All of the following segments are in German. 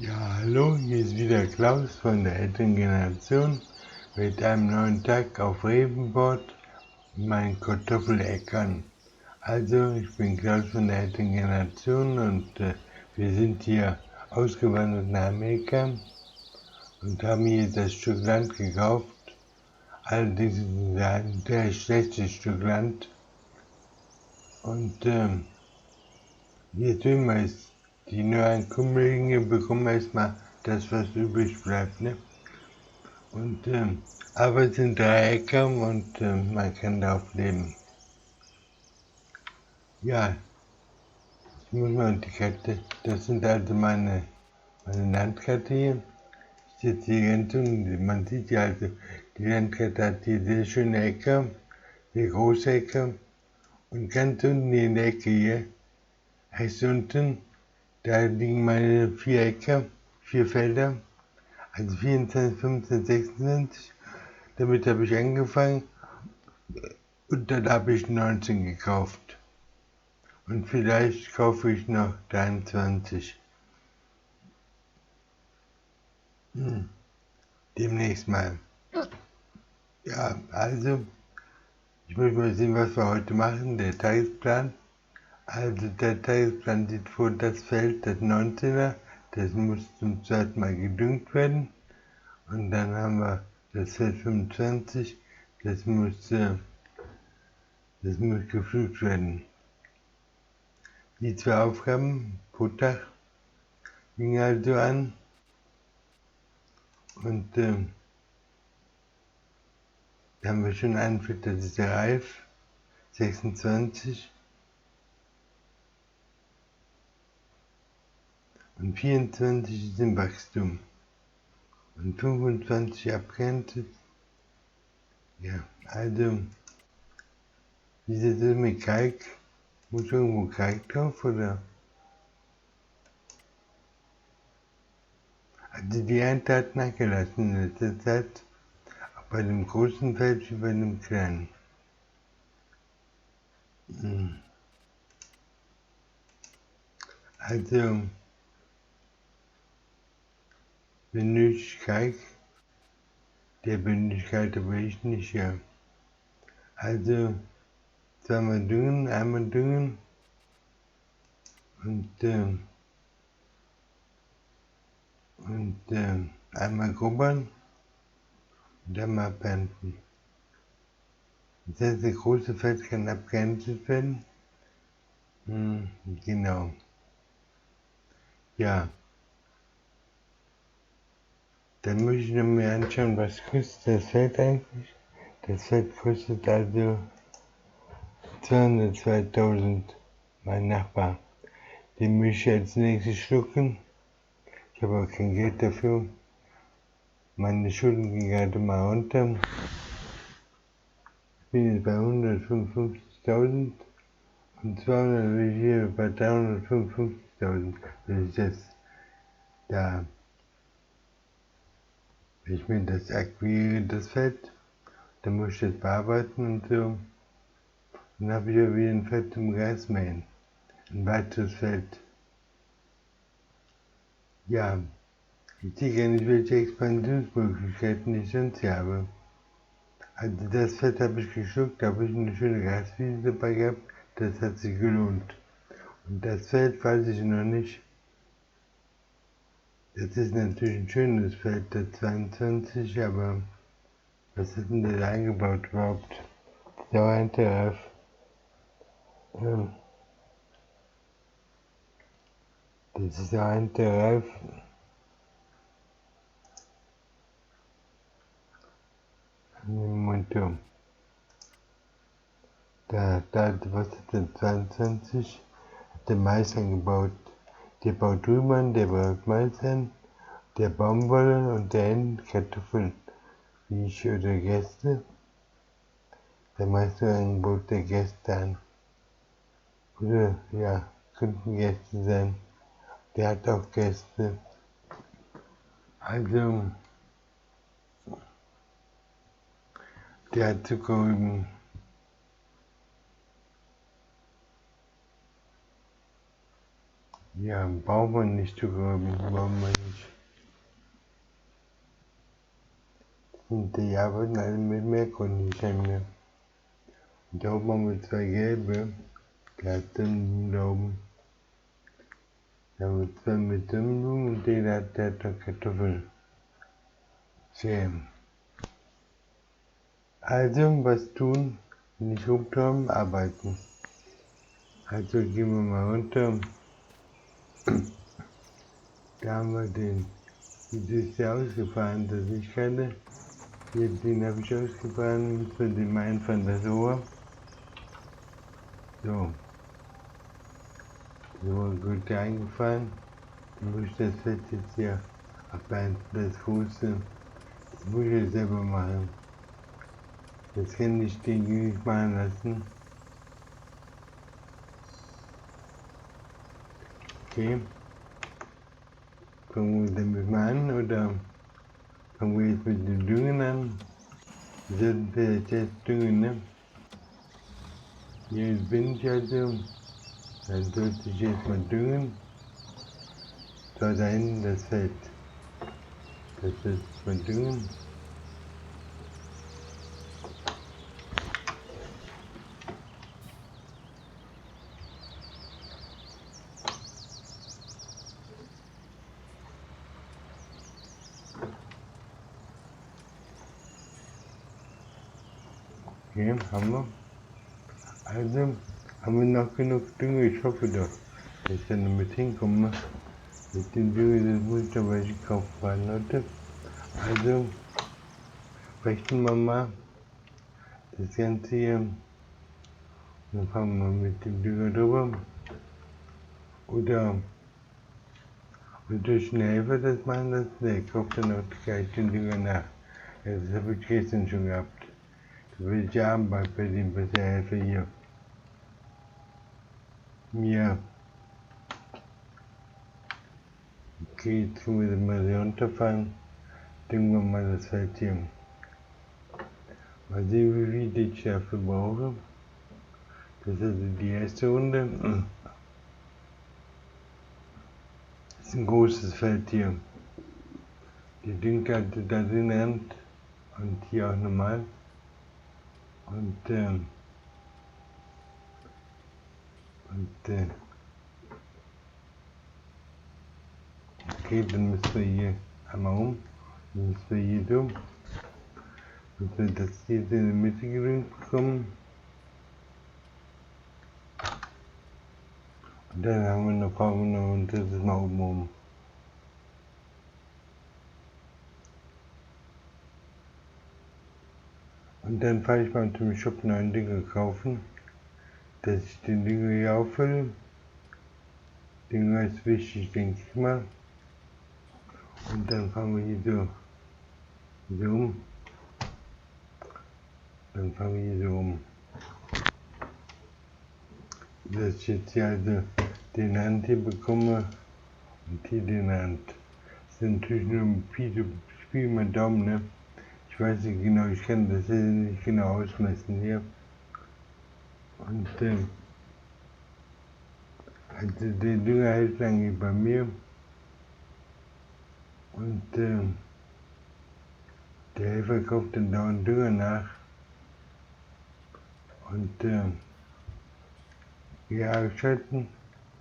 Ja, hallo, hier ist wieder Klaus von der älteren Generation mit einem neuen Tag auf Rebenbord und meinen Kartoffeläckern. Also, ich bin Klaus von der älteren Generation und wir sind hier ausgewandert nach Amerika und haben hier das Stück Land gekauft. Allerdings ist es ein sehr schlechtes Stück Land. Und jetzt will man es. Die Neuankömmlinge bekommen erstmal das, was übrig bleibt, ne? Und, aber es sind 3 Äcker und man kann darauf leben. Ja, ich muss mal die Karte, das sind also meine Landkarte hier. Ich sitze hier ganz unten, man sieht ja also, die Landkarte hat hier sehr schöne Äcker, sehr große Äcker. Und ganz unten in der Ecke hier, rechts unten, da liegen meine 4 Äcker, 4 Felder, also 24, 25, 26. Damit habe ich angefangen und dann habe ich 19 gekauft. Und vielleicht kaufe ich noch 23. Demnächst mal. Ja, also, ich möchte mal sehen, was wir heute machen, der Tagesplan. Also der Tagesplan sieht vor, das Feld, das 19er, das muss zum zweiten Mal gedüngt werden. Und dann haben wir das Feld 25, das muss gepflügt werden. Die 2 Aufgaben pro Tag fingen also an. Und da haben wir schon einen Feld, das ist der Reif, 26. Und 24 ist im Wachstum. Und 25 abgeerntet. Ja, also, wie ist das mit Kalk? Muss irgendwo Kalk drauf, oder? Also die Ernte hat nachgelassen in letzter Zeit. Auch bei dem großen Feld wie bei dem kleinen. Also, benötigt Kalk, der benötigt Kalk, aber ich nicht, ja. Also, zweimal düngen, einmal düngen und einmal grubbern und dann mal abernten. Das heißt, das große Feld kann abgeerntet werden. Genau. Ja. Dann muss ich noch mir anschauen, was kostet das Feld eigentlich. Das Feld kostet also 202.000, mein Nachbar. Den muss ich als nächstes schlucken. Ich habe auch kein Geld dafür. Meine Schulden gehen gerade mal runter. Ich bin jetzt bei 155.000 und 200 bin ich hier bei 355.000. Das ist jetzt da, wenn ich mir das akquiriere, das Feld, dann muss ich das bearbeiten und so. Dann habe ich ja wieder ein Feld zum Grasmähen. Ein weiteres Feld. Ja, ich sehe gar nicht, welche Expansionsmöglichkeiten ich sonst habe. Also das Feld habe ich geschluckt, da habe ich eine schöne Graswiese dabei gehabt, das hat sich gelohnt. Und das Feld weiß ich noch nicht. Das ist natürlich ein schönes Feld, das 22, aber was hat denn da eingebaut überhaupt? Der war ein Terraff. Das ist ja ein Terraff. Moment, was ist denn 22? Hat der Mais angebaut. Der baut Rüben, der baut Mais an, der Baumwolle und der Kartoffeln, wie ich oder Gäste. Der Meisterangebot der Gäste an. Oder, ja, könnten Gäste sein. Der hat auch Gäste. Also, der hat Zuckerrüben. Ja, braucht man nicht Zuckerrüben, braucht man nicht. Und die arbeiten alle mit Mehrkonditionen. Und da oben haben wir 2 gelbe, Karten da oben. Da haben wir 2 mit Sonnenblumen und der hat da Kartoffeln. Schön. Also, was tun? Nicht rumtreiben, arbeiten. Also gehen wir mal runter. Da haben wir den, wie ist der ausgefahren, das ich kenne. Den habe ich ausgefahren, müssen wir den mal einfahren, das Ohr. So. So, gut eingefahren. Dann muss ich das Fett jetzt hier abbehalten, das große. Das muss ich jetzt selber machen. Das kann ich den nicht machen lassen. Okay. Fangen wir damit mal an oder fangen wir jetzt mit dem Düngen an? Wir sollten vielleicht jetzt düngen, ne? Hier bin ich also. Dann sollte ich jetzt mal düngen. So, da hinten das Feld. Das ist mal düngen. Okay, haben wir. Also, haben wir noch genug Dünger? Ich hoffe doch, dass ich da noch mit hinkomme. Mit dem Dünger, das muss ich aber nicht kaufen, Leute. Also, rechnen wir mal das Ganze hier. Dann fangen wir mit dem Dünger drüber. Oder durch einen Helfer das machen lassen. Der kauft dann auch gleich den Dünger nach. Ja, das habe ich gestern schon gehabt. Da will ich ja bei dem, was der Helfer hier mir. Okay, jetzt können wir mal hier runterfahren. Düngen wir mal das Feld hier. Mal sehen, wie viel ich dafür brauche. Das ist also die erste Runde. Das ist ein großes Feld hier. Die Düngkarte da drin rennt und hier auch normal. Und okay, dann müssen wir hier einmal um. Dann müssen wir hier durch. Müssen wir das hier in der Mitte gedüngt bekommen. Und dann haben wir noch vorne und das ist mal oben rum. Und dann fahre ich mal zum Shop neuen Dünger kaufen, dass ich den Dünger hier auffülle. Dünger ist wichtig, denke ich mal. Und dann fahren wir hier so um. Dann fahren wir hier so um. Dass ich jetzt hier also den Hand hier bekomme und hier den Hand. Das ist natürlich nur ein Spiel mit Daumen, ne? Ich weiß nicht genau, ich kann das hier nicht genau ausmessen hier. Und also der Dünger hält eigentlich bei mir. Und der Helfer kauft dann dauernd Dünger nach. Und ja, abschalten.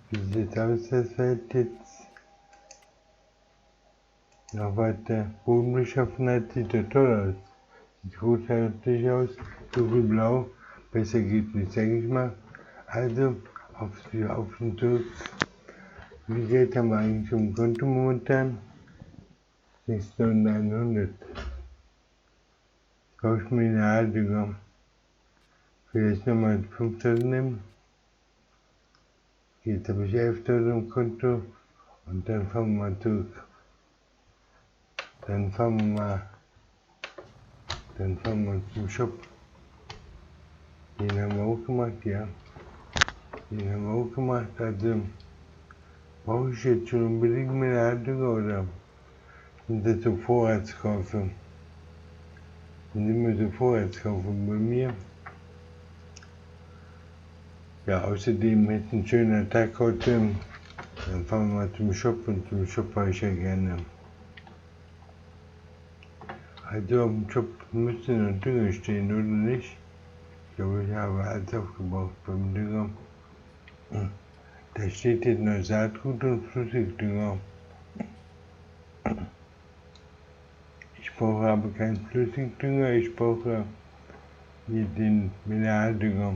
Wie sieht aus das Feld jetzt? Noch weiter Bodenbeschaffenheit sieht ja toll aus. Sieht gut aus, so viel blau. Besser geht nicht, sage ich mal. Also, auf den Zug. Wie viel Geld haben wir eigentlich im Konto momentan? 6.100. Kaufe ich mir eine Halbdünger. Vielleicht nochmal 5.000 nehmen. Jetzt habe ich 11.000 im Konto. Und dann fahren wir mal zurück. Dann fahren wir zum Shop. Den haben wir auch gemacht, ja. Den haben wir auch gemacht. Also brauche ich jetzt schon unbedingt mehr Haltung oder sind das so Vorratskäufe? Sind immer so Vorratskäufe bei mir. Ja, außerdem ist ein schöner Tag heute. Dann fahren wir mal zum Shop und zum Shop fahre ich ja gerne. Also auf dem Job müsste noch Dünger stehen, oder nicht? Ich glaube, ich habe alles aufgebraucht beim Dünger. Da steht jetzt noch Saatgut und Flüssigdünger. Ich brauche aber keinen Flüssigdünger, ich brauche hier den Mineraldünger.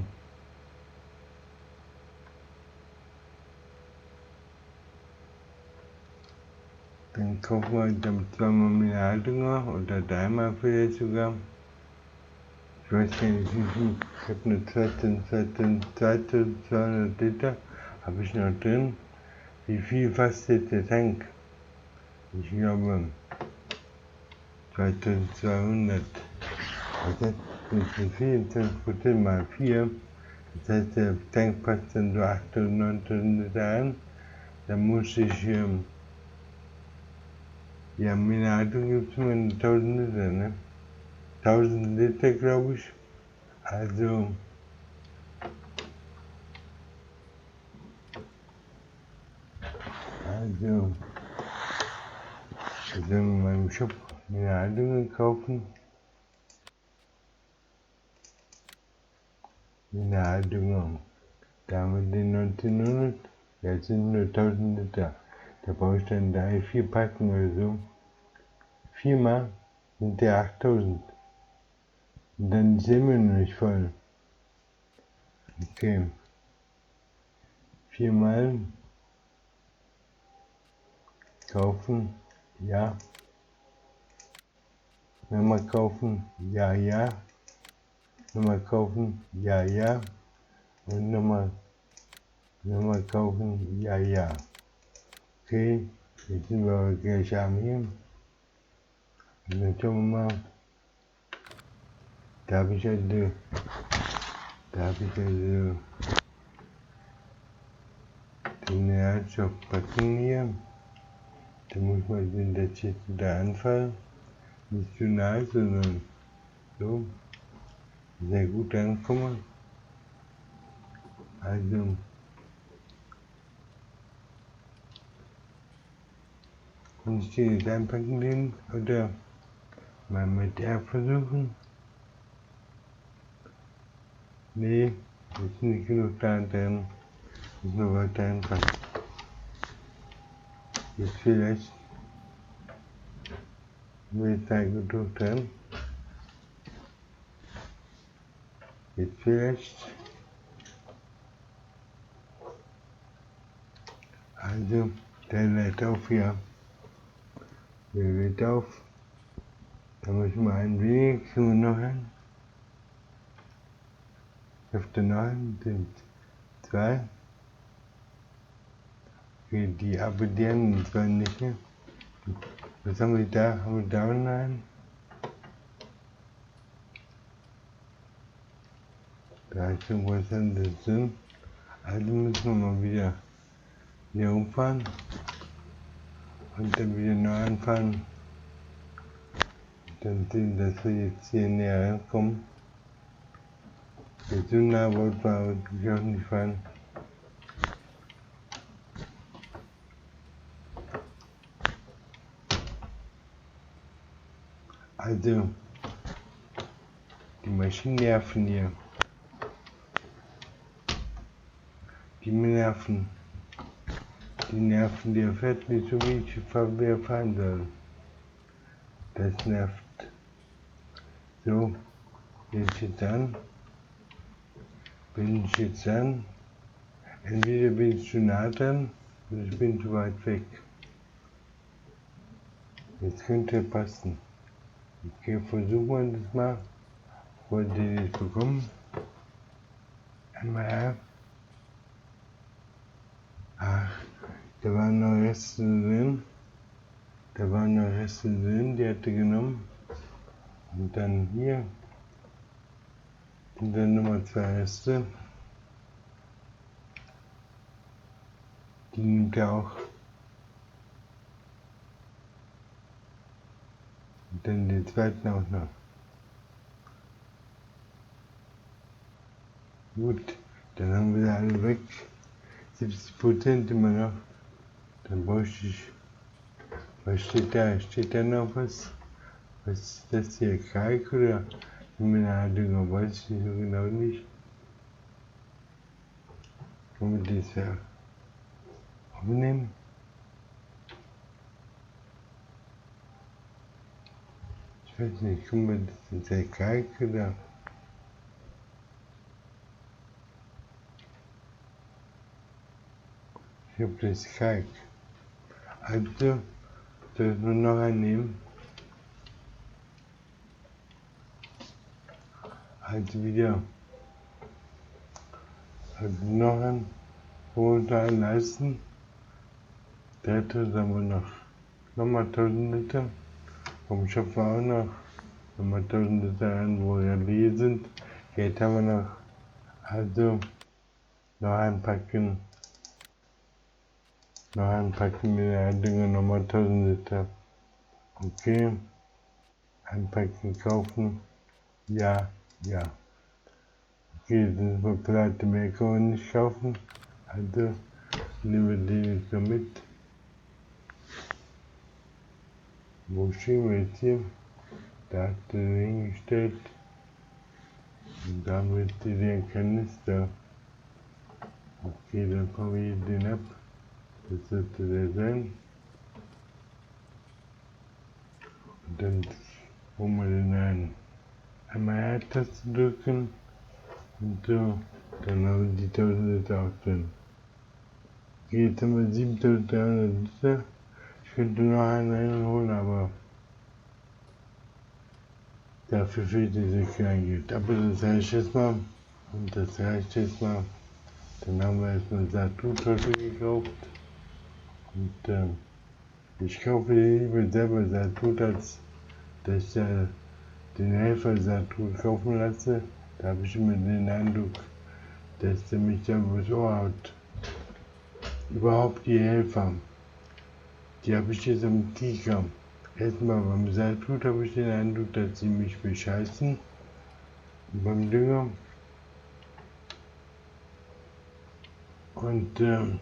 Dann kaufen wir dann zweimal Mineraldünger oder dreimal vielleicht sogar. Ich weiß gar nicht wie viel, ich habe nur 2200 Liter, habe ich noch drin. Wie viel fasst jetzt der Tank? Ich glaube 2200. Das heißt, 24% mal 4. Das heißt, der Tank passt dann so 8000, 9000 Liter an. Dann muss ich, ja, Mineraldünger gibt es immer 1000 Liter, ne? 1000 Liter, glaube ich. Also wenn wir mal im Shop Mineraldünger kaufen. Mineraldünger. Da haben wir den 1900. Ja, jetzt sind nur 1000 Liter. Da brauche ich dann 3-4 Packen oder so. Viermal sind der 8000. Und dann sind wir noch nicht voll. Okay. Viermal kaufen, ja. Nochmal kaufen, ja, ja. Nochmal kaufen, ja, ja. Und nochmal kaufen, ja, ja. Okay, jetzt sind wir aber gleich am hier. Und dann schauen wir mal. Da habe ich also den Nährstoffpacken hier. Da muss man den jetzt da anfangen. Nicht zu nah, sondern so. Sehr gut ankommen. Also, kann ich den jetzt einpacken den oder mal mit R versuchen? Nee, ist nicht genug da drin. Muss noch weiter einpacken. Jetzt vielleicht mit da gedruckt drin. Jetzt vielleicht. Also, der lädt auf hier. Der lädt auf. Da müssen wir ein wenig, kriegen wir noch hin. Auf der 9 sind 2. Okay, die abonnieren zwar nicht mehr. Was haben wir da? Haben wir da noch einen? Da ist irgendwas anderes drin. Also müssen wir mal wieder hier umfahren. Und dann wieder neu anfahren. Dann sehen, dass wir jetzt hier näher rankommen. So nah wollten wir aber auch nicht fahren. Also, die Maschinen nerven hier. Die nerven. Der fährt nicht so, wie ich fahren soll. Das nervt. So, bin ich jetzt an. Entweder bin ich zu nah dran oder ich bin zu weit weg. Jetzt könnte passen. Okay, versuchen wir das mal. Wollte ich das bekommen? Einmal ab. Ach, da waren noch Reste drin. Die hatte genommen. Und dann hier. Und dann Nummer 2 Reste. Die nimmt er auch. Und dann den zweiten auch noch. Gut, dann haben wir alle weg. 70% immer noch. Dann bräuchte ich. Was steht da? Steht da noch was? Was ist das hier? Kalk oder Mineraldünger? Weiß ich nicht so genau nicht. Können wir das ja aufnehmen? Ich weiß nicht, können wir das ist der Kalk oder? Ich glaube, das ist Kalk. Also, soll ich nur noch einen nehmen? Also wieder noch einen runterlassen. Der hätte dann wohl nochmal 1000 Liter. Vom Schöpfer auch nochmal 1000 Liter an, wo wir leer sind. Geld haben wir noch. Also noch einpacken Mineraldünger, nochmal 1000 Liter. Okay. Einpacken, kaufen. Ja, ja. Okay, sind wir pleite, mehr können wir nicht kaufen. Also nehmen wir den jetzt so mit. Wo stehen wir jetzt hier? Da hat er den hingestellt. Und damit ist der Kanister. Okay, dann fangen wir den ab. Das sollte der sein. Und dann holen wir den ein. Einmal R-Taste drücken. Und so. Dann haben wir die 1000 Liter auch drin. Okay, jetzt haben wir 7300 Liter. Ich könnte noch einen reinholen, aber dafür fehlt diese Kleingeld. Aber das reicht jetzt mal. Und das reicht jetzt mal. Dann haben wir erstmal Saatguttasche gekauft. Und ich kaufe lieber selber Saatgut, als dass ich den Helfer Saatgut kaufen lasse. Da habe ich immer den Eindruck, dass der mich da so hat. Überhaupt die Helfer, die habe ich jetzt am Kieker. Erstmal beim Saatgut habe ich den Eindruck, dass sie mich bescheißen. Und beim Dünger. Und dann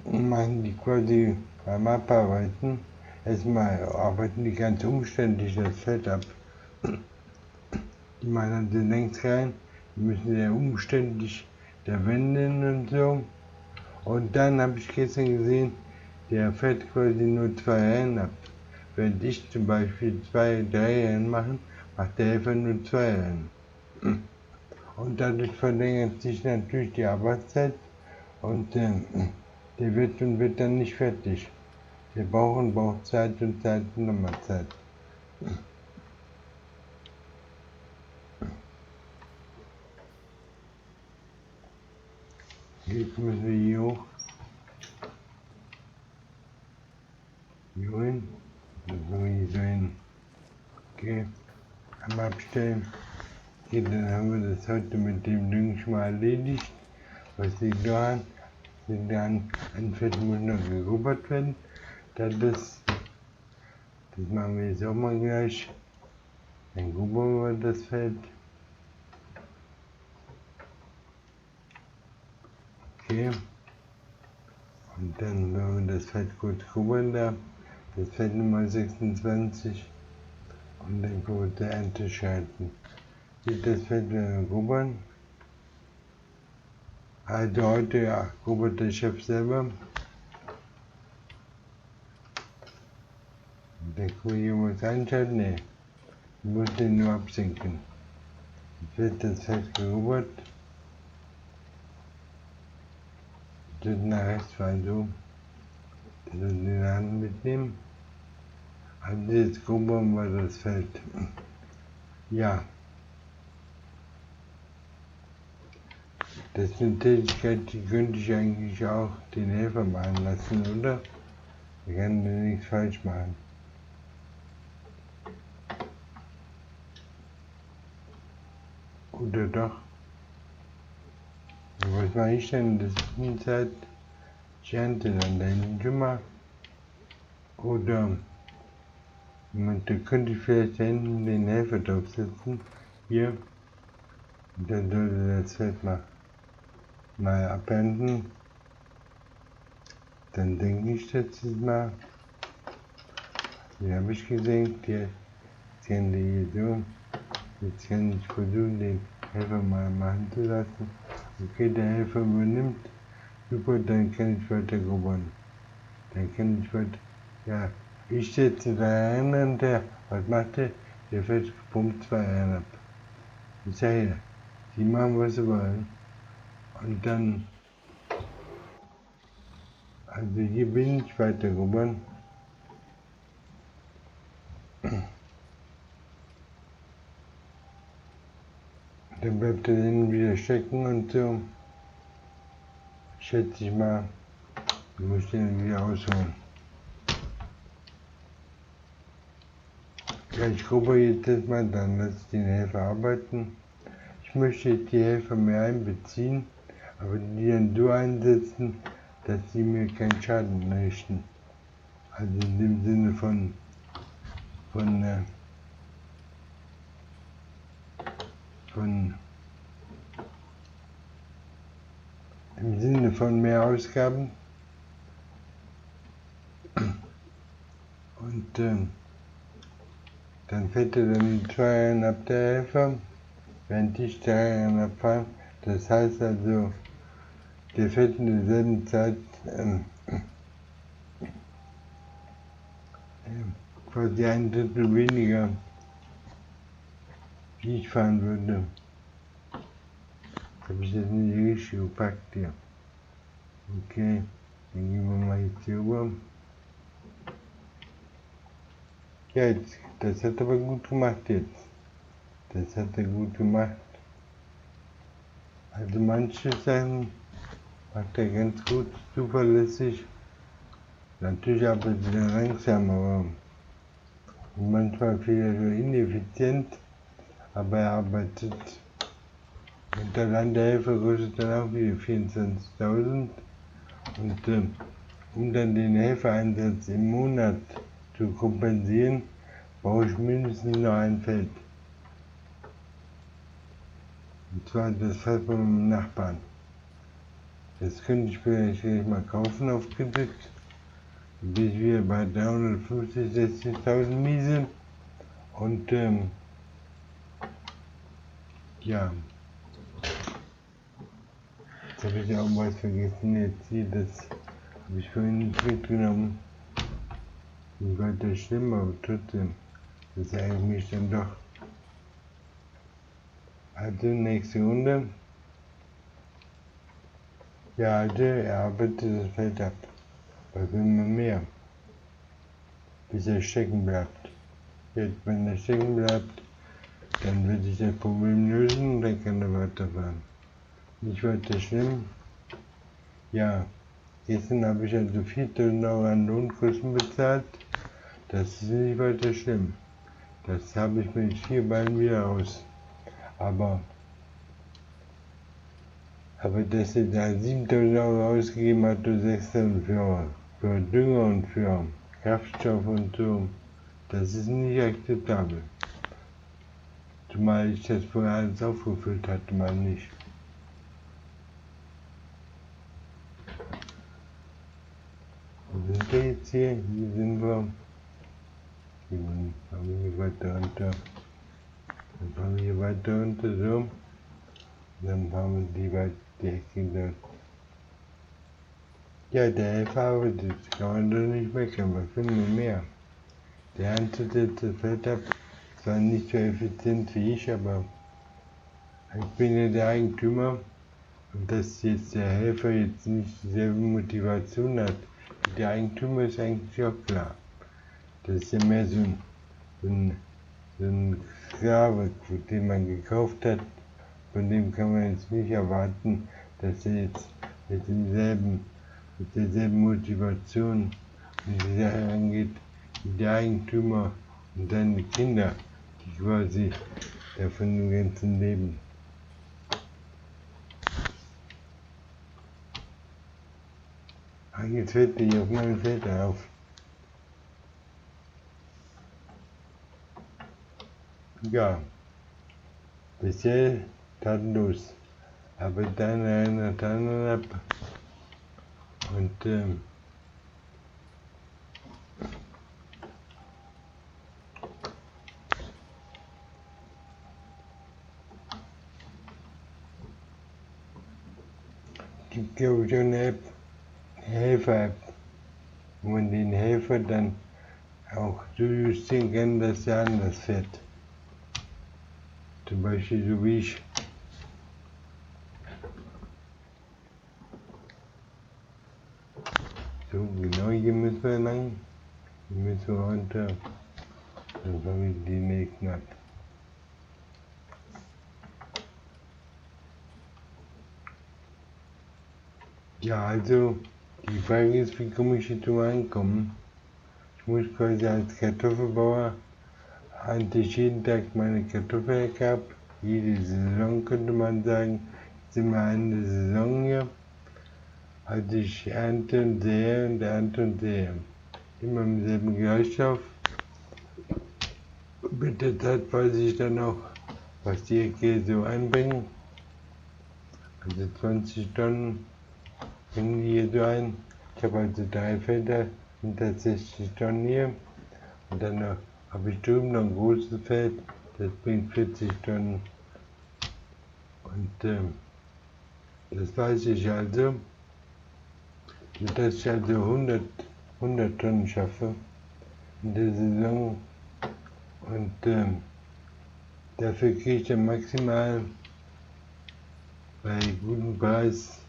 machen die quasi beim Abarbeiten, erstmal arbeiten die ganz umständlich das Fett ab. Die machen dann den längs rein, die müssen sehr umständlich da wenden und so. Und dann habe ich gestern gesehen, der fährt quasi nur 2 Reihen ab. Wenn ich zum Beispiel 2, 3 Reihen mache, macht der Helfer nur 2 Reihen. Und dadurch verlängert sich natürlich die Arbeitszeit und der wird dann nicht fertig. Der braucht Zeit und Zeit und nochmal Zeit. Jetzt müssen wir hier hoch. Hier hin. Dann können wir hier so hin. Okay. Einmal abstellen. Okay, dann haben wir das heute mit dem Ding schon mal erledigt. Was liegt daran? Ein Fett muss noch gerubbert werden. Das machen wir jetzt auch mal gleich. Dann rubbern wir das Fett. Okay. Und dann, wenn wir das Fett gut rubbern da, das Fett Nummer 26. Und dann können wir zur Ernte schalten. Hier das Fett rubbern. Also heute ja, rubbert der Chef selber. Und dann können wir hier was einschalten. Ne, ich muss den nur absenken. Jetzt wird das Fett gerubbert. Das nach rechts war so. Das wir den Hand mitnehmen. Also jetzt rubbern wir das Fett. Ja. Das ist eine Tätigkeit, die könnte ich eigentlich auch den Helfer machen lassen, oder? Ich kann da nichts falsch machen. Oder doch? Was mache ich denn in der Zwischenzeit? Ich ernte dann den Schimmer. Oder da könnte ich vielleicht da hinten den Helfer draufsetzen. Hier. Und dann sollte das Fett machen. mal abhänden. Dann denke ich jetzt mal, den habe ich gesenkt, jetzt kann die so, jetzt kann ich versuchen, den Helfer mal machen zu lassen. Okay, der Helfer übernimmt, super, dann kann ich weiter grubbern. Dann kann ich weiter, ja, ich setze da rein und der, was macht der? Der fährt pumpt 2 rein ab. Ich sage ja, die machen, was sie wollen. Und dann, also hier bin ich weiter grubbern. Dann bleibt er dann wieder stecken und so. Schätze ich mal, ich muss den wieder ausholen. Ja, ich grubbere jetzt erstmal, dann lasse ich den Helfer arbeiten. Ich möchte jetzt die Helfer mehr einbeziehen, aber die dann so einsetzen, dass sie mir keinen Schaden richten. Also in dem Sinne von im Sinne von mehr Ausgaben. Und dann fährt er dann die 2 Reihen ab der Helfer, während ich 2 Reihen abfahre. Das heißt also, der fährt in derselben Zeit quasi 1/3 weniger, wie ich fahren würde. Das habe ich jetzt nicht richtig gepackt hier. Okay, dann gehen wir mal jetzt hier rüber. Ja, jetzt, das hat aber gut gemacht jetzt. Das hat er gut gemacht. Also manche Sachen macht er ganz gut, zuverlässig. Natürlich arbeitet er langsam, aber manchmal vielleicht so ineffizient. Aber er arbeitet. Und der Landehilfe kostet dann auch wieder 24.000. Und um dann den Helfereinsatz im Monat zu kompensieren, brauche ich mindestens noch ein Feld. Und zwar das Feld von meinem Nachbarn. Das könnte ich vielleicht gleich mal kaufen auf Kredit. Bis wir bei 350.000, 60.000 miese. Und ja, jetzt habe ich auch was vergessen. Jetzt hier, das habe ich vorhin nicht mitgenommen. Nicht weiter schlimm, aber trotzdem, das ärgert mich dann doch. Also nächste Runde. Ja, also er arbeitet das Feld ab. Was will man mehr? Bis er stecken bleibt. Jetzt, wenn er stecken bleibt, dann wird sich das Problem lösen und dann kann er weiterfahren. Nicht weiter schlimm. Ja, gestern habe ich also 4.000 € an Lohnkosten bezahlt. Das ist nicht weiter schlimm. Das habe ich mit 4 Beinen wieder raus. Aber dass er da 7.000 € ausgegeben hat und 6.000 für Dünger und für Kraftstoff und so, das ist nicht akzeptabel. Zumal ich das vorher alles aufgefüllt hatte, mal nicht. Wo sind wir jetzt hier? Hier sind wir. Hier fahren wir hier weiter runter. Dann fahren wir hier weiter runter, so. Dann fahren wir die Ecke dort. Ja, der Helfer arbeitet, kann man doch nicht meckern, was finden wir mehr? Der erntet jetzt das Feld ab, zwar nicht so effizient wie ich, aber ich bin ja der Eigentümer und dass jetzt der Helfer jetzt nicht dieselbe Motivation hat wie der Eigentümer, ist eigentlich auch klar. Das ist ja mehr so ein Sklave, den man gekauft hat, von dem kann man jetzt nicht erwarten, dass er jetzt mit derselben Motivation wie die Sache angeht, wie der Eigentümer und seine Kinder, die quasi davon im ganzen leben. Jetzt fällt die auf meinem Feld auf. Ja, bisher tatenlos. aber dann einer nach der anderen ab. Und gibt glaube ich auch eine App, Helfer-App, wo man den Helfer dann auch so justieren kann, dass er anders fährt. Zum Beispiel so wie ich. So, genau hier müssen wir lang. Hier müssen wir runter. Dann fange ich die nächsten ab. Ja, also die Frage ist, wie komme ich jetzt ankommen? Ich muss quasi als Kartoffelbauer ernte ich jeden Tag meine Kartoffelecke ab. Jede Saison könnte man sagen, sind wir Ende Saison hier. Also ich ernte und sähe und ernte und sähe. Immer im selben Geräuschauf. Mit der Zeit weiß ich dann auch, was die Ecke so einbringen. Also 20 Tonnen bringen die hier so ein. Ich habe also 3 Felder, sind das 60 Tonnen hier. Und dann habe ich drüben noch ein großes Feld, das bringt 40 Tonnen. Und das weiß ich also, dass ich also 100 Tonnen schaffe in der Saison. Und dafür kriege ich dann maximal bei gutem Preis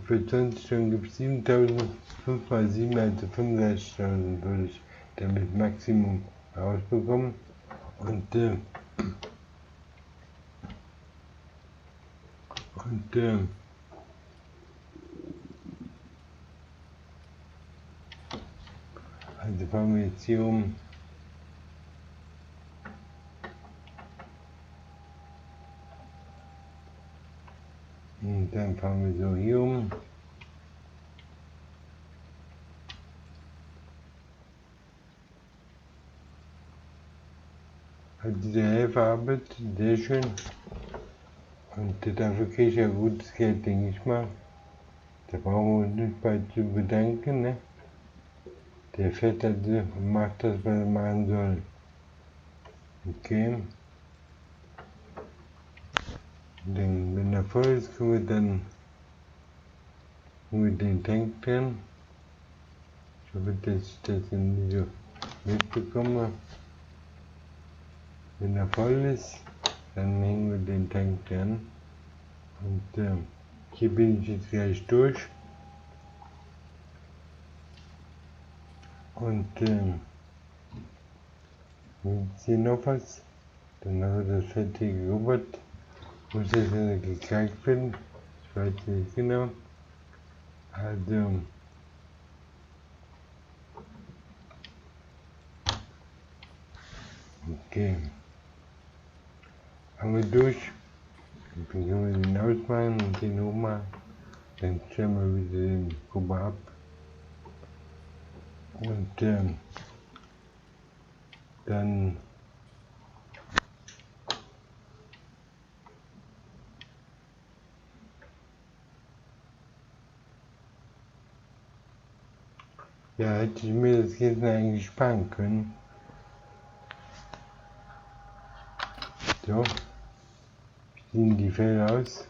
für 20 Stunden gibt es 7.000, 5 mal 7, also 35.000 würde ich damit Maximum rausbekommen. Und also fangen wir jetzt hier um. Und dann fahren wir so hier um. Also dieser Helfer arbeitet, sehr schön. Und dafür kriege ich ja gutes Geld, denke ich mal. Da brauchen wir uns nicht bei zu bedanken, ne? Der fährt also und macht das, was er machen soll. Okay. Dann, wenn er voll ist, können wir dann mit den Tank dran. Ich hoffe, dass ich das nicht so mitbekomme. Wenn er voll ist, dann hängen wir den Tank dran. Und hier bin ich jetzt gleich durch. Und jetzt hier noch was. Dann haben wir das Fett hier gerubbert. Muss jetzt gekalkt werden. Ich weiß nicht genau. Also, okay. Haben wir durch. Dann können wir den ausmachen und den hochmachen. Dann stellen wir wieder den Kuba ab. Und dann ja, hätte ich mir das gestern eigentlich sparen können. So, ich ziehe die Fälle aus.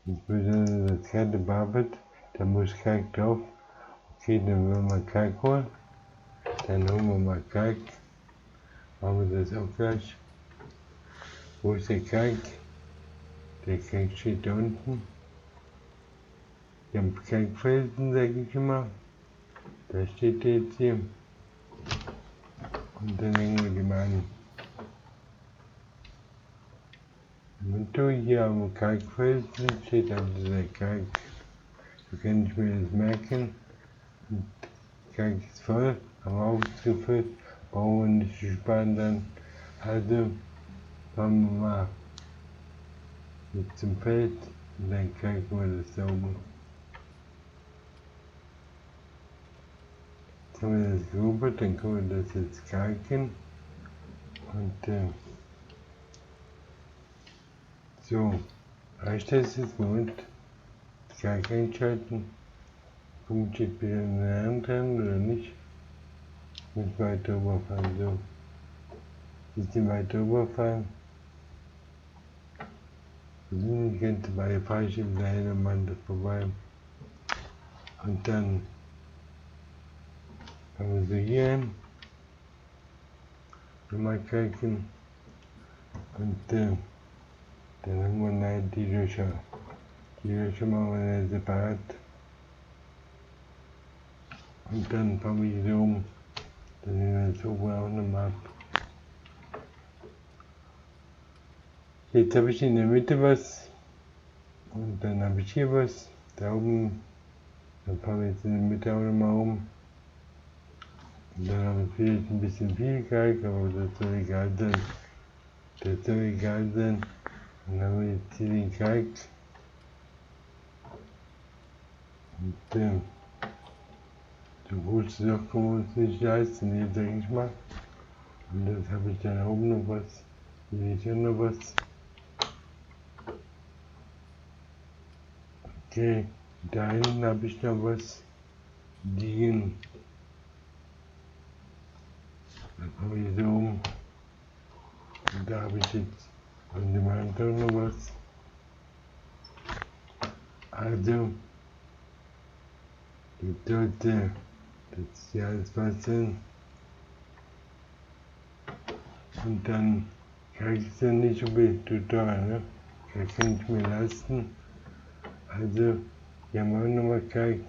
Insbesondere das kalte Barbet, da muss Kalk drauf. Okay, dann wollen wir Kalk holen. Dann holen wir mal Kalk. Machen wir das auch gleich. Wo ist der Kalk? Der Kalk steht da unten. Der Kalkfelsen, sage ich immer. Da steht der jetzt hier. Und dann hängen wir die mal an. Und hier am Kalkfelsen steht also der Kalk. So kann ich mir das merken. Und Kalk ist voll, haben wir aufgefüllt, brauchen wir nicht zu sparen dann. Also fahren wir mal mit zum Feld und dann kalken wir das sauber. Jetzt haben wir das gerubbert, dann können wir das jetzt kalken. Und So, reicht das jetzt? Moment. Gar einschalten. Kommt jetzt wieder in der Hand dran oder nicht? Mit weiter rüberfahren, so. Bisschen weiter rüberfahren. Wir sind die ganze bei falsch im kleinen Mann vorbei. Und dann kommen wir so hier hin. Nochmal klicken. Und dann haben wir nachher die Löcher. Die Löcher machen wir dann separat. Und dann fange ich so um. Dann nehmen wir das oben auch nochmal ab. Jetzt habe ich in der Mitte was. Und dann habe ich hier was. Da oben. Dann fahren wir jetzt in der Mitte auch nochmal um. Und dann haben wir vielleicht ein bisschen viel Kalk, aber das soll egal sein. Das soll egal sein. Dann haben wir jetzt hier den Kalk. Und so großes Loch können wir uns nicht leisten, hier sag ich mal. Und das habe ich dann oben noch was. Hier ist ja noch was. Okay, da hinten habe ich noch was liegen. Dann komme ich so um. Und da habe ich jetzt an dem anderen noch was. Also, die sollte das hier alles passen. Und dann kann ich es ja nicht so teuer, ne? Das kann ich mir leisten. Also, hier haben wir nochmal Kalk.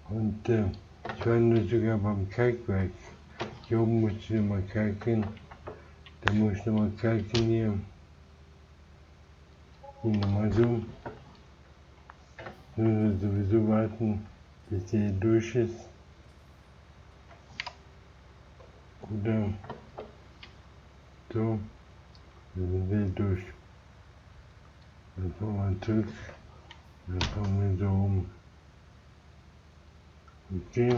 Und ich war nur sogar beim Kalkwerk. Hier oben muss ich nochmal kalken. Da muss ich nochmal kalken hier. Hier nochmal so. Nur sowieso warten, bis der durch ist. Oder so. Dann sind wir durch. Dann fahren wir zurück. Dann fahren wir so um. Okay,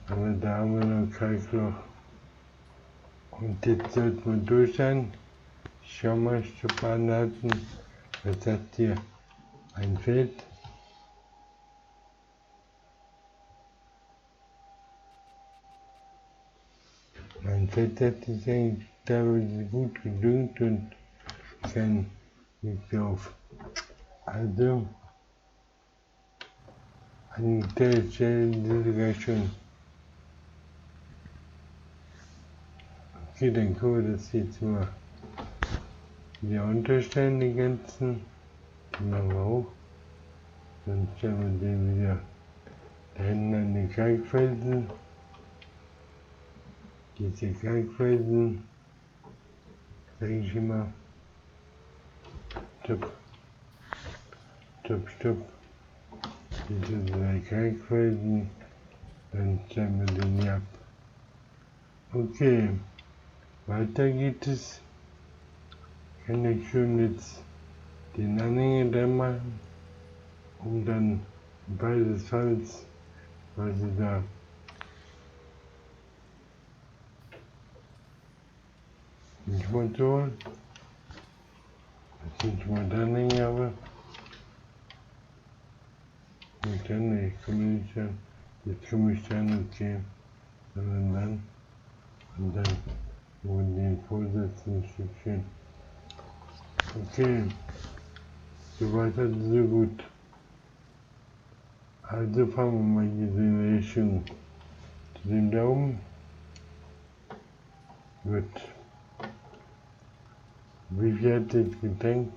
aber da haben wir noch ein Kalkloch. Und jetzt sollten wir durch sein. Schau mal, Stupanaten. Was hat hier? Ein Feld. Mein Feld hat sich eigentlich teilweise gut gedüngt und kann nicht drauf. Also, an der Stelle ist sogar schon. Okay, dann können wir das jetzt mal wieder unterstellen, die ganzen. Die machen wir hoch. Dann stellen wir den wieder da hinten an den Kalkfelsen. Diese Kalkfelsen, sage ich immer, stopp, stopp, stopp. Diese drei Kalkfelsen, dann stellen wir den hier ab. Okay, weiter geht es. Kann ich schon jetzt den Anhänger da machen, um dann beides was ich da nicht Motor, das sind schon mal der Anhänger, aber ich kann nicht, komme nicht an, jetzt komme ich dann, okay, sondern dann, und dann wollen wir den vorsetzen, ein Stückchen. Okay, soweit hat es so gut. Also fangen wir mal hier so in Richtung zu dem Daumen. Gut. Wie viel hat jetzt getankt?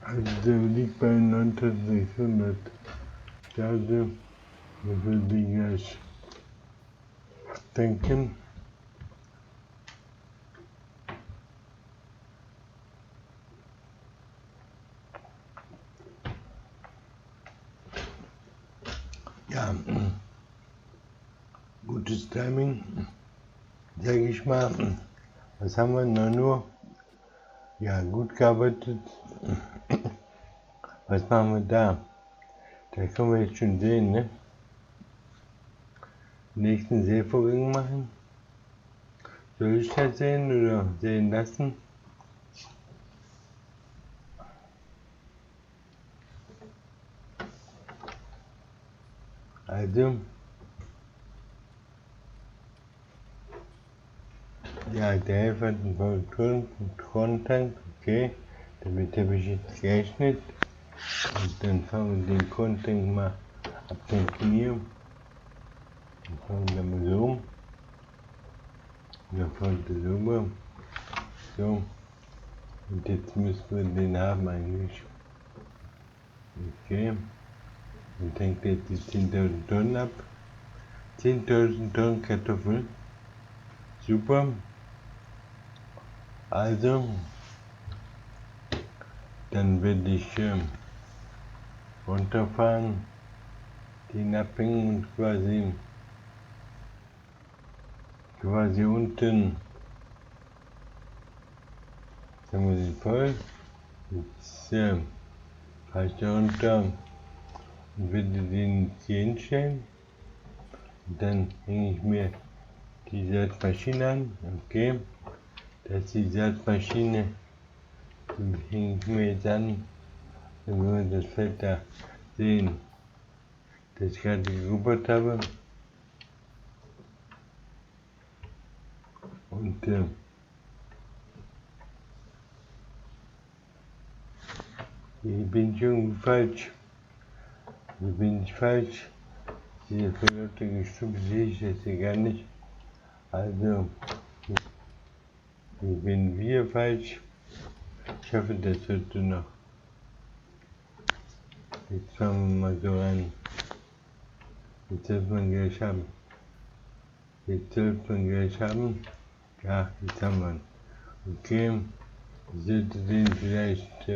Also liegt bei 9600. Also müssen wir die gleich tanken. Ja, gutes Timing, sage ich mal. Was haben wir noch nur? Ja, gut gearbeitet. Was machen wir da? Da können wir jetzt schon sehen, ne? Nächsten Sehvorgang machen. Soll ich das sehen oder sehen lassen? Also, ja, der Helfer hat einen Krontank, okay, damit habe ich jetzt gerechnet. Und dann fangen wir den Krontank mal ab den Knie. Dann fangen wir mal so. Und dann fangen wir so rüber. So. Und jetzt müssen wir den haben eigentlich. Okay. Und tankt jetzt die 10.000 Tonnen ab. 10.000 Tonnen Kartoffeln. Super. Also, dann werde ich runterfahren, den abhängen und quasi unten, sagen wir den voll. Jetzt fahre ich da runter und werde den hier hinstellen. Und dann hänge ich mir die Saatmaschine an. Okay, das ist die Saatmaschine, die hänge ich mir jetzt an. Dann werden wir das Feld da sehen, das ich gerade gerubbert habe. Und hier bin ich irgendwie falsch. Hier bin ich falsch. Diese verlorene Stück sehe ich jetzt hier gar nicht. Also, hier bin wir falsch. Ich hoffe, das sollte noch. Jetzt fangen wir mal so an. Jetzt sollte man gleich haben. Jetzt sollte man gleich haben. Ja, jetzt haben wir ihn. Okay. Ich sollte den vielleicht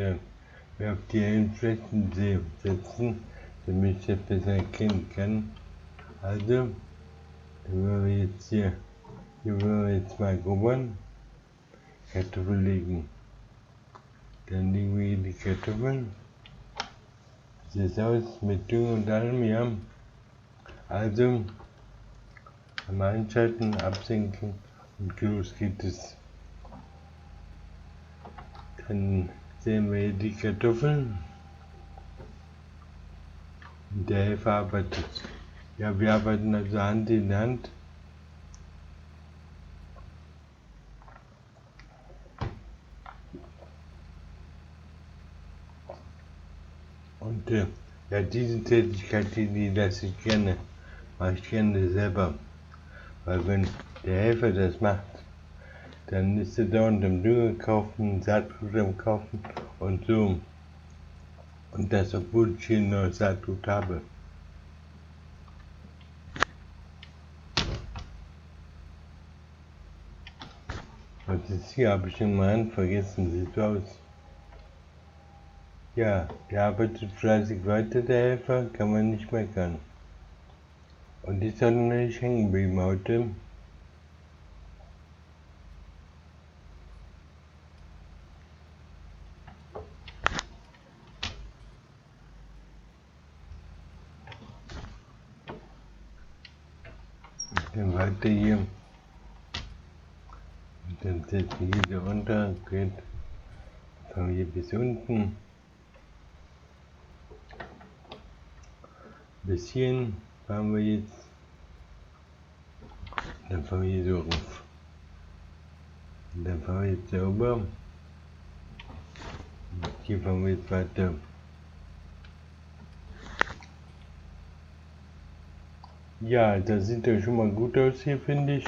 auf die Helmflächen setzen, damit ich das besser erkennen kann. Also, dann wollen wir jetzt hier wollen wir jetzt mal grubbern. Kartoffeln legen. Dann legen wir hier die Kartoffeln. Sieht es aus mit Dünger und allem, ja. Also, am Einschalten, absenken und los geht es. Dann sehen wir hier die Kartoffeln. Und der Helfer arbeitet. Ja, wir arbeiten also Hand in Hand. Und ja, diese Tätigkeit, die lasse ich gerne, mache ich gerne selber. Weil wenn der Helfer das macht, dann ist er dauernd am Dünger kaufen, Saatgut am kaufen und so. Und das, obwohl ich hier noch Saatgut habe. Was ist hier? Habe ich in meiner Hand vergessen, sieht so aus. Ja, der arbeitet fleißig weiter, der Helfer, kann man nicht meckern. Und die soll noch nicht hängen geblieben heute. Dann weiter hier. Und dann setzen wir hier so runter, geht von hier bis unten. Bis hierhin fahren wir jetzt. Dann fahren wir hier so rauf. Und dann fahren wir jetzt da rüber. Und hier fahren wir jetzt weiter. Ja, das sieht ja schon mal gut aus hier, finde ich.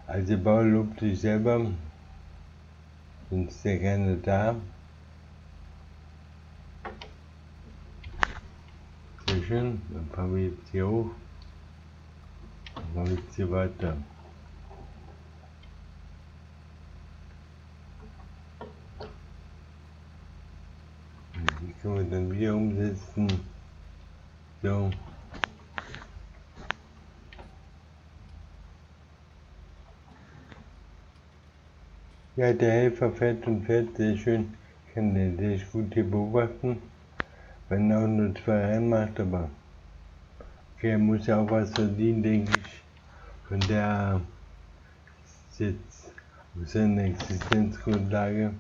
Also der Bauer lobt sich selber. Sonst ist ja gerne da. Sehr schön. Dann fahren wir jetzt hier hoch. Dann fahren wir jetzt hier weiter. Die können wir dann wieder umsetzen. So. Ja, der Helfer fährt und fährt sehr schön. Ich kann den sehr gut hier beobachten. Wenn er auch nur 2 reinmacht, aber okay, er muss ja auch was verdienen, denke ich. Von der jetzt auf seiner Existenzgrundlage.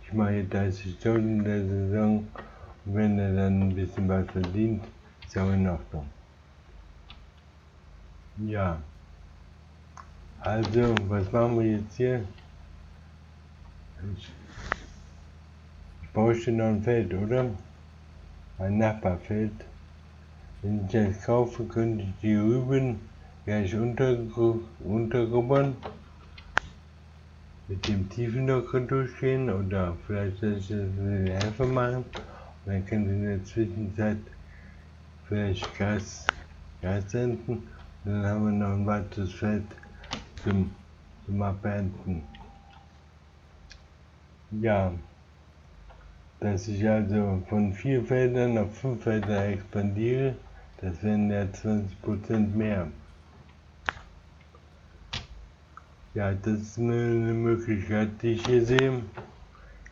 Ich mache hier 30.000 in der Saison und wenn er dann ein bisschen was verdient, ist auch in Ordnung. Ja, also was machen wir jetzt hier? Ich brauche noch ein Feld, oder? Ein Nachbarfeld. Wenn ich das kaufe, könnte ich die Rüben gleich untergrubbern, mit dem Tiefenlocker durchgehen oder vielleicht soll ich das mit den Helfer machen. Und dann können sie in der Zwischenzeit vielleicht Gas ernten. Und dann haben wir noch ein weiteres Feld zum Abernten. Ja, dass ich also von 4 Feldern auf 5 Felder expandiere, das wären ja 20% mehr. Ja, das ist eine Möglichkeit, die ich hier sehe.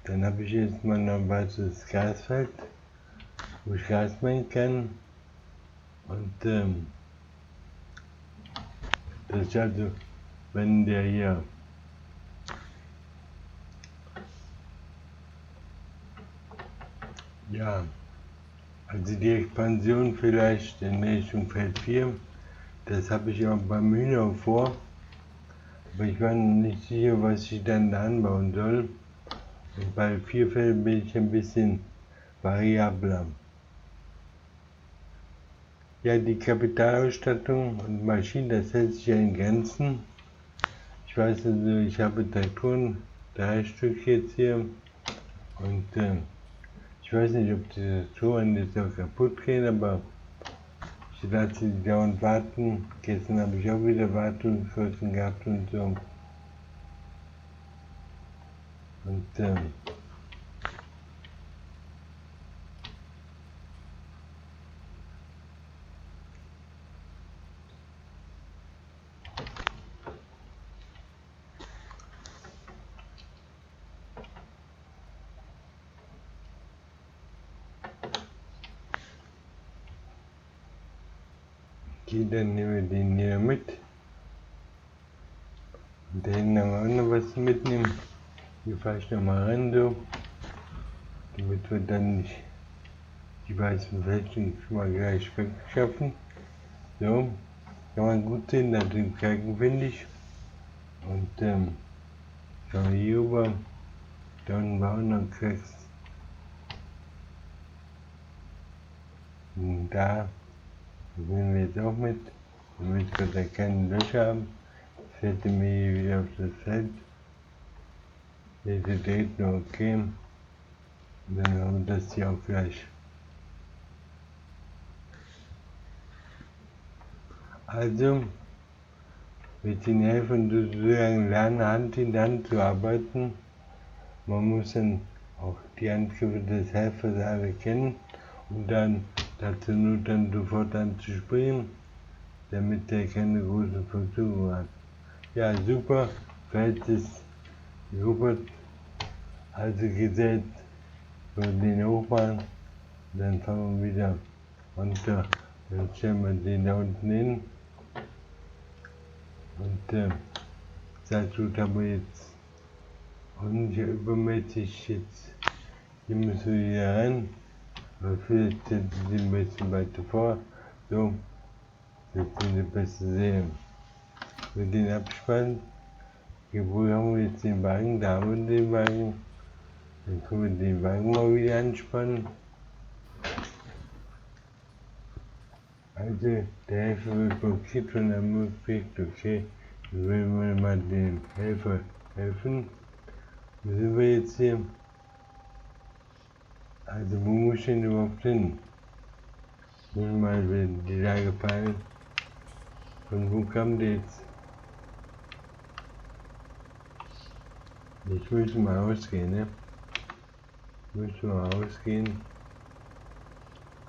Dann habe ich jetzt mal noch ein weiteres Gasfeld, wo ich Gas mengen kann. Und das ist also, wenn der hier ja, also die Expansion vielleicht in Richtung Feld 4, das habe ich auch beim Hühner vor, aber ich war noch nicht sicher, was ich dann da anbauen soll. Und bei 4 Feldern bin ich ein bisschen variabler. Ja, die Kapitalausstattung und Maschinen, das hält sich ja in Grenzen. Ich weiß also, ich habe Traktoren, 3 Stück jetzt hier, und ich weiß nicht, ob die Traktoren jetzt auch kaputt gehen, aber ich lasse die dauernd warten. Gestern habe ich auch wieder Wartungskosten gehabt und so. Und dann nehmen wir den hier mit. Und da hinten haben wir auch noch was mitnehmen. Hier fahre ich nochmal rein, so, damit wir dann nicht die weißen Flächen schon mal gleich wegschaffen. So, kann man gut sehen, da sind Kalken, finde ich. Und schauen wir hier rüber, da unten war auch noch Klecks. Und da nehmen wir jetzt auch mit, damit wir da keine Löcher haben. Fällt mir hier wieder auf das Feld. Jetzt ist direkt noch okay. Und dann haben wir das hier auch gleich. Also, mit den Helfern sozusagen lernen, Hand in Hand zu arbeiten. Man muss dann auch die Handgriffe des Helfers alle kennen und dann dazu nur dann sofort anzuspringen, damit der keine große Verzögerung hat. Ja, super, Feld ist super, also gesetzt, für den hochmachen, dann fahren wir wieder runter, dann stellen wir den da unten hin. Und dazu haben wir jetzt auch nicht übermäßig jetzt, hier müssen wir wieder rein, aber vielleicht setzen Sie ein bisschen weiter vor, so, dass Sie besser sehen. Mit den Abspann, hier wo haben wir jetzt den Wagen, da haben wir den Wagen, dann können wir den Wagen mal wieder anspannen. Also der Helfer wird blockiert von einem Objekt, okay, dann werden wir mal dem Helfer helfen. Wo sind wir jetzt hier? Also wo muss ich denn überhaupt hin? Muss ich mal die Lage fallen. Von wo kam der jetzt? Ich muss mal ausgehen, ne? Ich muss mal ausgehen.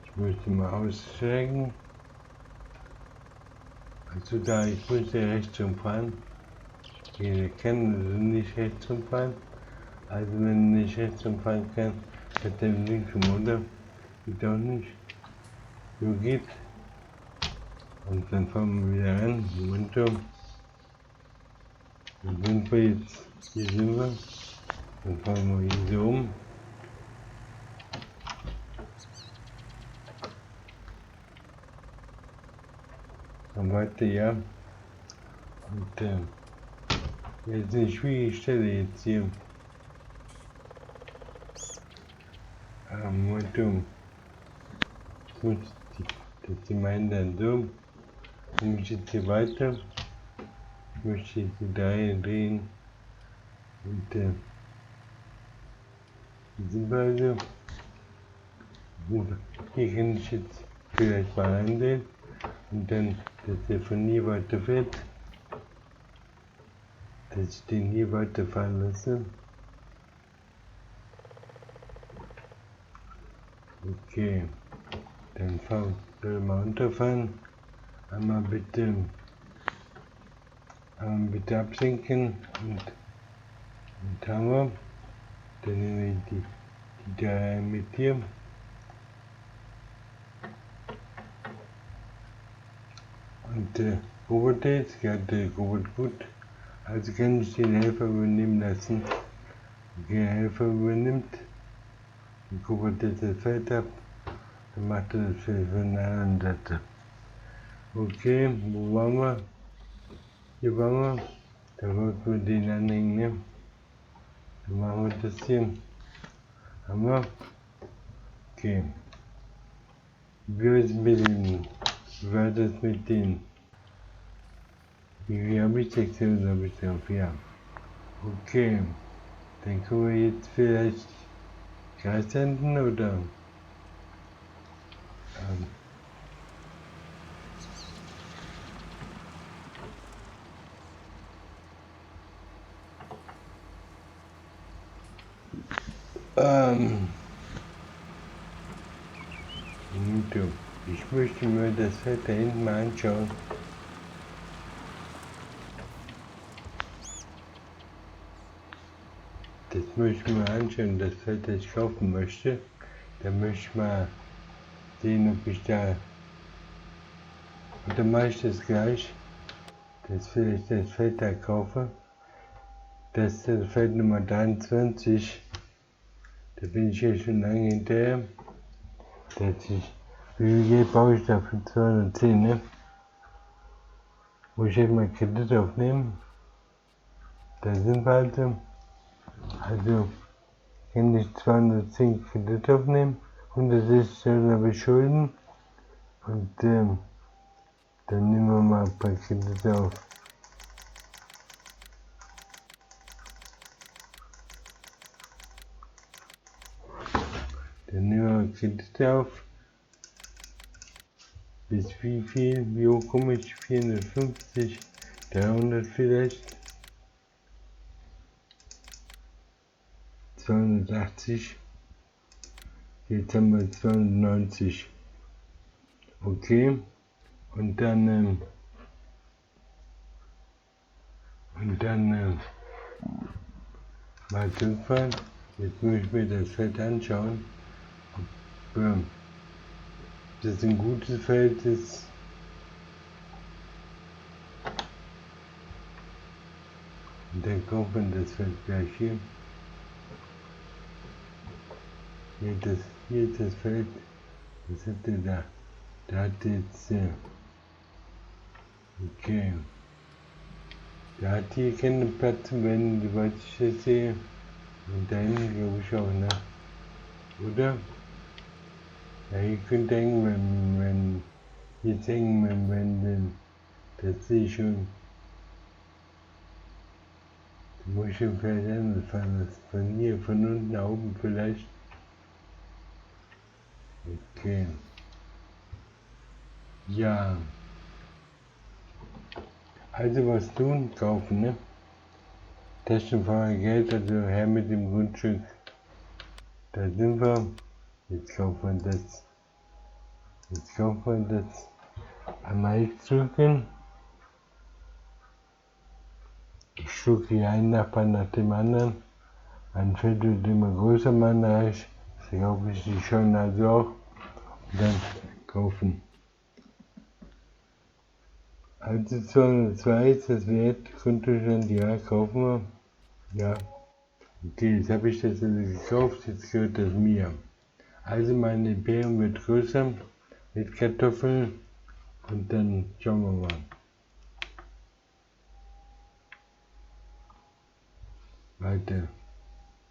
Ich müsste mal aussteigen. Also da, ich muss ja rechts umfahren. Jeder kann also nicht rechts umfahren. Also wenn ich nicht rechts umfahren kann, hat der links um, oder? Geht auch nicht. So geht. Und dann fahren wir wieder ran, runter. Dann sind wir jetzt, hier sind wir. Dann fahren wir hier so um. Und warte, ja. Und jetzt eine schwierige Stelle jetzt hier. Momentum. Ich muss die meinen dann so. Und ich jetzt hier weiter. Ich möchte jetzt die Dreie drehen. Und sind wir also. Hier kann ich jetzt vielleicht mal reindrehen. Und dann, dass der von hier weiterfährt. Dass ich den hier weiterfahren lasse. Okay. Dann soll mal runterfahren. Einmal bitte absenken und haben wir. Dann nehmen wir die da mit hier. Und Robert jetzt, gerade Robert gut. Also kann ich den Helfer übernehmen lassen. Der Helfer übernimmt. Und Robert jetzt das Feld ab. Dann macht er das Feld von der anderen Seite. Okay, wo waren wir? Hier waren wir. Da wollten wir den anhängen, ne? Dann machen wir das hier. Haben wir? Okay. Wie war das mit denen? Wie viel habe ich? 600 habe ich drauf, ja. Okay. Dann können wir jetzt vielleicht Kreis enden oder? Ich möchte mir das Feld da hinten mal anschauen. Das möchte ich mir anschauen, das Feld, das ich kaufen möchte. Da möchte ich mal sehen, ob ich da. Und dann mache ich das gleich, dass vielleicht das Feld da kaufe. Das ist das Feld Nummer 23. Da bin ich ja schon lange hinterher. Wie viel Geld brauche ich da für 210, ne? Muss ich jetzt mal Kredit aufnehmen? Da sind wir also. Also kann ich 210 Kredit aufnehmen. 160.000 habe ich Schulden. Und dann nehmen wir mal ein paar Kredite auf. Dann nehmen wir Kredite auf. Bis wie viel? Wie hoch komme ich? 450, 300 vielleicht. 280. Jetzt haben wir 290. Okay. Und dann mal zurückfahren. Jetzt muss ich mir das Feld anschauen. Ob das ein gutes Feld ist. Und dann kauft man das Feld gleich hier. Hier ist das Feld. Was hat der da? Da hat jetzt. Okay. Der hat hier keinen Platz zum Wenden, soweit ich das sehe. Und da hinten glaube ich auch, ne? Oder? Ja, hier könnte hängen, wenn jetzt hängen, wenn wenden. Das sehe ich schon. Da muss ich schon vielleicht anders fahren. Das von hier, von unten nach oben vielleicht. Okay. Ja. Also was tun? Kaufen, ne? Taschenfahrer Geld, also her mit dem Grundstück. Da sind wir. Jetzt kaufen wir das. Einmal X drücken. Ich drücke hier einen Nachbarn nach dem anderen. Ein Feld wird immer größer, mein Reich. Das kaufe ich die schon also auch. Und dann kaufen. Also 202 ist das Wert, Grundzustand, ja, kaufen wir. Ja. Okay, jetzt habe ich das also gekauft, jetzt gehört das mir. Also mein Imperium wird größer mit Kartoffeln Und dann schauen wir mal. Warte.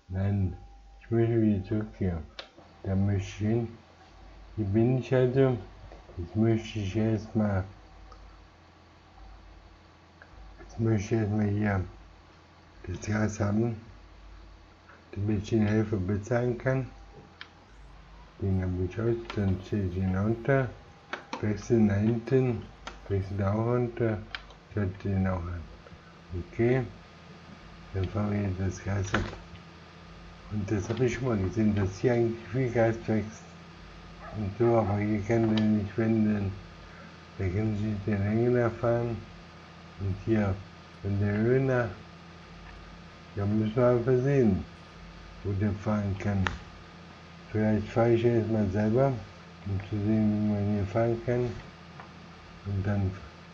Nein, ich möchte wieder zurück hier. Da möchte ich hin. Hier bin ich also. Jetzt möchte ich erstmal hier das Gas haben, damit ich den Helfer bezahlen kann. Den habe ich aus, dann stelle ich ihn runter, wechsle nach hinten, wechsle auch runter, schalte den auch an. Okay, dann fahren wir jetzt das Gas ab. Und das habe ich schon mal gesehen, dass hier eigentlich viel Gas wächst. Und so, aber hier kann der nicht wenden. Da kann ich nicht den Länge fahren. Und hier, wenn der Höhe nach, da müssen wir einfach sehen, wo der fahren kann. Vielleicht fahre ich erstmal selber, um zu sehen, wie man hier fahren kann. Und dann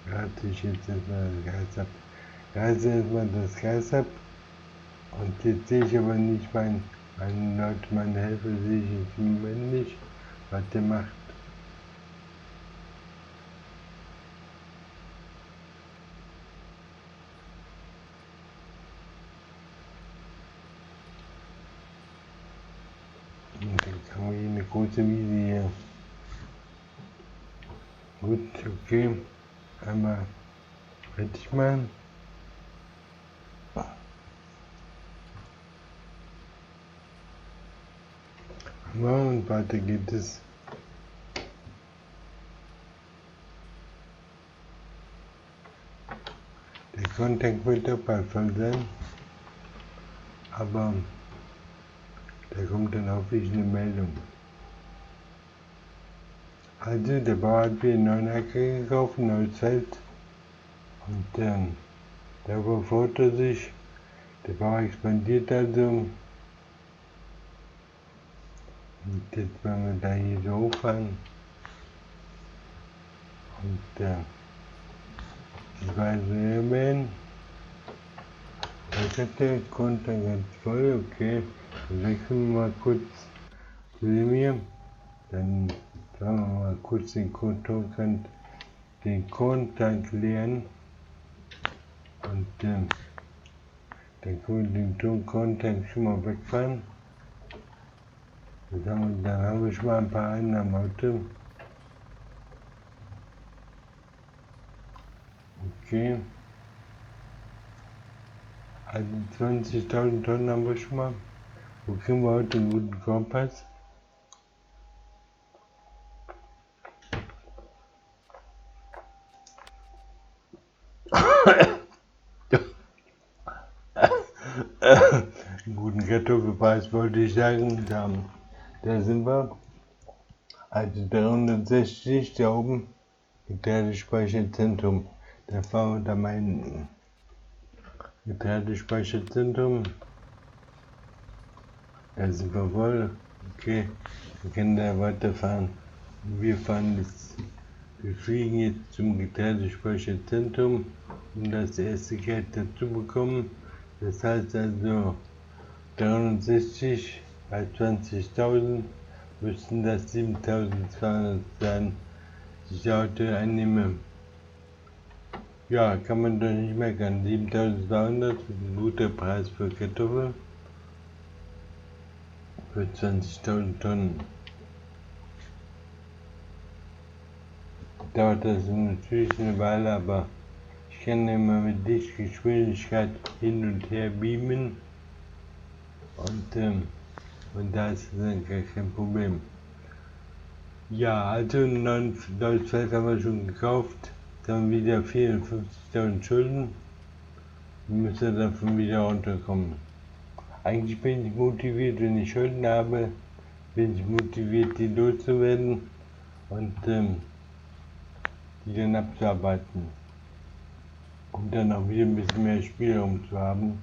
rate ich jetzt erstmal das Gas ab. Rate erstmal das Gas ab. Und jetzt sehe ich aber nicht meine Leute, meine Helfer sehe ich jetzt im Moment nicht, was der macht. Und dann haben wir hier eine große Wiese hier. Gut, okay. Einmal fertig machen. Ja, und weiter geht es. Der Kontakt wird auch bald voll sein. Aber da kommt dann hoffentlich eine Meldung. Also, der Bauer hat wieder einen neuen Acker gekauft, ein neues Feld. Und darüber freut er sich. Der Bauer expandiert also. Und jetzt wollen wir da hier so hochfahren. Und das war also Leben. Das hat der Kontakt ganz voll, okay. Dann wechseln wir mal kurz zu dem hier. Dann sagen wir mal kurz den Kontakt leeren. Und dann können wir den Tonkontakt schon mal wegfahren. Dann haben wir schon mal ein paar Einnahmen heute. Okay. Also 20.000 Tonnen haben wir schon mal. Wo kriegen wir heute einen guten Kompass? Einen guten Kartoffelpreis wollte ich sagen. Da sind wir. Also 360 da oben. Getreidespeicherzentrum. Da fahren wir da mein Getreidespeicherzentrum. Da sind wir voll. Okay, wir können da weiterfahren. Wir fliegen jetzt zum Getreidespeicherzentrum, um das erste Geld dazu bekommen. Das heißt also 360 bei 20.000 müssten das 7.200 sein, die ich heute einnehme. Ja, kann man doch nicht meckern. 7.200 ist ein guter Preis für Kartoffeln. Für 20.000 Tonnen. Dauert das natürlich eine Weile, aber ich kann immer mit Lichtgeschwindigkeit hin und her beamen. Und da ist dann gar kein Problem. Ja, also ein neues Feld haben wir schon gekauft. Dann wieder 54.000 Schulden. Wir müssen davon wieder runterkommen. Eigentlich bin ich motiviert, wenn ich Schulden habe, bin ich motiviert, die loszuwerden und die dann abzuarbeiten. Um dann auch wieder ein bisschen mehr Spielraum zu haben.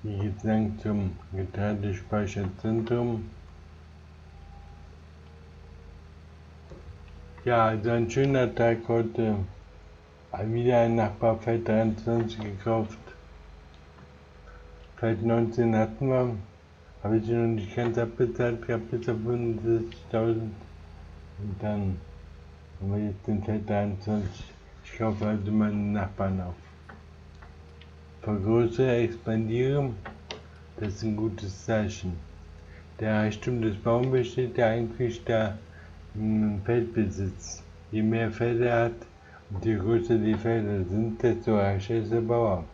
Ich jetzt lang zum Getreidespeicherzentrum. Ja, also ein schöner Tag heute. Wieder ein Nachbar Feld 23 gekauft. Feld 19 hatten wir. Habe ich noch nicht ganz abbezahlt gehabt bis auf 65.000. Und dann Und wenn jetzt den Feld 23, ich kaufe also meinen Nachbarn auf. Vergrößere, expandiere, das ist ein gutes Zeichen. Der Reichtum des Baums besteht ja eigentlich da im Feldbesitz. Je mehr Felder er hat und je größer die Felder sind, desto reicher ist der Bauer.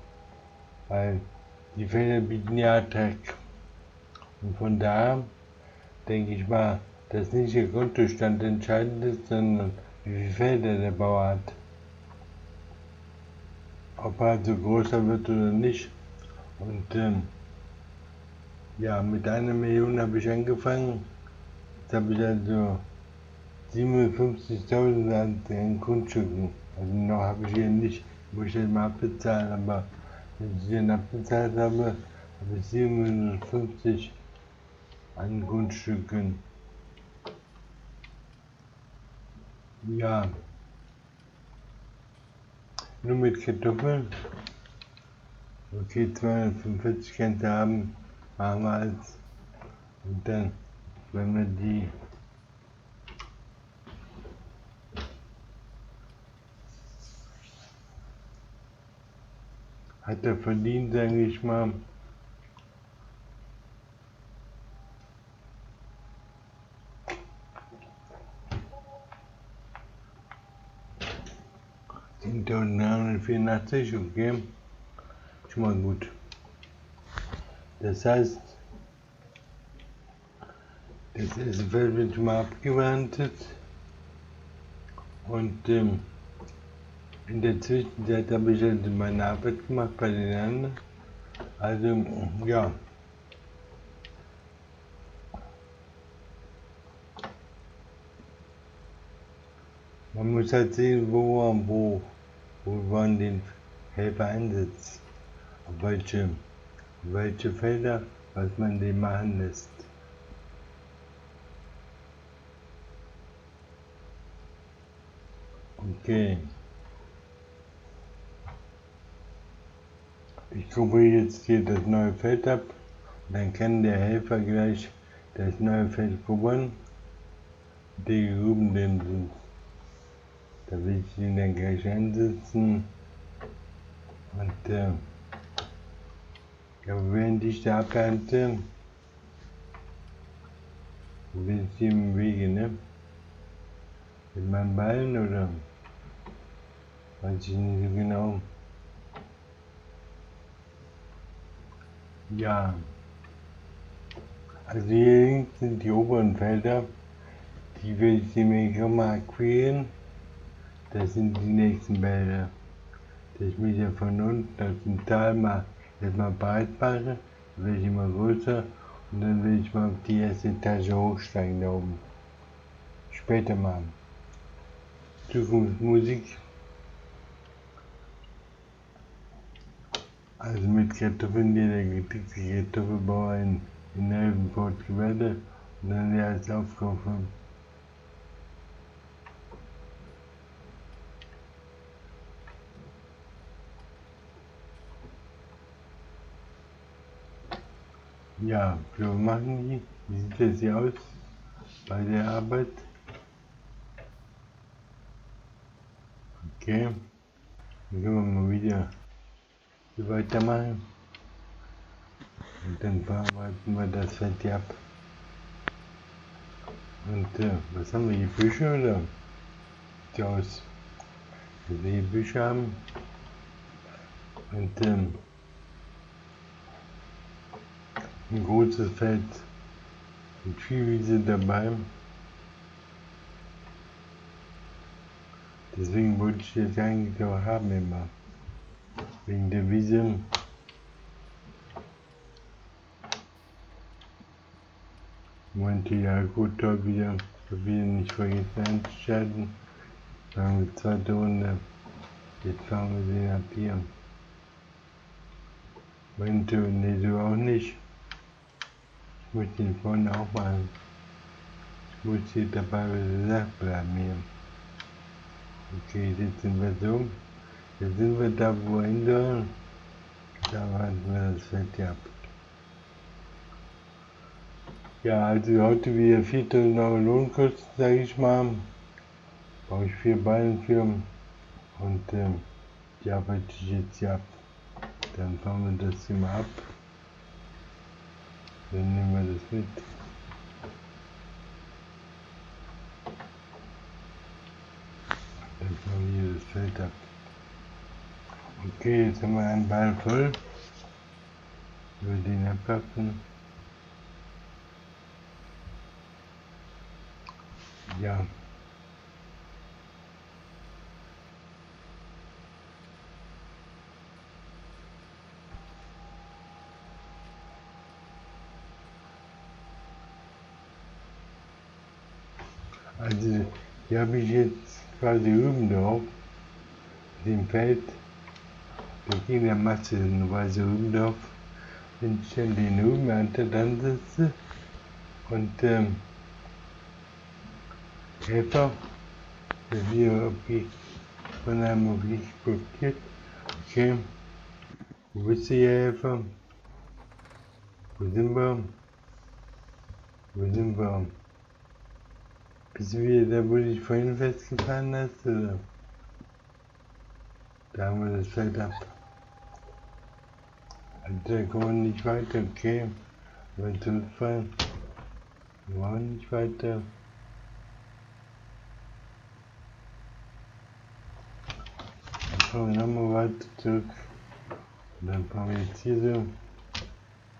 Weil die Felder bieten ja Ertrag. Und von daher denke ich mal, dass nicht der Kontostand entscheidend ist, sondern wie viele Felder der Bauer hat. Ob er also größer wird oder nicht. Und ja, mit 1 Million habe ich angefangen. Jetzt habe ich also 57.000 an Grundstücken. Also noch habe ich hier nicht, muss ich jetzt mal abbezahlen, aber wenn ich den abbezahlt habe, habe ich 750 an Grundstücken. Ja, nur mit Kartoffeln. Okay, 245 kannst du haben, machen wir als. Und dann, wenn wir die hat er verdient, sage ich mal. $10.984, okay, schon mal gut. Das heißt, das erste Feld wird schon mal abgeerntet und in der Zwischenzeit habe ich also meine Arbeit gemacht bei den anderen. Also ja, man muss halt sehen, wo man den Helfer einsetzt, auf welche Felder, was man den machen lässt. Okay. Ich gucke jetzt hier das neue Feld ab, dann kann der Helfer gleich das neue Feld grubbern, die gegrubenen sind. Da will ich ihn dann gleich einsetzen und ja, während ich da abernte, bin ich im Wege, ne? Mit meinem Ballen oder weiß ich nicht so genau. Ja, also hier links sind die oberen Felder, die will ich nämlich auch mal aquirieren. Das sind die nächsten Felder. Dass ich mich ja von unten aus dem Tal mal erstmal breit mache, dann werde ich immer größer und dann will ich mal auf die erste Etage hochsteigen da oben. Später mal. Zukunftsmusik. Also mit Kartoffeln, die der gedickte Kartoffelbauer in Elbenport gewählt und dann ja als aufkaufen. Ja, so machen die. Wie sieht das hier aus bei der Arbeit? Okay, dann können wir mal wieder hier weitermachen. Und dann bearbeiten wir das Feld hier ab. Und was haben wir hier? Bücher oder? Sieht aus, dass wir hier Bücher haben. Und ein großes Feld mit viel Wiese dabei. Deswegen wollte ich das eigentlich auch haben immer. Wegen der Wiese. Meinte ja gut, da wieder nicht vergessen einzuschalten. Machen wir zweite Runde. Jetzt fahren wir den ab hier. Meinte, ne, so auch nicht. Ich muss den vorne auch machen. Ich muss hier dabei gesagt bleiben hier. Okay, jetzt sind wir so. Jetzt sind wir da, wo wir hin sollen. Da warten wir das Feld hier ab. Ja, also heute wieder 4.000 € Lohnkosten, sage ich mal. brauche ich 4 Ballen für und die arbeite ich jetzt hier ab. Dann fahren wir das hier mal ab. Dann nehmen wir das mit. Dann fahren wir hier das Feld ab. Okay, jetzt haben wir einen Ball voll. Über den abpacken. Ja. Also hier habe ich jetzt quasi Rüben drauf, dem Feld, da ging der Masse weise Rüben drauf. Wenn ich dann den Rüben ernte, dann sitze und Helfer, das hier von einem Objekt blockiert. Okay, wo bist du hier, Helfer? Wo sind wir? Wo sind wir? Bist du wieder da, wo du dich vorhin festgefahren hast, oder? Da haben wir das Feld ab. Also da kommen wir nicht weiter, okay. Wir zurückfahren. Wir wollen nicht weiter. Dann fahren wir nochmal weiter zurück. Und dann fahren wir jetzt hier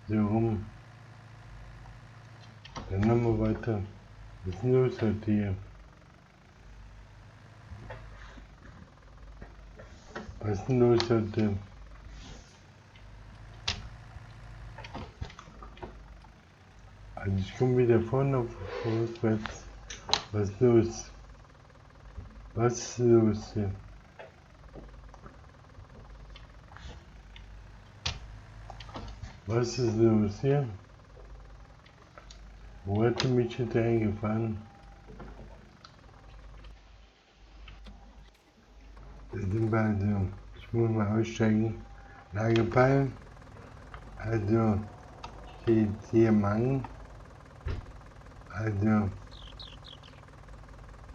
so rum. Dann nochmal weiter. Was ist denn los heute hier? Was ist denn los heute? Also ich komme wieder vorne auf vorwärts. Was ist los? Was ist los hier? Was ist los hier? Wo hat mich jetzt eingefahren? Da sind wir also. Ich muss mal aussteigen. Lagepalm. Also steht hier Mann. Also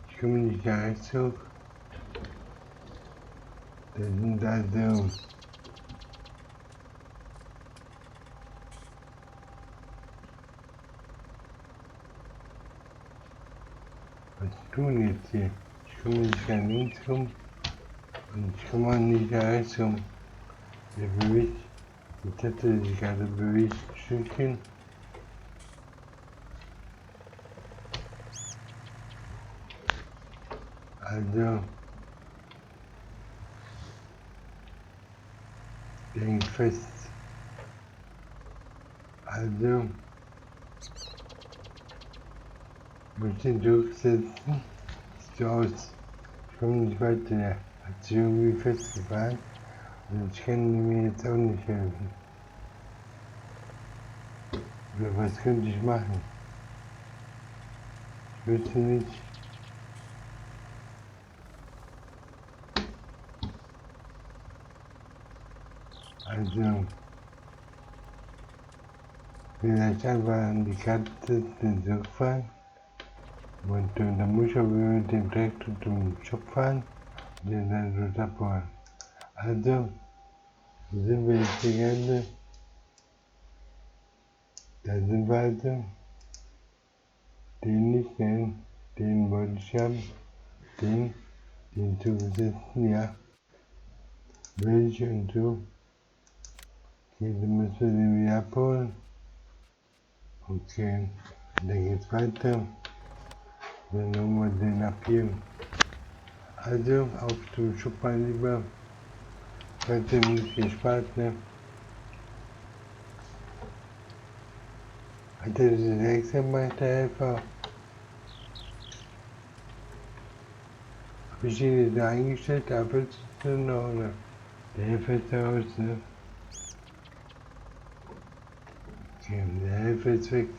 ich komme nicht da rechts hoch. Da sind also was tun jetzt hier? Ich komme nicht da links rum und ich komme auch nicht da rechts rum. Der bewegt, jetzt hat er sich gerade bewegt, ein Stückchen. Also denk fest. Also muss ich den durchsetzen. Sieht so aus. Ich komme nicht weiter. Der hat sich irgendwie festgefahren. Und ich kann mir jetzt auch nicht helfen. Oder was könnte ich machen? Ich wüsste nicht. Also vielleicht einfach an die Karte den zurückfahren. Und dann muss ich aber mit dem Traktor zum Shop fahren und den dann dort abholen. Also, wo sind wir jetzt hier gerade? Da sind wir also. Den nicht, den wollte ich haben. Den zu besitzen, ja. Will ich und so. Okay, dann müssen wir den wieder abholen. Okay, dann geht's weiter. Dann holen wir den ab hier. Also, auf zum Shop mein Lieber. Heute nicht gespart, ne? Hat er das extra gemacht, der Helfer? Hab ich ihn da eingestellt, da wird es noch, oder? Der Helfer ist raus, ne? Okay, der Helfer ist weg.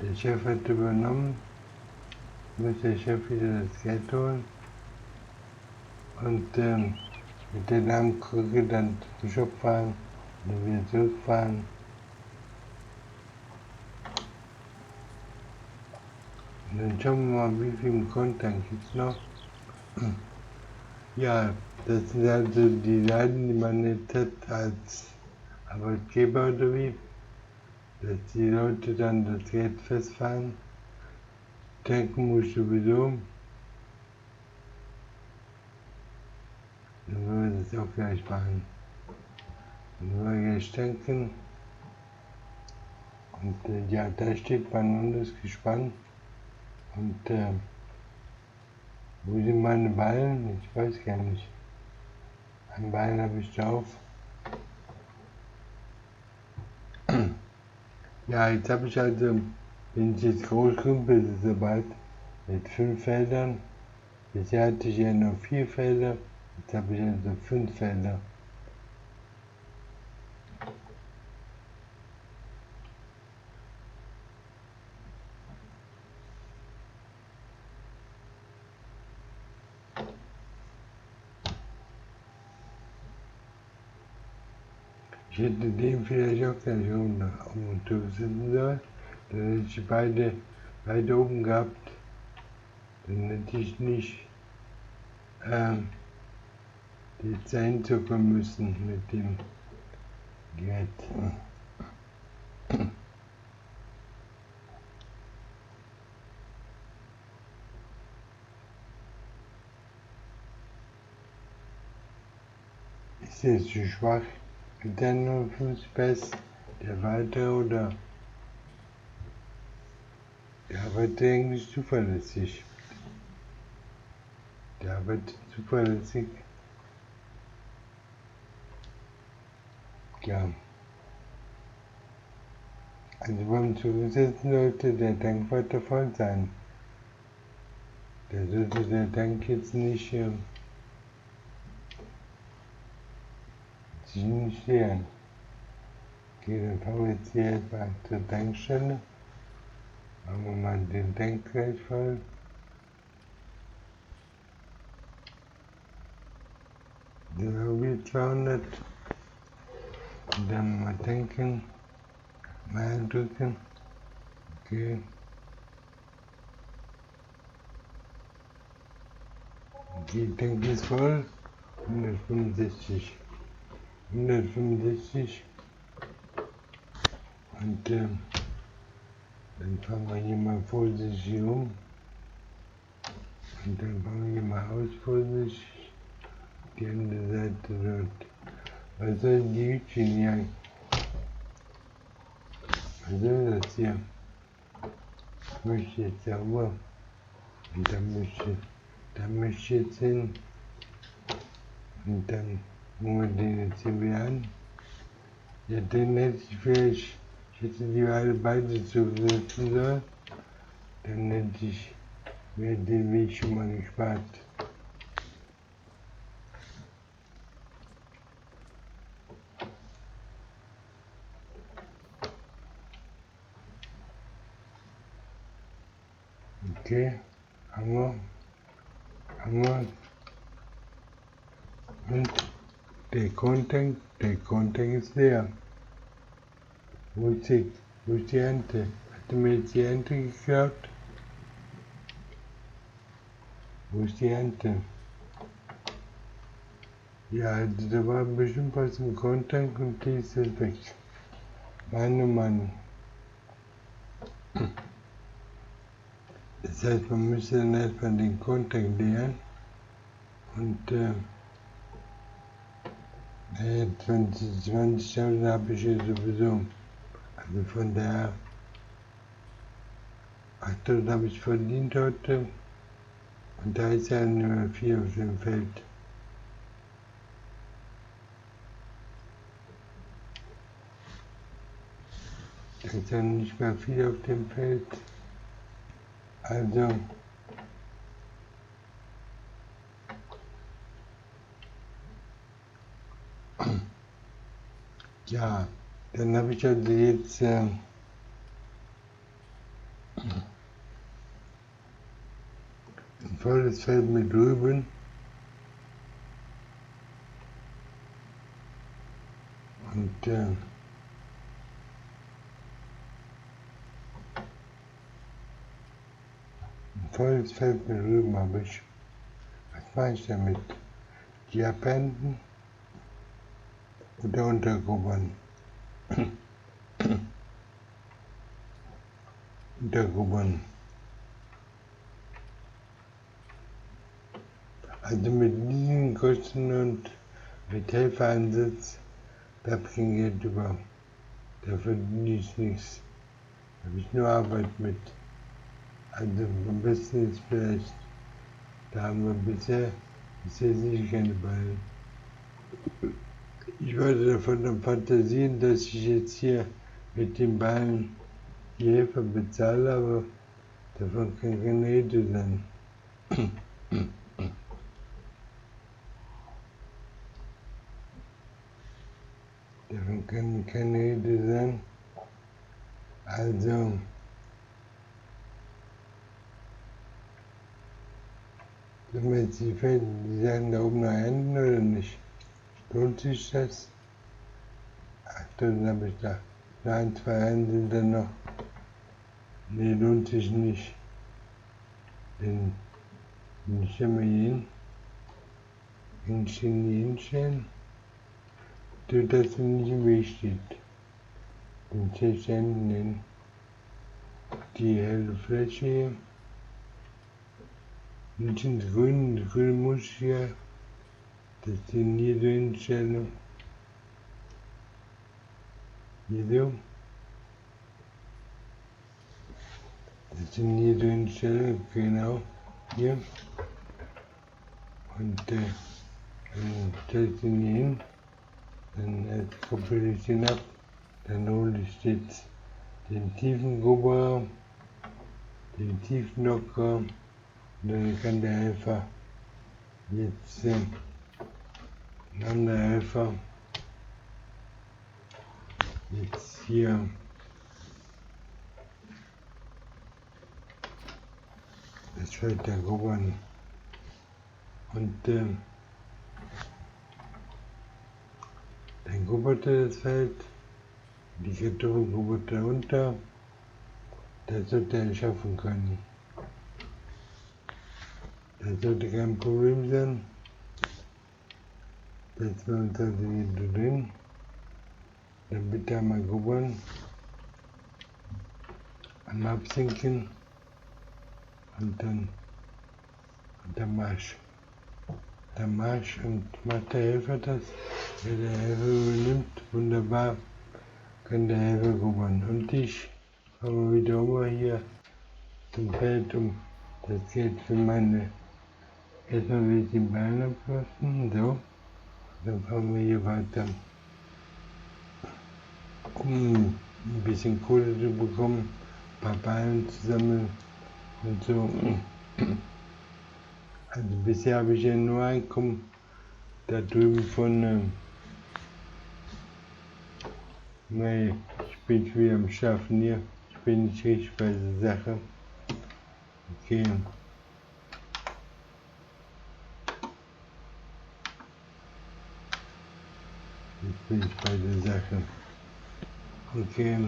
Der Chef hat übernommen. Muss der Chef wieder das Geld holen. Und mit der Darmkrücke dann zum Shop fahren und dann wieder zurückfahren. Und dann schauen wir mal, wie viel Content gibt noch. Ja, das sind also die Seiten, die man jetzt hat als Arbeitgeber oder wie, dass die Leute dann das Geld festfahren. Tanken muss sowieso. Dann wollen wir das auch gleich machen. Dann wollen wir gleich tanken. Und ja, da steht mein Hund gespannt. Und wo sind meine Ballen? Ich weiß gar nicht. Ein Bein habe ich drauf. Ja, jetzt habe ich also, wenn ich jetzt groß bin, ist es bald mit 5 Feldern. Bisher hatte ich ja nur 4 Felder, jetzt habe ich also 5 Felder. Ich hätte den vielleicht auch gleich umsetzen sollen. Dann hätte ich beide oben gehabt. Dann hätte ich nicht jetzt einzukommen müssen mit dem Gerät. Ist der zu schwach mit der 59 PS, der weitere oder? Der arbeitet eigentlich zuverlässig. Der arbeitet zuverlässig. Ja. Also beim Zurücksetzen sollte der Tank weiter voll sein. Da sollte der Tank jetzt nicht sich nicht leeren. Okay, dann fahren wir jetzt hier etwa zur Tankstelle. Machen wir mal den Tank gleich voll. Dann haben wir 200. Und dann mal tanken. Mal drücken. Okay. Die Tank ist voll. 165. 165. Und dann fahren wir hier mal vorsichtig rum. Und dann fahren wir hier mal aus vorsichtig. Die andere Seite dort. Was soll die Hütchen hier? Was soll das hier? Ich möchte jetzt sauber. Und da möchte ich jetzt hin. Und dann holen wir den jetzt hier wieder an. Ja, den hätte ich vielleicht, ich hätte die alle beide zusetzen sollen. Dann hätte ich mir den Weg schon mal gespart. Okay, haben wir. Und der Content ist leer. Musik, wo ist die Ente? Hat er mir jetzt die Ente geklaut? Wo ist die Ente? Ja, also da war bestimmt was im Content und die ist jetzt weg. Mann, oh Mann. Das heißt, man müsste dann erstmal den Content leeren und 20.000 habe ich ja sowieso. Also von der 8.000 habe ich verdient heute und da ist ja nur 4 auf dem Feld. Da ist ja nicht mehr viel auf dem Feld. Also ja, dann habe ich also jetzt ein volles Feld mit Rüben und volles Feld mit Rüben habe ich. Was mache ich damit? Die abenden oder Untergrubbern? Untergrubbern. Also mit diesen Kosten und mit Helfereinsatz bleibt kein Geld über. Da verdiene ich nichts. Da habe ich nur Arbeit mit. Also am besten ist vielleicht, da haben wir bisher sehe ich keine Ballen. Ich wollte davon fantasieren, dass ich jetzt hier mit den Ballen die Helfer bezahle, aber davon kann keine Rede sein. Davon kann keine Rede sein. Also, wenn wir jetzt die Sachen da oben noch enden oder nicht? Lohnt sich das? Ach, dann habe ich da. Nein, 2 Enden sind da noch. Nee, lohnt sich nicht. Denn wenn ich immer hier hinstellen, tut das nicht im Weg steht. Den 6 Enden, die helle Fläche hier. Nicht ins Grün, das Grün muss ich hier, das den hier so hinstellen. Hier so. Das sind hier so hinstellen, genau. Hier. Und dann stelle ich den hier hin. Dann koppel ich den ab. Dann hole ich jetzt den tiefen Grubber, den tiefen Locker. Und dann kann der Helfer jetzt, ein anderer Helfer, jetzt hier das Feld da grubbern. Und dann grubbert er das Feld, die Kartoffel grubbert er runter, das sollte er schaffen können. Das sollte kein Problem sein. Setzen wir uns also hier drin, dann bitte einmal grubbern, einmal absinken und dann Marsch. Dann Marsch und macht der Helfer das. Wenn der Helfer übernimmt, wunderbar, kann der Helfer grubbern. Und ich komme wieder rüber hier zum Feld, um das Geld für meine, erstmal will ich den Ballen ablassen, so. Dann fahren wir hier weiter, um ein bisschen Kohle zu bekommen, ein paar Ballen zu sammeln und so. Also bisher habe ich ja nur Einkommen da drüben von, nee, ich bin wieder am Schaffen hier, ich bin nicht richtig bei der Sache. Okay. Jetzt bin ich bei der Sache. Okay.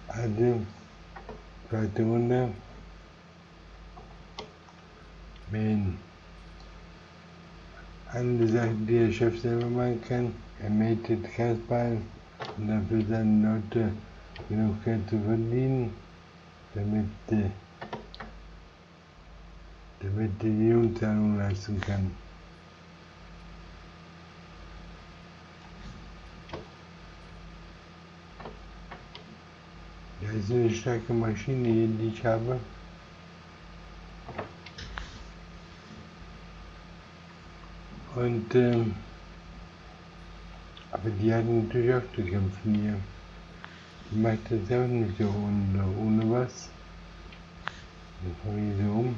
Also, zweite Runde. Wenn eine Sache, die der Chef selber machen kann, er mähtet Kasperl und dafür seine Leute genug Geld zu verdienen, damit die Jungzahlung leisten kann. Das ist eine starke Maschine hier, die ich habe. Und, aber die hat natürlich auch zu kämpfen hier. Die macht das auch nicht so ohne was. Dann fange ich so um.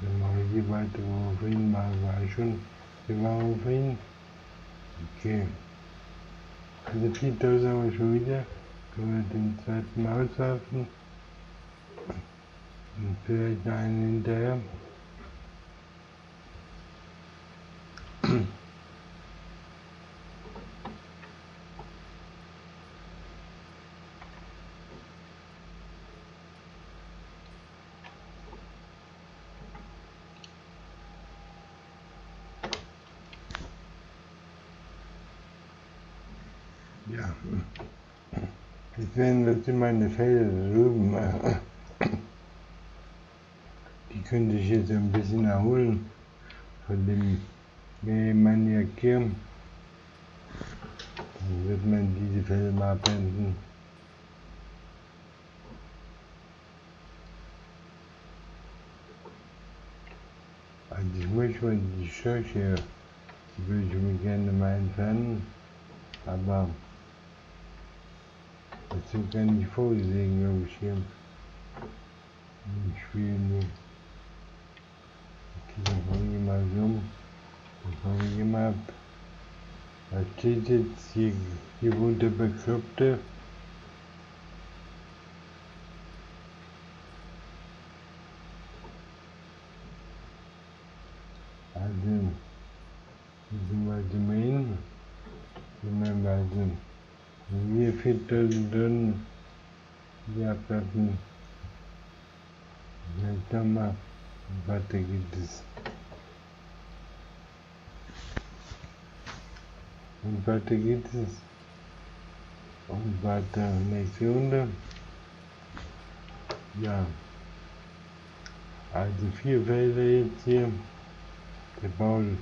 Dann mache ich hier weiter, wo wir vorhin war schon. Wir waren vorhin. Okay. Also 4000 haben wir schon wieder. Können wir den zweiten Mal auswerfen. Und vielleicht noch einen hinterher. Das wären das sind meine Felder drüben. Die könnte ich jetzt ein bisschen erholen von dem Maniakieren. Dann wird man diese Felder mal abwenden. Also ich möchte mal die Schläuche, die würde ich mir gerne mal entfernen, aber dazu kann ich vorgesehen, glaube ich, hier im Spiel nicht. Okay, dann fangen wir mal so, dann fangen wir mal ab. Da steht jetzt hier wohnt der Bekloppte. Also, sind wir also mal hin. Sind wir also hier 4000 Tonnen, die ablassen. Jetzt nochmal, weiter geht es. Und weiter geht es. Und weiter nächste Runde. Ja. Also 4 Felder jetzt hier. Der Baum,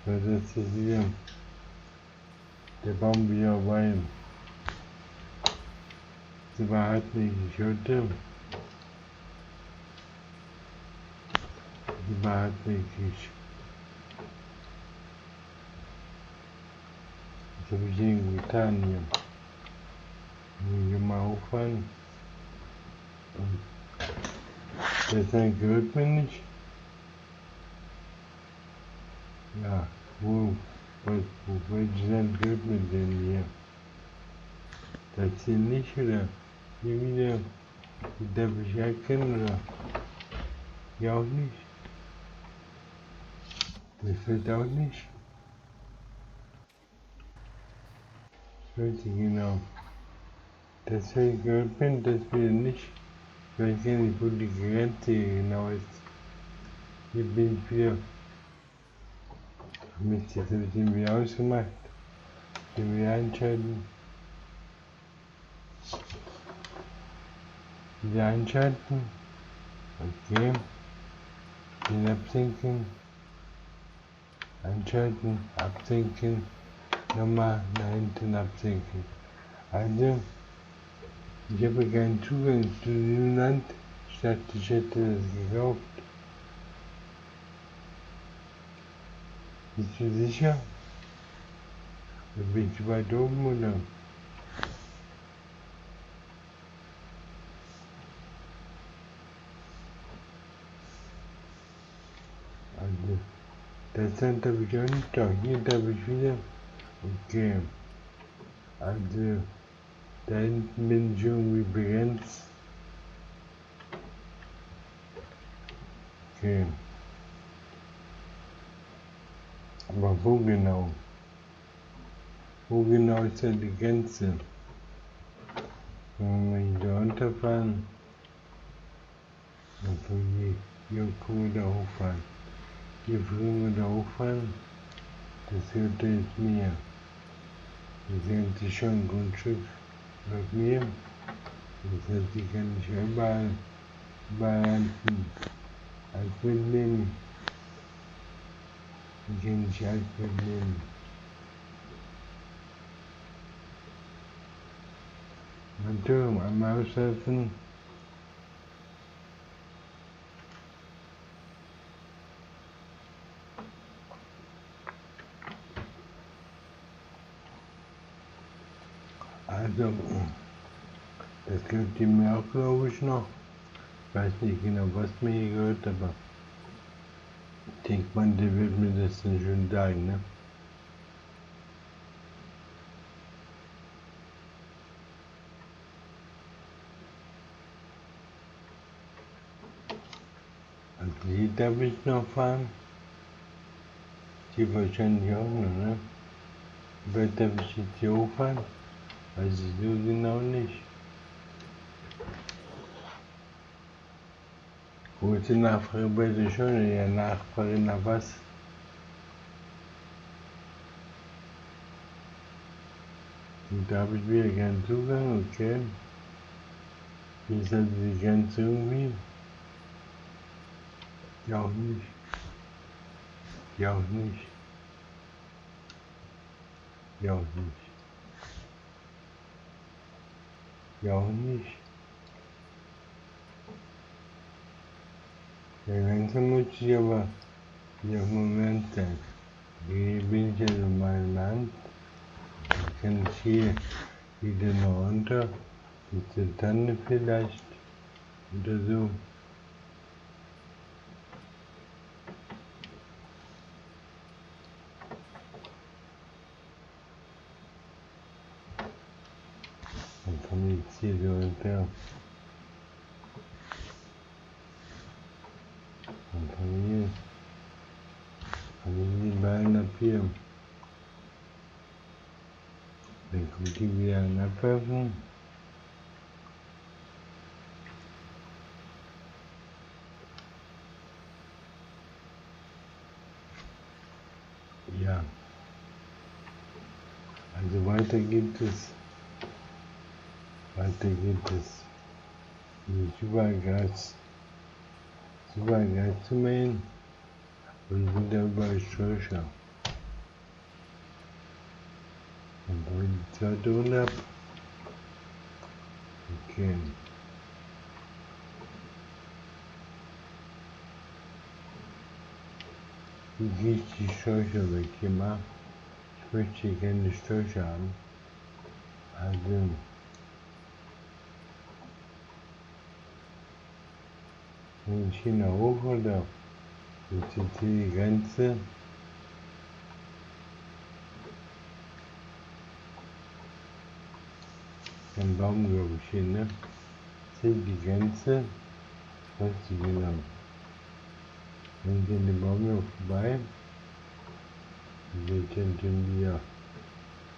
das ist hier. Der Baum wieder bei. Sie war hartnäckig heute. Sie war hartnäckig. Was habe ich eben getan hier? Hier mal hochfahren. Und das gehört mir nicht. Ja, welches Land gehört mir denn hier? Das hier nicht, oder? Hier wieder, die darf ich erkennen, oder? Hier auch nicht. Das fällt auch nicht. Das weiß ich genau. Das Feld gehört mir, das wieder nicht. Ich weiß gar nicht, wo die Grenze hier genau ist. Hier bin ich wieder. Mist, jetzt habe ich den wieder ausgemacht. Den wieder einschalten. Wieder einschalten. Okay. Den absenken. Einschalten. Absenken. Nochmal nach hinten absenken. Also, ich habe keinen Zugang zu diesem Land. Ich dachte, ich hätte das gekauft. Bist du sicher? Oder bin ich weit oben, oder? Also, das Land habe ich auch nicht da. Hier darf ich wieder. Okay. Also, da hinten bin ich irgendwie begrenzt. Okay. Aber wo genau? Wo genau ist da die Grenze? Wenn wir hier runterfahren, dann können wir hier können wir da hochfahren. Hier können wir da hochfahren. Das hört jetzt mir. Das nennt sich schon Grundstück mit mir. Das heißt, die kann ich überall als mitnehmen. Die kann ich als mitnehmen. Natürlich, einmal aussetzen. Also, das gehört mir auch, glaube ich, noch. Ich weiß nicht genau, was mir hier gehört, aber ich denke mal, der wird mir das dann schon sagen, ne? Also hier darf ich noch fahren. Hier wahrscheinlich auch noch, ne? Aber darf ich jetzt hier hochfahren? Weiß ich so genau nicht. Wo ist die Nachfrage bei der Schule? Ja, Nachfrage nach was? Und da habe ich wieder keinen Zugang, okay. Hier ist also die Grenze irgendwie. Ja auch nicht. Ja auch nicht. Ja auch nicht. Ja auch nicht. Ja, langsam muss ich aber hier auf Moment sein. Hier bin ich also mal in Hand. Ich kann ich hier wieder noch runter. Diese Tanne vielleicht. Oder so. Dann komme ich jetzt hier so runter. Dann komme ich die Beine ab hier. Dann kommt die wieder an Abwerfen. Ja. Also weiter geht es. Weiter geht es. Nicht überall Gras zu mähen. Und wieder überall Sträucher. Dann baue ich die zweite Runde ab. Okay. Wie kriege ich die Sträucher weg? Hier mal. Ich möchte hier keine Sträucher haben. Also. Wenn ich hier nach hoch oder ist jetzt hier die Grenze. Ein Baum, glaube ich, hier, ne? Ist hier die Grenze? Ich weiß nicht genau. Wenn ich an den Baum noch vorbei, wird dann wieder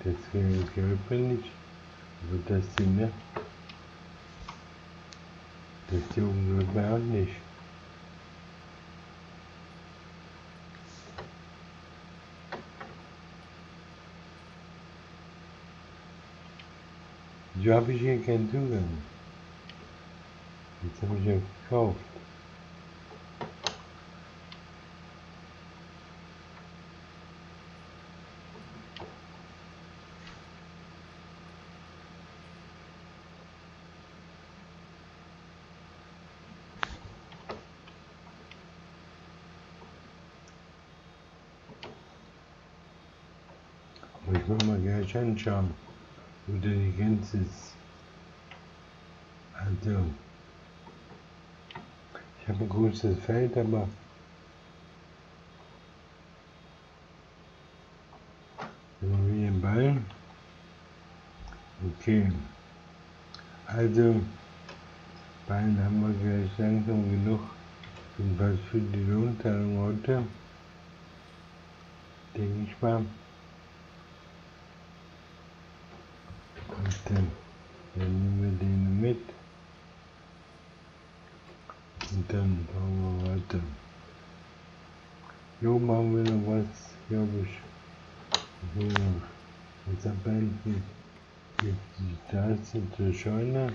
das gefällt mir nicht. Aber das hier, ne? Das hier oben gefällt mir auch nicht. So habe ich hier keinen Zugang. Jetzt habe ich ja gekauft. Aber ich will mal gleich anschauen, wo da die Grenze ist. Also, ich habe ein großes Feld, aber immer wie ein Ball. Okay, also Ballen haben wir gleich langsam genug. Jedenfalls für die Lohnteilung heute, denke ich mal. Und dann nehmen wir den mit. Und dann bauen wir weiter. Jo, machen wir noch was, glaube ich. So, jetzt abwenden. Jetzt die Straße zur Scheune.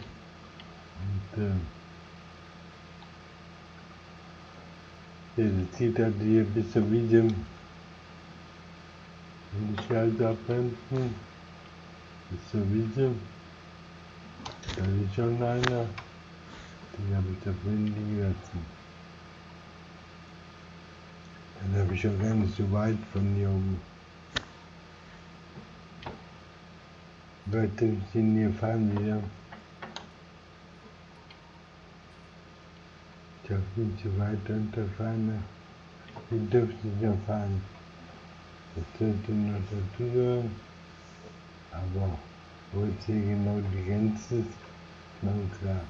Und das zieht halt hier bis zur Wiese. Und ich also abwenden. Bis zur Wiese. Da ist schon einer. Den habe ich da vorhin liegen lassen. Dann habe ich schon gar nicht so weit von hier oben. Leute sind hier fahren wieder. Ich darf nicht so weit runterfahren. Ne? Hier dürfte ich ja fahren. Das sollte noch dazu gehören. Aber wo jetzt hier genau die Grenze ist, ist noch klar.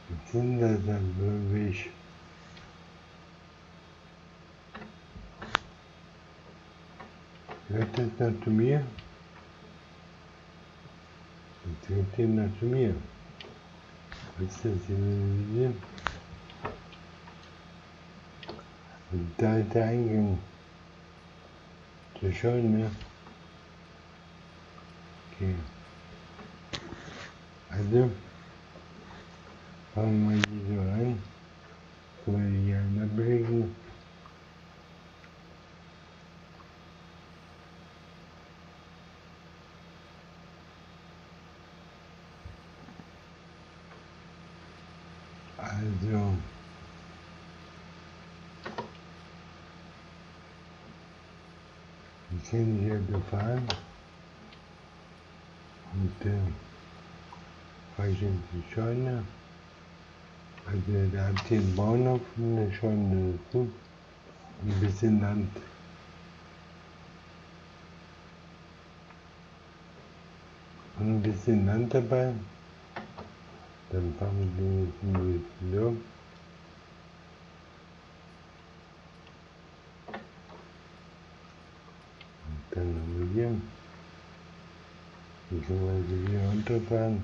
Was sind das dann für ein Weg? Gehört das noch zu mir? Geht ihr nach zu mir? Was ist das hier? Und da ist der Eingang zur Scheune. Okay. Also, fangen wir hier so an. Können wir hier einmal bewegen. Also, wir können hier gefahren und fahre ich in die Scheune. Also da habt ihr einen Bauernhof und eine Scheune dazu. Ein bisschen Land. Und ein bisschen Land dabei. Dann fahren wir jetzt ein bisschen so. Dann haben wir hier. Dann können wir also hier runterfahren.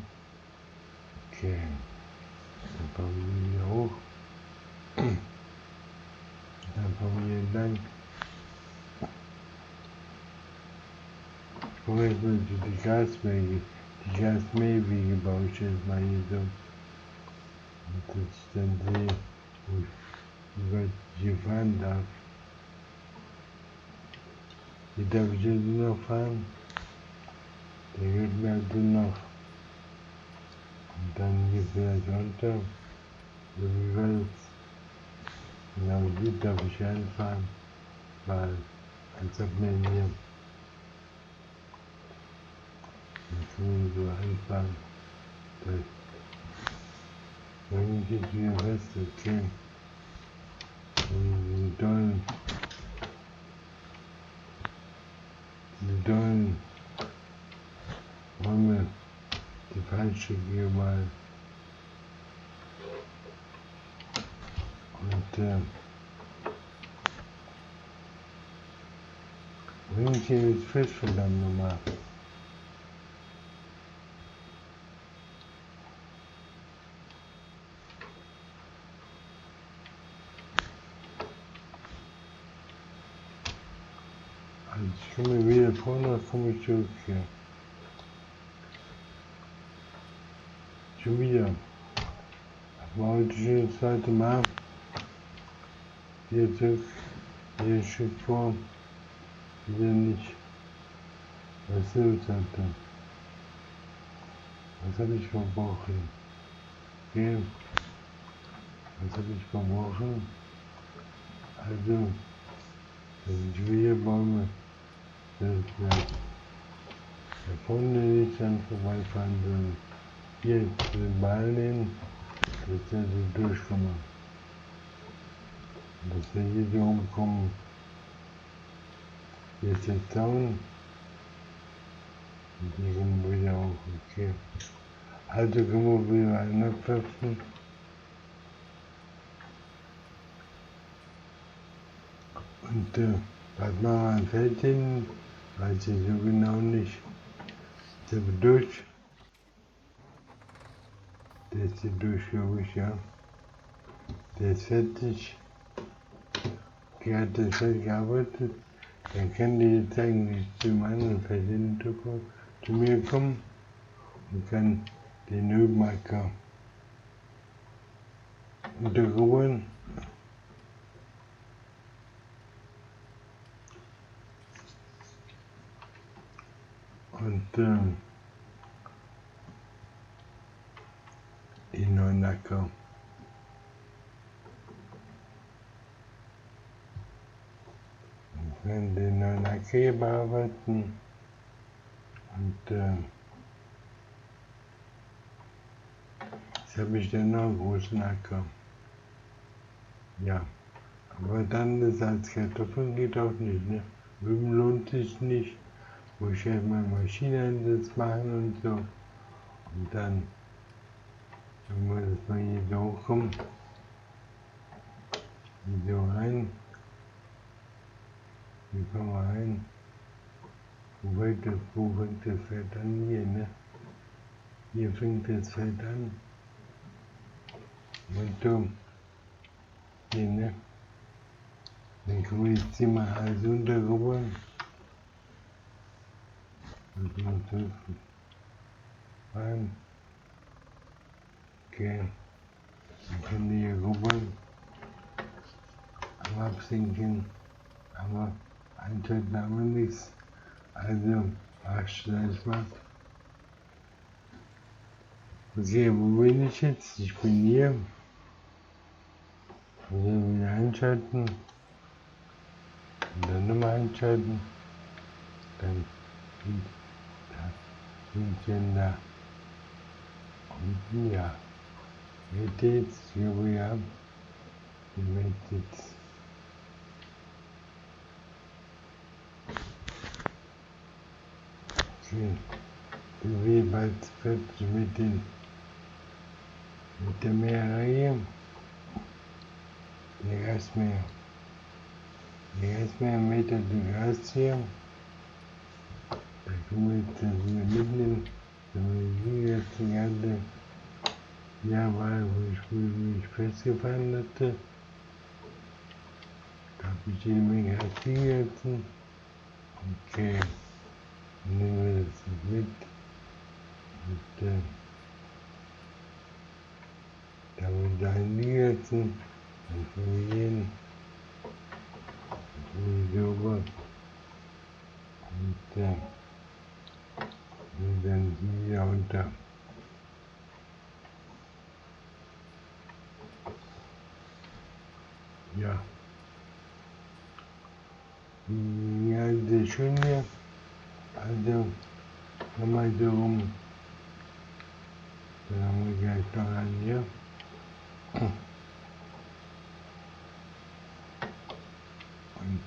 Okay. Dann fahren wir hier hoch. Dann fahren wir hier entlang. Ich brauche jetzt mal die Gaswege. Die Gasmähwege baue ich jetzt mal hier so. Und dass ich dann sehe, wie weit ich hier fahren darf. Hier darf ich jetzt nur noch fahren. Der geht mir also noch. Und dann hier vielleicht runter. So wie weit. Genau hier darf ich einfahren. Weil, als ob mir hier. Dann können wir so einfahren. Wenn ich jetzt wieder fest, okay. Und diese dollen Räume, die falsche hier mal. Und wenn ich hier jetzt frisch verdammt nochmal. Also ich komme wieder vorne, komme ich zurück hier. Schon wieder. Das war heute schon das zweite Mal. Hier zurück, hier Schritt vor, wieder nicht. Was los hatte. Was habe ich verbrochen? Okay. Was habe ich verbrochen? Also, das sind wieder Bäume. Das ist da vorne nicht dran vorbeifahren, sondern hier den Ball nehmen, dass er so durchkommt. Dass wir hier so rumkommen. Hier ist der Zaun. Und hier kommen wir wieder hoch. Okay. Also können wir wieder einpflanzen. Und was machen wir am Feld hin? Weiß ich so genau nicht. Der wird durch. Der ist hier durch, glaube ich, ja. Der ist fertig. Der hat das Feld gearbeitet. Dann kann die jetzt eigentlich zum anderen Feld hin zu mir kommen und kann den Höhenmarker untergrubeln. Und den neuen Acker. Wenn den neuen Acker bearbeiten und jetzt habe ich dann noch einen großen Acker. Ja, aber dann das als Kartoffeln geht auch nicht, ne? Rüben lohnt sich nicht, wo ich halt mal Maschineneinsatz machen und so. Und dann muss das mal hier so hochkommen. Hier so rein. Hier kommen wir rein. Wo fängt das Feld dann hier, ne? Hier fängt das Feld an. Und so, hier, ne? Dann kann man jetzt hier mal alles untergrubbeln. Und man so rein. Okay. Dann können die hier rubbeln. Am Absinken. Aber anscheinend haben wir nichts. Also, das mal. Okay, wo bin ich jetzt? Ich bin hier. Also wieder einschalten. Und dann nochmal einschalten. Dann sind wir da unten, ja. Geht jetzt, hier wo wir haben. Die Welt jetzt. Okay. Wir sind bald fertig mit der Meerreihe. Der Gasmeer. Der Gasmeer Meter durch Gas hier. Da können wir jetzt das hier mitnehmen. Wenn wir hier jetzt die ganze Jahr wo ich festgefahren hatte. Da habe ich jede Menge Gas gegessen. Okay. Dann nehmen wir das mit. Und da wir da hingesetzen, dann können wir gehen. Sauber. Und dann wieder runter. Ja. Ja, das ist schön hier. Also, nochmal so rum. Dann haben wir gleich noch einen hier. Und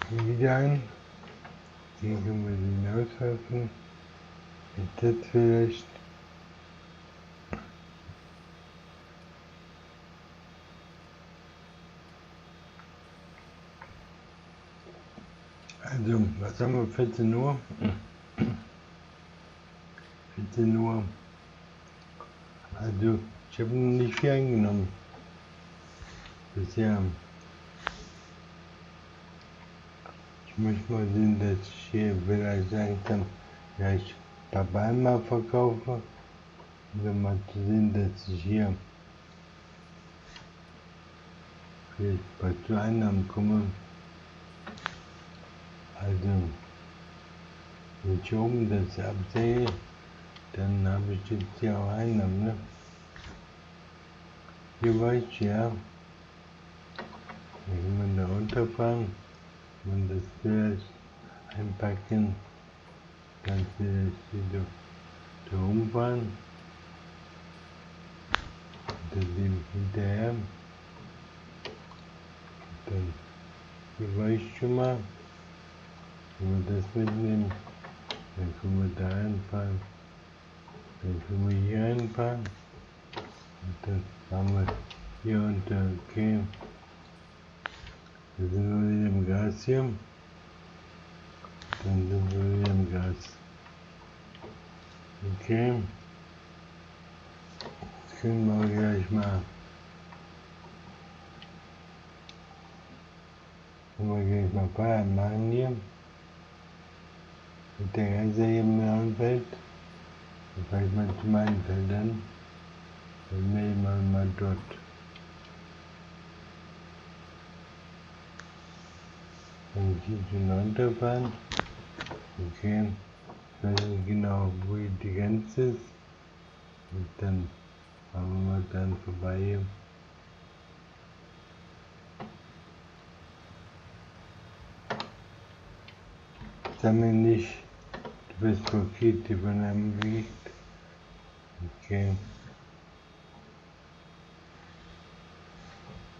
hier wieder ein. Hier können wir den auswerfen. Ist das vielleicht? Also, was haben wir? 14 Uhr? 14 Uhr. Also, ich habe noch nicht viel eingenommen. Bisher. Ich möchte mal sehen, dass ich hier vielleicht langsam gleich dabei mal verkaufe. Um mal zu sehen, dass ich hier vielleicht bei zu Einnahmen komme. Also, wenn ich oben das absehe, dann habe ich jetzt hier auch Einnahmen, ne? Hier war ich, ja. Wenn man da runterfahren, man das vielleicht einpacken, dann vielleicht wieder da rumfahren. Und dann Leben hinterher. Dann hier war ich schon mal. Wenn wir das mitnehmen, dann können wir da reinfahren. Dann können wir hier reinfahren. Und dann fahren wir hier unter, okay. Wir sind wir wieder im Gas hier. Dann sind wir wieder im Gas. Okay. Jetzt können wir gleich mal. Feierabend machen hier. Mit der Grenze hier im neuen Feld. Dann fahre ich mal zu meinen Feldern. Dann melden wir mal dort. Dann muss ich schon runterfahren. Okay. Ich weiß nicht genau, wo die Grenze ist. Und dann fahren wir mal dann vorbei hier. Sammle nicht das Paket, die von einem liegt. Okay.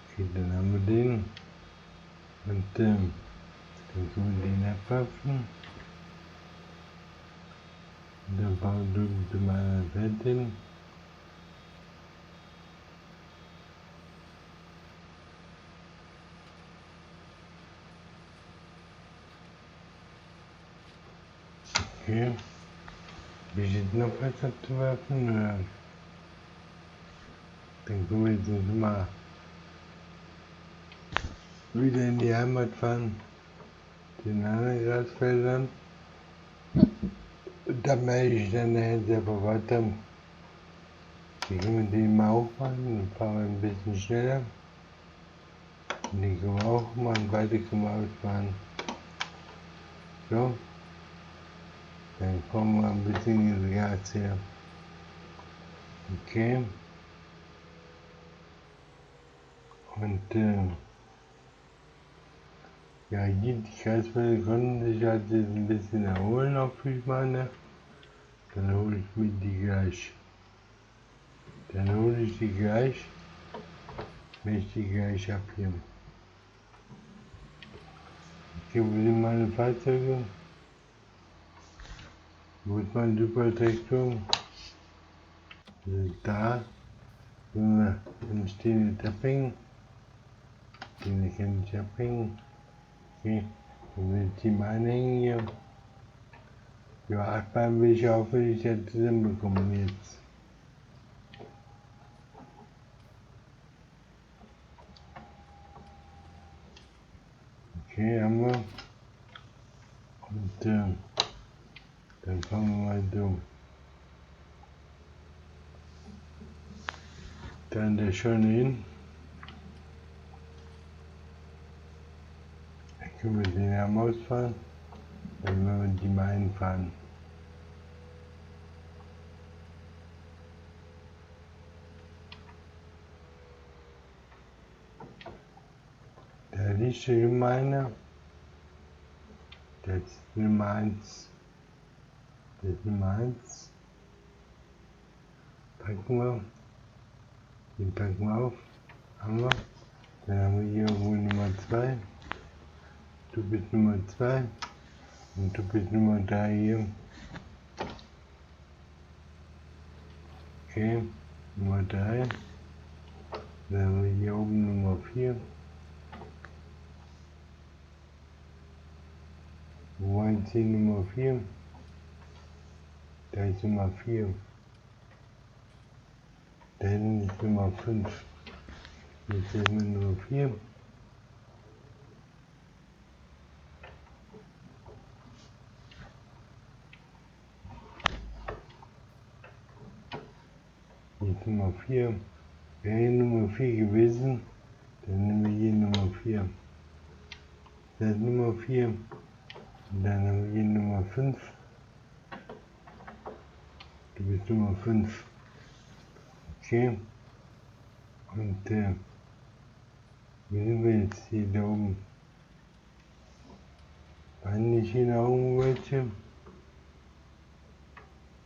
Okay, dann haben wir den. Und dann können wir den abpacken. Und dann fahren wir zu meiner Feld hin. Okay. Besteht noch was abzuwerfen, oder? Dann können wir jetzt mal wieder in die Heimat fahren, den anderen Grasfeldern. Und da melde ich dann nachher selber weiter. Hier können wir den mal hochfahren, dann fahren wir ein bisschen schneller. Und den können wir auch machen, beide können wir ausfahren. So. Dann kommen wir ein bisschen ins Gas hier. Okay. Und ja, hier die Kreisfelder konnten sich halt jetzt ein bisschen erholen, auf wie ich meine. Dann hole ich mir die gleich. Dann hole ich die gleich, wenn ich die gleich ab hier. Okay, wo sind meine Fahrzeuge? Wo ist mein Supertraktor? Da. Dann stehen die abhängen. Den kann ich abhängen. Okay, dann will ich die mal anhängen hier. Ja, 8 Beine will ich hoffentlich jetzt zusammenbekommen jetzt. Okay, haben wir. Und dann fangen wir mal so. Dann der schon hin. Dann können wir den am ausfahren. Dann werden wir die mal einfahren. Da liegt schon meine. Das ist Nummer 1. Das ist Nummer 1. Packen wir. Den packen wir auf. Haben wir. Dann haben wir hier irgendwo Nummer 2. Du bist Nummer 2. Und du bist Nummer 3 hier. Okay. Nummer 3. Dann haben wir hier oben Nummer 4. Wo war jetzt hier Nummer 4? Da ist Nummer 4. Da hinten ist Nummer 5. Jetzt ist mir Nummer 4. Hier ist Nummer 4. Wäre hier Nummer 4 gewesen, dann nehmen wir hier Nummer 4. Das ist Nummer 4. Und dann haben wir hier Nummer 5. Du bist Nummer 5. Okay. Und wo sind wir jetzt hier da oben? Waren nicht hier da oben welche?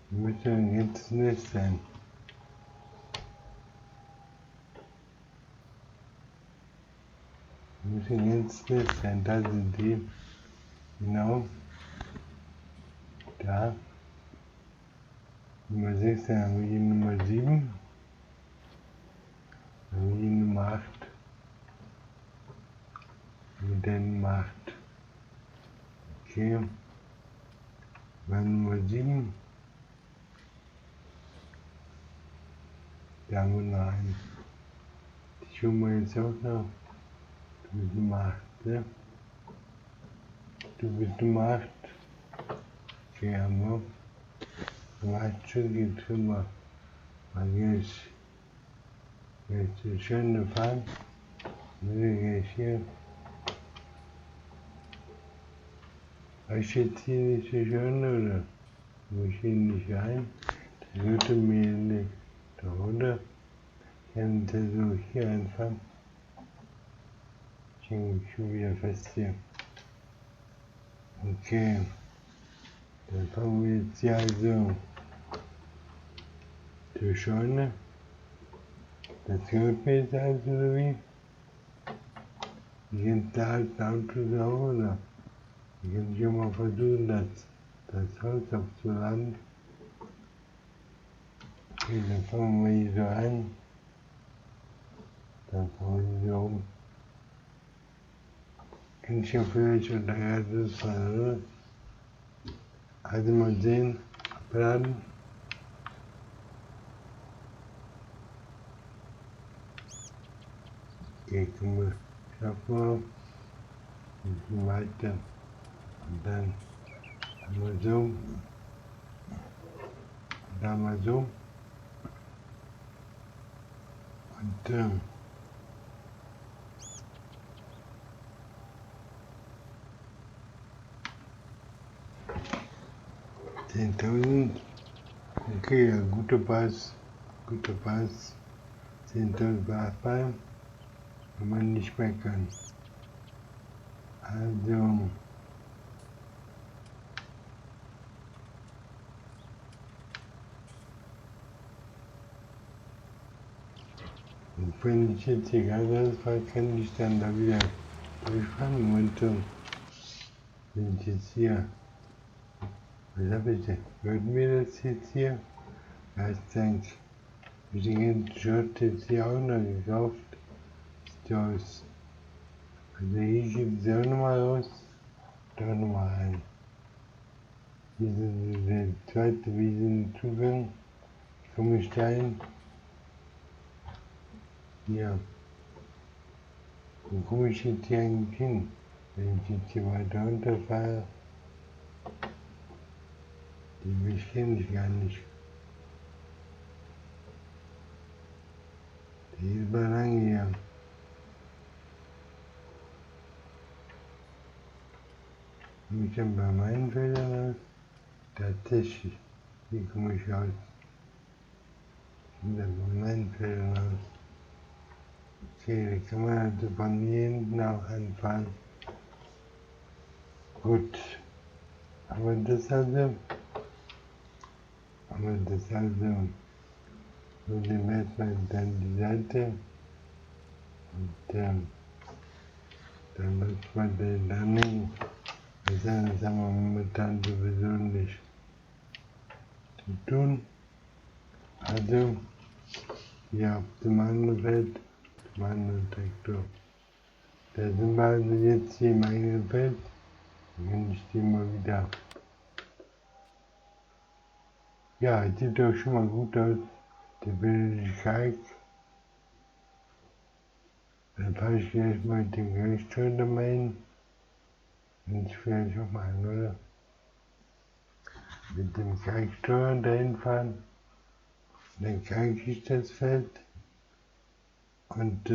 Müsste ein ganzes Nest sein. Müssen ein ganzes Nest sein. Da sind die. Genau. Da. Nummer 6, dann haben wir hier Nummer 7. Dann haben wir hier Nummer 8. Mit der Nummer 8. Okay. Bei Nummer 7. Da haben wir noch einen. Die schauen wir jetzt auch noch. Du bist Nummer 8, ne? Du bist Nummer 8. Okay, haben wir. Nummer 8 schon geht rüber. Weil jetzt schön fahren. Dann gehe ich hier. War ich jetzt hier nicht so schön, oder? Muss ich hier nicht rein? Das würde mir nicht da runter. Ich kann das so hier anfangen. Ich hänge mich schon wieder fest hier. Okay. Dann fangen wir jetzt hier also zur Scheune. Das gehört mir jetzt also, oder wie? Die ganzen alten Autos auch, oder? Ich kann schon mal versuchen, das Haus aufzuladen. Okay, dann fangen wir hier so an. Dann fangen wir hier so um. Kann ich ja vielleicht unter das fahren, oder? Also mal sehen, abladen. Okay, können wir schaffen wir weiter und dann haben wir so und dann mal so und 10.000, okay, ja, guter Pass, 10.000 Beachbar, wenn man nicht meckern. Also, und wenn ich jetzt hier gerade rausfahre, kann ich dann da wieder durchfahren. Und wenn ich jetzt hier, was habe ich denn? Hört mir das jetzt hier? Ja, ich denke, ich den ganzen Shot jetzt hier auch noch gekauft. Sieht aus. Also hier gibt es auch nochmal raus, da nochmal rein. Hier ist der zweite Wiesenzugang. Komme ich da hin? Ja. Wo komme ich jetzt hier eigentlich hin? Wenn ich jetzt hier weiter runterfahre, die Weg kenne ich gar nicht. Die ist mal lang hier. Komme ich dann bei meinen Feldern aus? Tatsächlich. Hier komme ich aus. Wieder bei meinen Feldern aus. Okay, da kann man also von hier hinten auch anfahren. Gut. Aber das also, so nehmen wir erstmal dann die Seite und dann muss man den dann nehmen. Das haben wir momentan sowieso nicht zu tun. Also, hier auf dem anderen Feld, dem anderen Traktor. Da sind wir also jetzt hier im eigenen Feld. Dann kann ich die mal wieder. Ja, sieht doch schon mal gut aus. Der bildet Kalk. Dann fahre ich gleich mal mit dem Kalksteuer mal hin. Wenn ich vielleicht auch mal an, oder? Mit dem Kalksteuer dahin fahren. Dann kalk ich das Feld. Und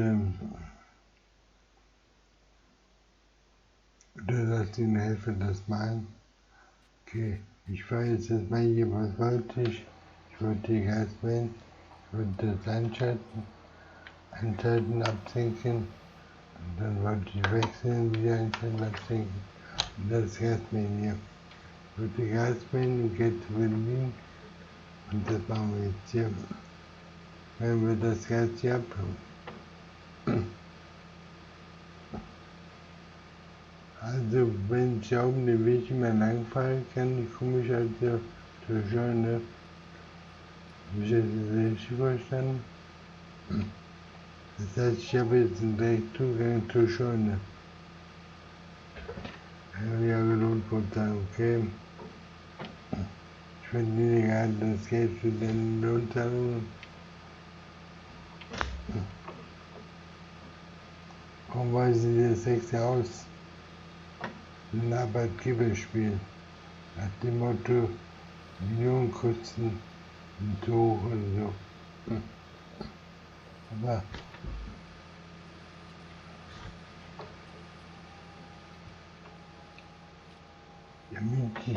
oder lass den Helfer das machen. Okay, ich fahre jetzt erstmal hier, was wollte ich? Ich wollte die Gas wählen, ich wollte das einschalten, absenken. Und dann wollte ich wechseln, wieder einschalten, absenken. Und das Gasmähen hier. Ich wollte Gasmähen und Geld zu verdienen. Und das machen wir jetzt hier. Wenn wir das Gas hier ab. Also, wenn ich auf dem Weg immer lang fahren kann, komme ich also zur Scheune. Habe ich das richtig verstanden? Das heißt, ich habe jetzt einen Direktzugang zur Scheune. Ja, Lohnvorteil, okay. Ich verdiene gerade das Geld für den Lohnzahlungen. Warum weiß ich das extra aus? Ein Arbeitgeberspiel. Nach dem Motto, Millionenkosten sind zu hoch und so. Aber ja, Miki,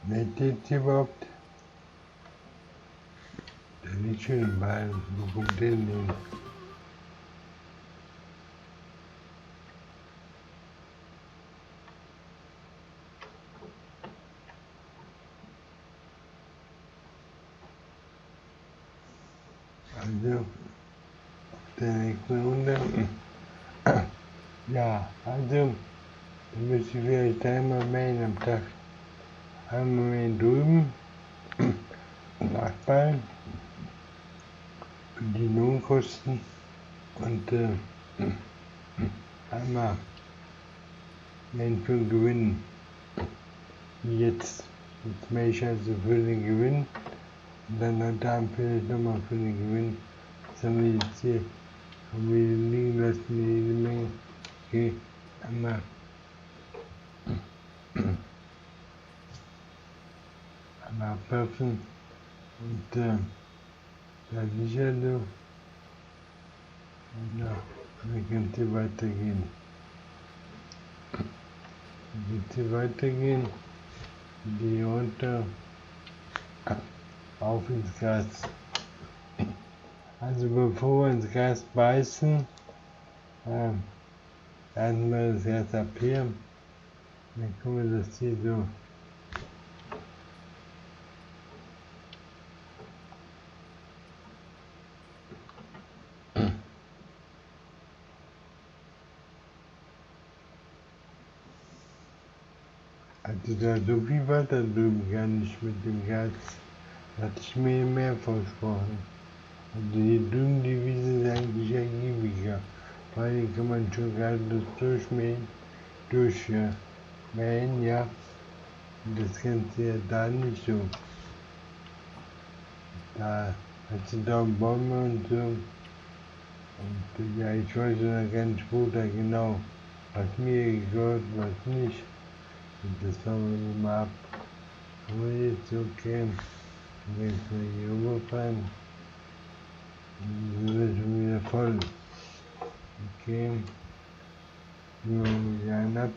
wer jetzt überhaupt? Der liegt schon im Ball, wo kommt der denn hin? Also, der nächste Runde. Ja, also, da müsste ich vielleicht einmal mähen am Tag. Einmal mähen drüben, Nachbarn, und die Lohnkosten und einmal mähen für Gewinn. Jetzt jetzt mehr Chance für den Gewinn. Und dann heute Abend vielleicht nochmal für den Gewinn. Das haben wir jetzt hier liegen lassen, jede Menge. Okay, einmal abwerfen und da sicher so. Ja, dann kann es hier weitergehen. Dann geht es hier weitergehen. Die runter. Auf ins Gas. Also bevor wir ins Gas beißen, lassen wir das Gas ab hier. Dann können wir das hier so also da so viel weiter drüben gar nicht mit dem Gas. Da hatte ich mir mehr versprochen. Also hier drüben die Wiese ist eigentlich ergiebiger. Vor allem kann man schon gerade das durchmähen, mähen, ja. Und das Ganze ja da nicht so. Da sind auch Bäume und so. Und ja, ich weiß noch ganz gut genau, was mir gehört, was nicht. Und das fangen wir mal ab. Aber jetzt okay. Und jetzt mal hier rüberfahren. Und dann sind wir schon wieder voll. Okay. Nur wieder einen ab.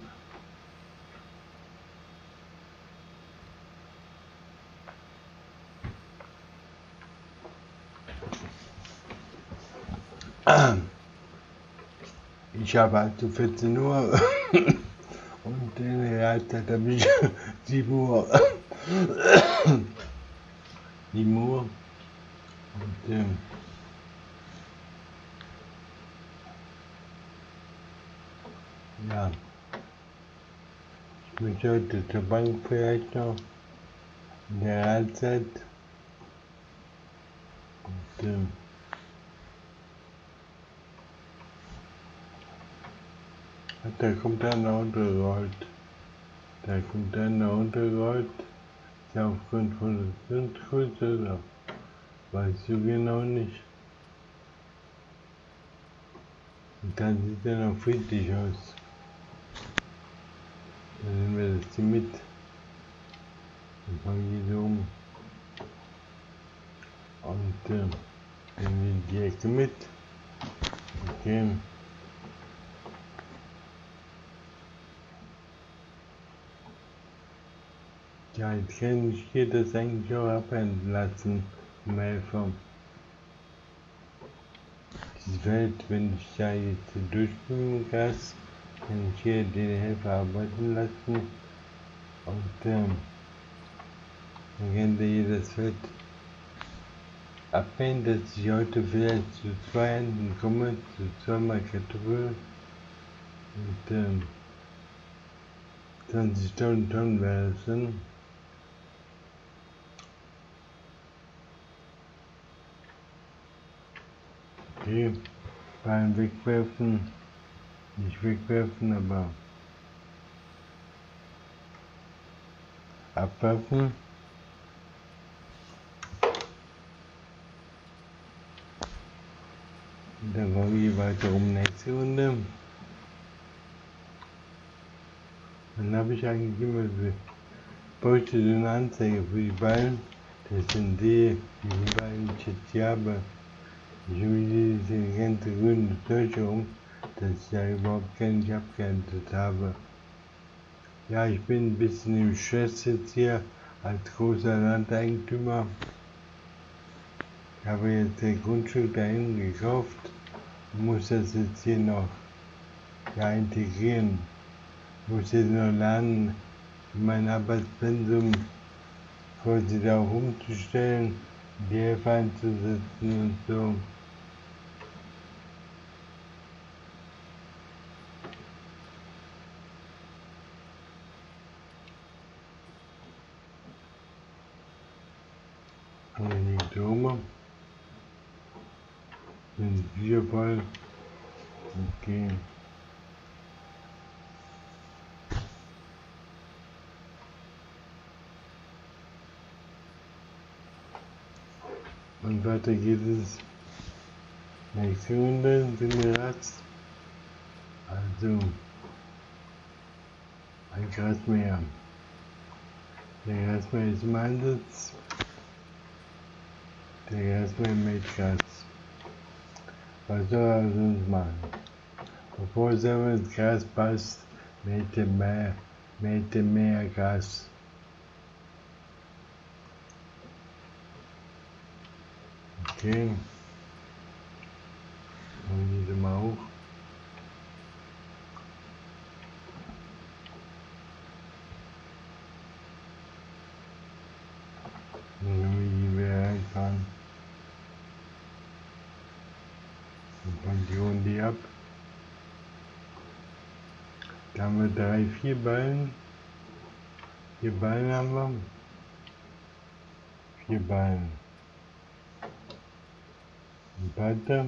Ich habe also 14 Uhr und in der Realzeit habe ich 7 Uhr. 7 Uhr. Und ja, ich möchte heute zur Bank vielleicht noch in der Realzeit. Und da kommt ein Auto gerollt. Da kommt ein Auto gerollt. Ist ja aufgrund von der Zündgröße oder weißt du genau nicht. Und dann sieht er noch friedlich aus. Dann nehmen wir das hier mit. Dann fangen die so um. Und dann nehmen wir die Ecke mit. Okay. Ja, jetzt kann ich hier das eigentlich auch abhängen lassen, im Helfer. Dieses Feld, wenn ich da jetzt durchspülen im Gas, kann ich hier den Helfer arbeiten lassen. Und dann kann der hier das Feld abhängen, dass ich heute vielleicht zu 2 Händen komme, zu 2 Mal Kartoffel. Und 20 Tonnen wäre das dann. Okay, beim Wegwerfen, nicht wegwerfen, aber abwerfen. Und dann wollen wir weiter um nächste Runde. Dann habe ich eigentlich immer bräuchte so eine Anzeige für die Ballen. Das sind die Ballen, die ich jetzt hier habe. Ich will diese ganze grüne Zeug um, dass ich da überhaupt gar nicht abgeerntet habe. Ja, ich bin ein bisschen im Stress jetzt hier als großer Landeigentümer. Ich habe jetzt ein Grundstück dahin gekauft und muss das jetzt hier noch integrieren. Ich muss jetzt noch lernen, mein Arbeitspensum quasi da auch umzustellen, die Helfer einzusetzen und so. Und nicht drüber. Sind wir voll. Okay. Und weiter geht es. Nächste Runde den Ratz. Also ein Grasmäher. Der Grasmäher ist im Einsatz. Der Grasmäher mäht Gras. Was soll er sonst machen? Bevor er selber ins Gras passt, mäht er mehr Gras. Okay. Und diese mal hoch. Dann können wir hier wieder reinfahren. Und dann die Runde ab. Da haben wir 4 Ballen. 4 Ballen haben wir. 4 Ballen. Und weiter.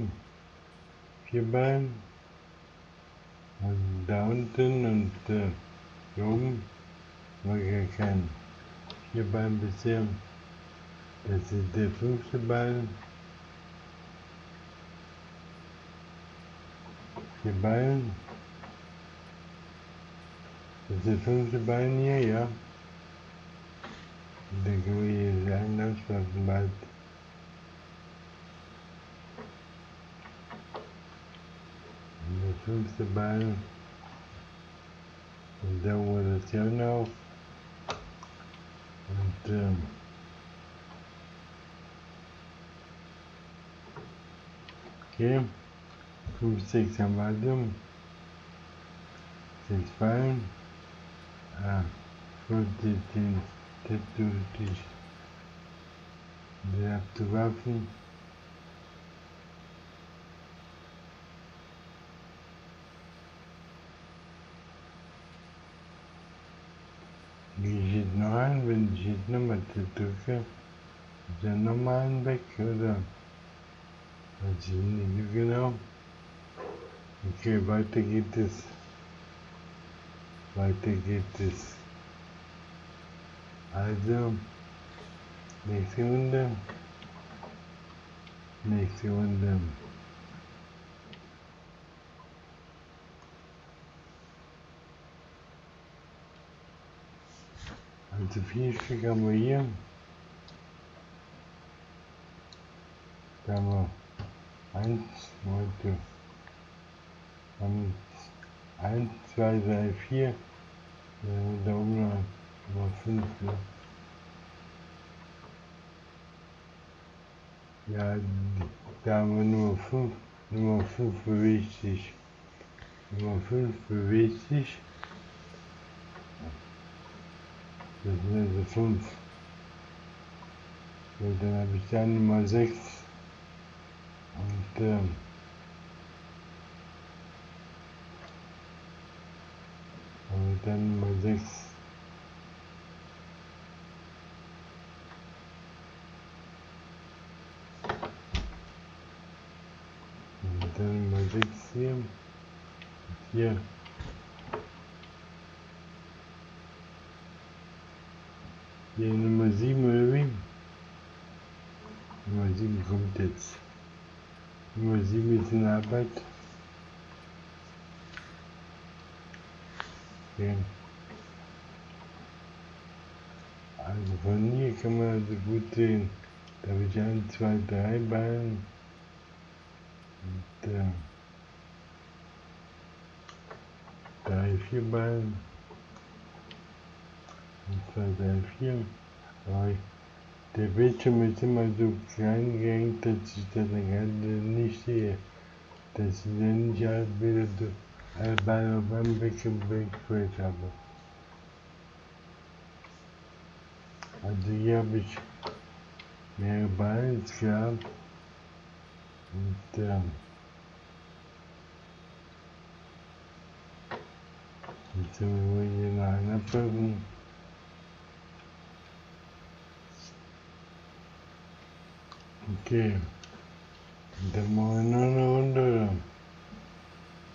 4 Ballen. Und da unten und hier oben haben wir gar keinen. 4 Ballen bisher. Das ist der 5. Ball. 4 Ballen. Das ist der 5. Ball hier, ja. Und dann können wir hier rein auslaufen bald. Und der 5. Ball. Und da wurde das ja noch. Und okay. 5, 6 haben wir also. 6 Ballen. Gut, das durch die abzuwerfen. Die geht noch an, wenn ich jetzt nochmal drücke, ist der nochmal weg, oder? Weiß ich nicht genau. Okay, weiter geht es. Weiter geht es. Also, nächste Runde. Nächste Runde. Also 4 Stück haben wir hier. Da haben wir 1, heute. 1, 2, 3, 4. Da oben noch 5. Ne? Ja, da haben wir Nummer 5. Nummer 5 bewegt sich. Nummer 5 bewegt sich. Das sind also 5. So, dann habe ich da Nummer 6. Und dann Nummer 6. Und dann Nummer 6 hier. Und hier. Hier Nummer 7 oder wie? Nummer 7 kommt jetzt. Nummer 7 ist in Arbeit. Okay. Also von hier kann man also gut sehen. Da habe ich 1, 2, 3 Ballen. Und 3, 4 Ballen. 1, 2, 3, 4. Aber der Bildschirm ist immer so klein gehängt, dass ich das gerade nicht sehe. Dass ich dann nicht alle Bilder alle Ballen auf einem Weggequält habe. Also hier habe ich mehrere Ballen, ist klar. Und jetzt sind wir hier nach einer Abwürfen. Okay. Und dann machen wir noch eine Runde.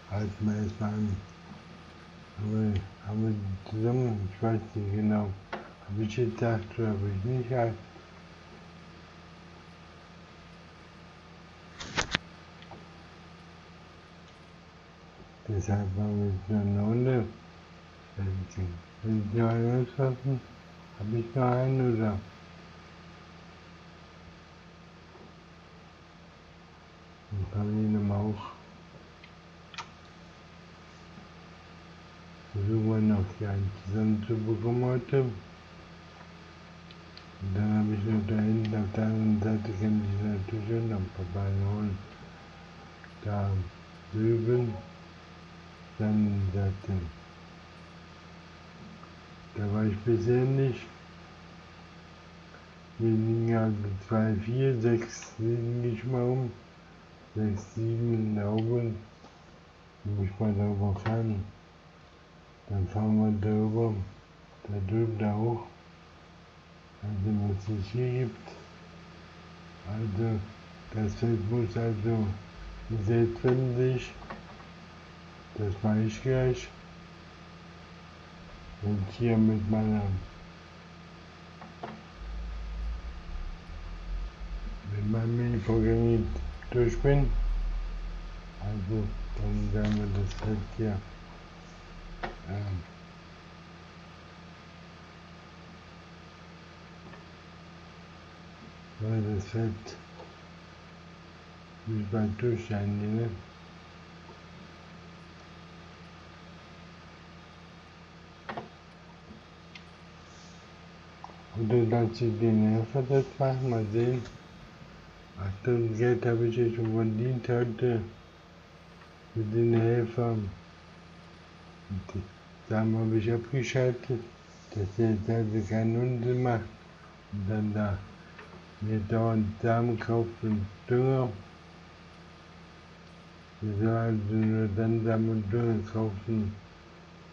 Halten wir erstmal an. Haben wir zusammen, ich weiß nicht genau, habe ich jetzt gesagt oder habe ich nicht gesagt. Deshalb machen wir jetzt noch eine Runde. Wenn ich noch einen loslassen, habe ich noch einen oder? Dann kann ich ihn auch. Versuchen wir noch hier einen zusammenzubekommen heute. Und dann habe ich noch da hinten auf der anderen Seite, kann ich natürlich auch noch ein paar Beine holen. Da Leben, dann Seite. Da war ich bisher nicht. Hier liegen also 2, 4, 6 liegen ich mal um. 6, 7 da oben. Wenn ich mal darüber kann, dann fahren wir darüber, da drüben da hoch. Also was es hier gibt. Also das Feld muss also selbstständig. Das mache ich gleich. Und hier mit meinem Mini-Programm durch bin. Also dann werden wir das Feld hier das Feld nicht weit durch einnehmen. Oder lasse ich den Helfer das machen, mal sehen. 8.000 Geld habe ich ja schon verdient heute für den Helfer. Und Samen habe ich abgeschaltet, dass er jetzt also keinen Unsinn macht und dann da mir dauernd Samen kauft und Dünger. Wir sollen also nur dann Samen und Dünger kaufen,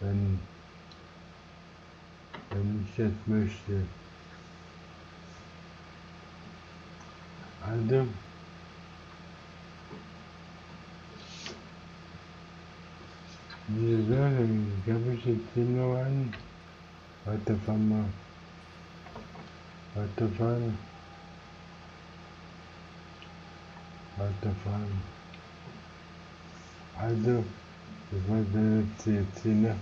wenn ich das möchte. Also, diese Sache, die habe ich jetzt hier noch an. Weiterfahren wir. Weiterfahren. Weiterfahren. Also, das war der letzte jetzt hier, ne?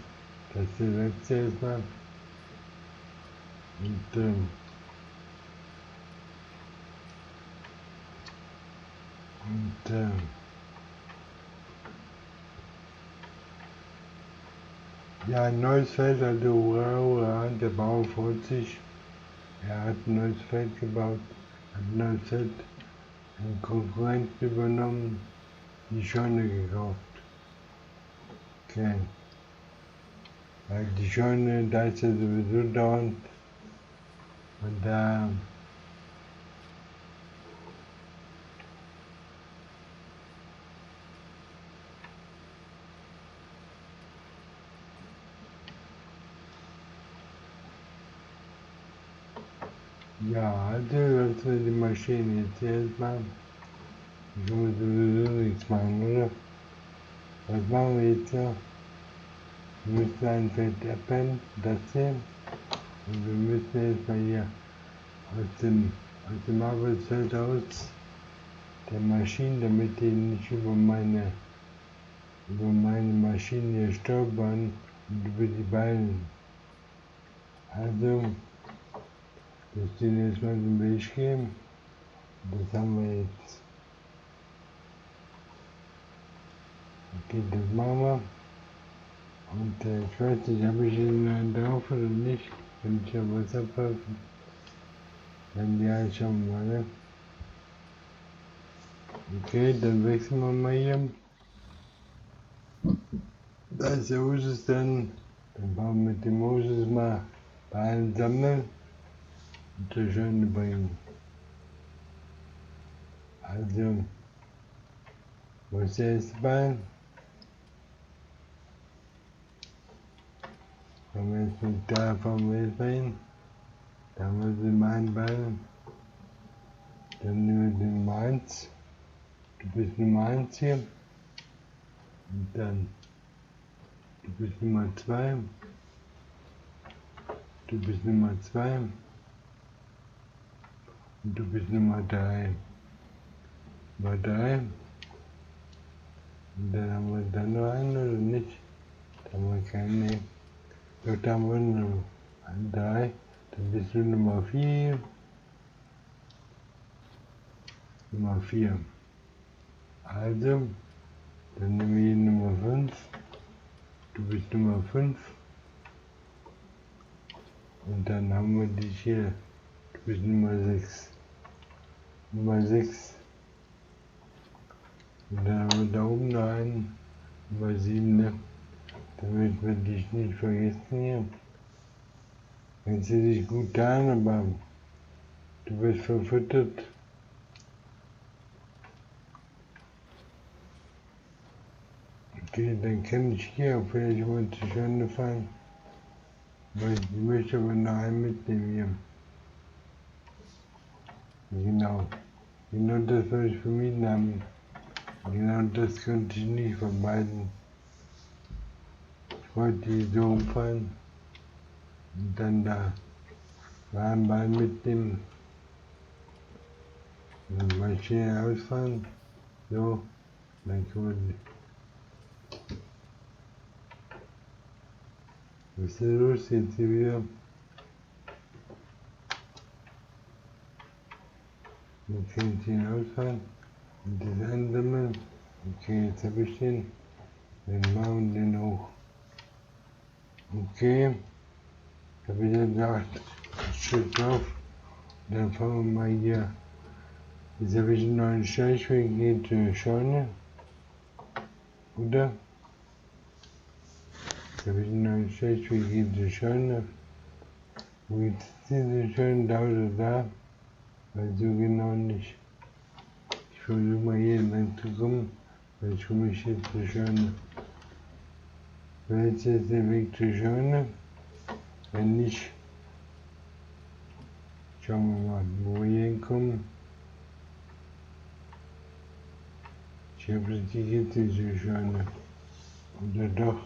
Das ist der letzte erstmal. Ja, ein neues Feld, also hurra, hurra, der Bauer freut sich. Er hat ein neues Feld gebaut, hat ein neues Feld, einen Konkurrent übernommen, die Scheune gekauft. Okay. Weil die Scheune, da ist ja sowieso dauernd. Und da ja, also lassen wir die Maschine jetzt erstmal. Ich muss sowieso nichts machen, oder? Was machen wir jetzt noch? Wir müssen ein Feld abhängen, das hier. Und wir müssen jetzt mal hier aus dem Arbeitsfeld aus der Maschine, damit die nicht über meine Maschine hier stolpern und über die Beine. Also, das denen jetzt mal den Weg geben. Das haben wir jetzt. Okay, das machen wir. Und ich weiß nicht, habe ich ihn drauf oder nicht? Kann ich ja was abpassen? Wenn ja, schauen wir mal. Ne? Okay, dann wechseln wir mal hier. Da ist der Usus dann fahren wir mit dem Usus mal bei allen sammeln und zur Scheune bringen. Also, wo ist der erste Bein? Fahren wir jetzt mit da, fahren wir jetzt mal hin. Da haben wir den einen Bein. Dann nehmen wir den Nummer 1. Du bist Nummer 1 hier. Und dann, du bist Nummer 2. Du bist Nummer 2. Und du bist Nummer 3. Nummer 3. Und dann haben wir da noch einen oder nicht? Da haben wir keinen. Nee. Doch, da haben wir noch 3. Dann bist du Nummer 4. Nummer 4. Also, dann nehmen wir hier Nummer 5. Du bist Nummer 5. Und dann haben wir dich hier. Du bist Nummer 6. Nummer 6. Und dann haben wir da oben noch einen. Nummer 7, ne? Damit wir dich nicht vergessen hier. Wenn sie dich gut an, aber du wirst verfüttert. Okay, dann kann ich hier auch vielleicht mal zur Schande fahren. Weil ich möchte aber noch einen mitnehmen hier. Genau. Genau das, was ich vermieden habe. Genau das konnte ich nicht vermeiden. Ich wollte die so umfahren und dann da einen Ball mitnehmen. Und mal schnell ausfahren. So, dann können wir. Was ist denn los jetzt hier wieder? Man kann ihn ausfahren und das einsammeln. Okay, jetzt habe ich den. Dann machen wir den hoch. Okay, habe ich dann 8 Stück drauf. Dann fahren wir mal hier. Jetzt habe ich einen neuen Schleichweg, geht zur Scheune. Oder? Jetzt habe ich einen neuen Schleichweg, geht zur Scheune. Wo ist diese Scheune? Da oder da? Weil so genau nicht. Ich versuche mal hier lang zu kommen, weil ich komme mich jetzt zur Scheune. Vielleicht ist der Weg zur Scheune. Wenn nicht, schauen wir mal, wo wir hinkommen. Ich habe die jetzt nicht zur Scheune. Oder doch?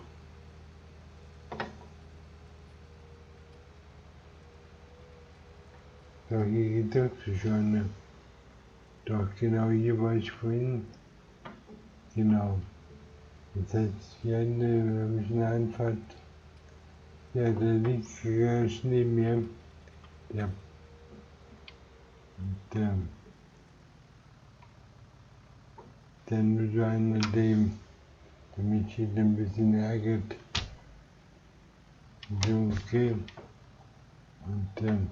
Doch, hier geht doch zur Scheune. Doch, genau hier war ich vorhin. Genau. Das heißt, hier habe ich eine Einfahrt. Ja, der liegt gleich neben mir. Ja. Und, dann nur so einer dem, damit mich hier ein bisschen ärgert. So, okay. Und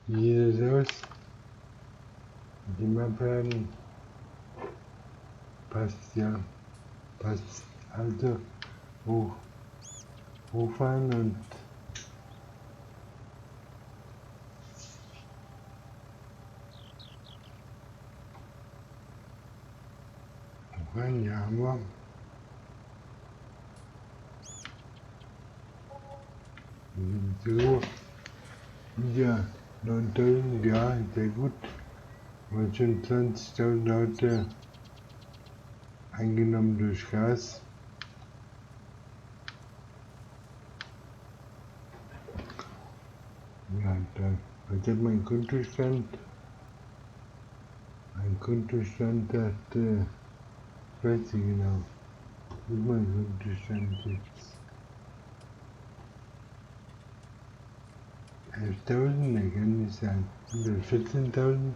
wie sieht das aus? Mit dem Abladen. Passt, ja. Passt. Also hochfahren und hochfahren, ja, haben wir. So, ja, 9000, ja, sehr gut. Wir schon 20.000 Leute eingenommen durch Gas. Ja, dann was hat mein Kontostand? Mein Kontostand hat, ich weiß nicht genau, wie mein Kontostand jetzt. 11.000, ne, kann nicht sein. 114.000,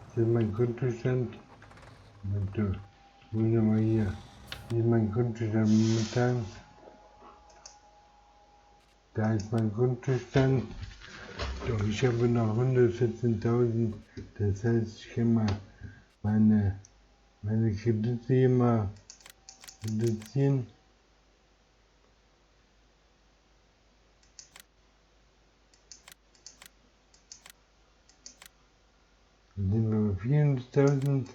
das ist mein Kontostand. Und muss ich mal hier ist mein Kontostand momentan. Da ist mein Kontostand. Doch ich habe noch 114.000. Das heißt, ich kann mal meine Kredite hier mal reduzieren. Dann sind wir bei 400.000.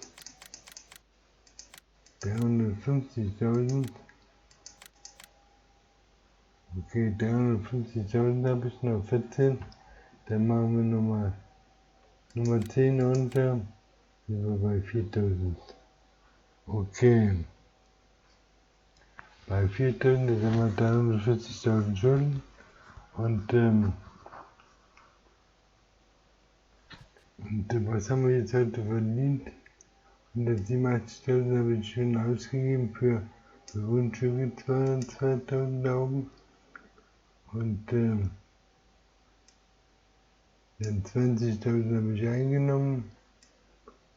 350.000. Okay, 350.000 habe ich noch 14. Dann machen wir nochmal Nummer 10 runter. Sind wir bei 4.000. Okay. Bei 4.000 sind wir 340.000 Schulden. Und was haben wir jetzt heute verdient? 187.000 habe ich schon ausgegeben für Grundstücke 200.000 da oben. Und dann 20.000 habe ich eingenommen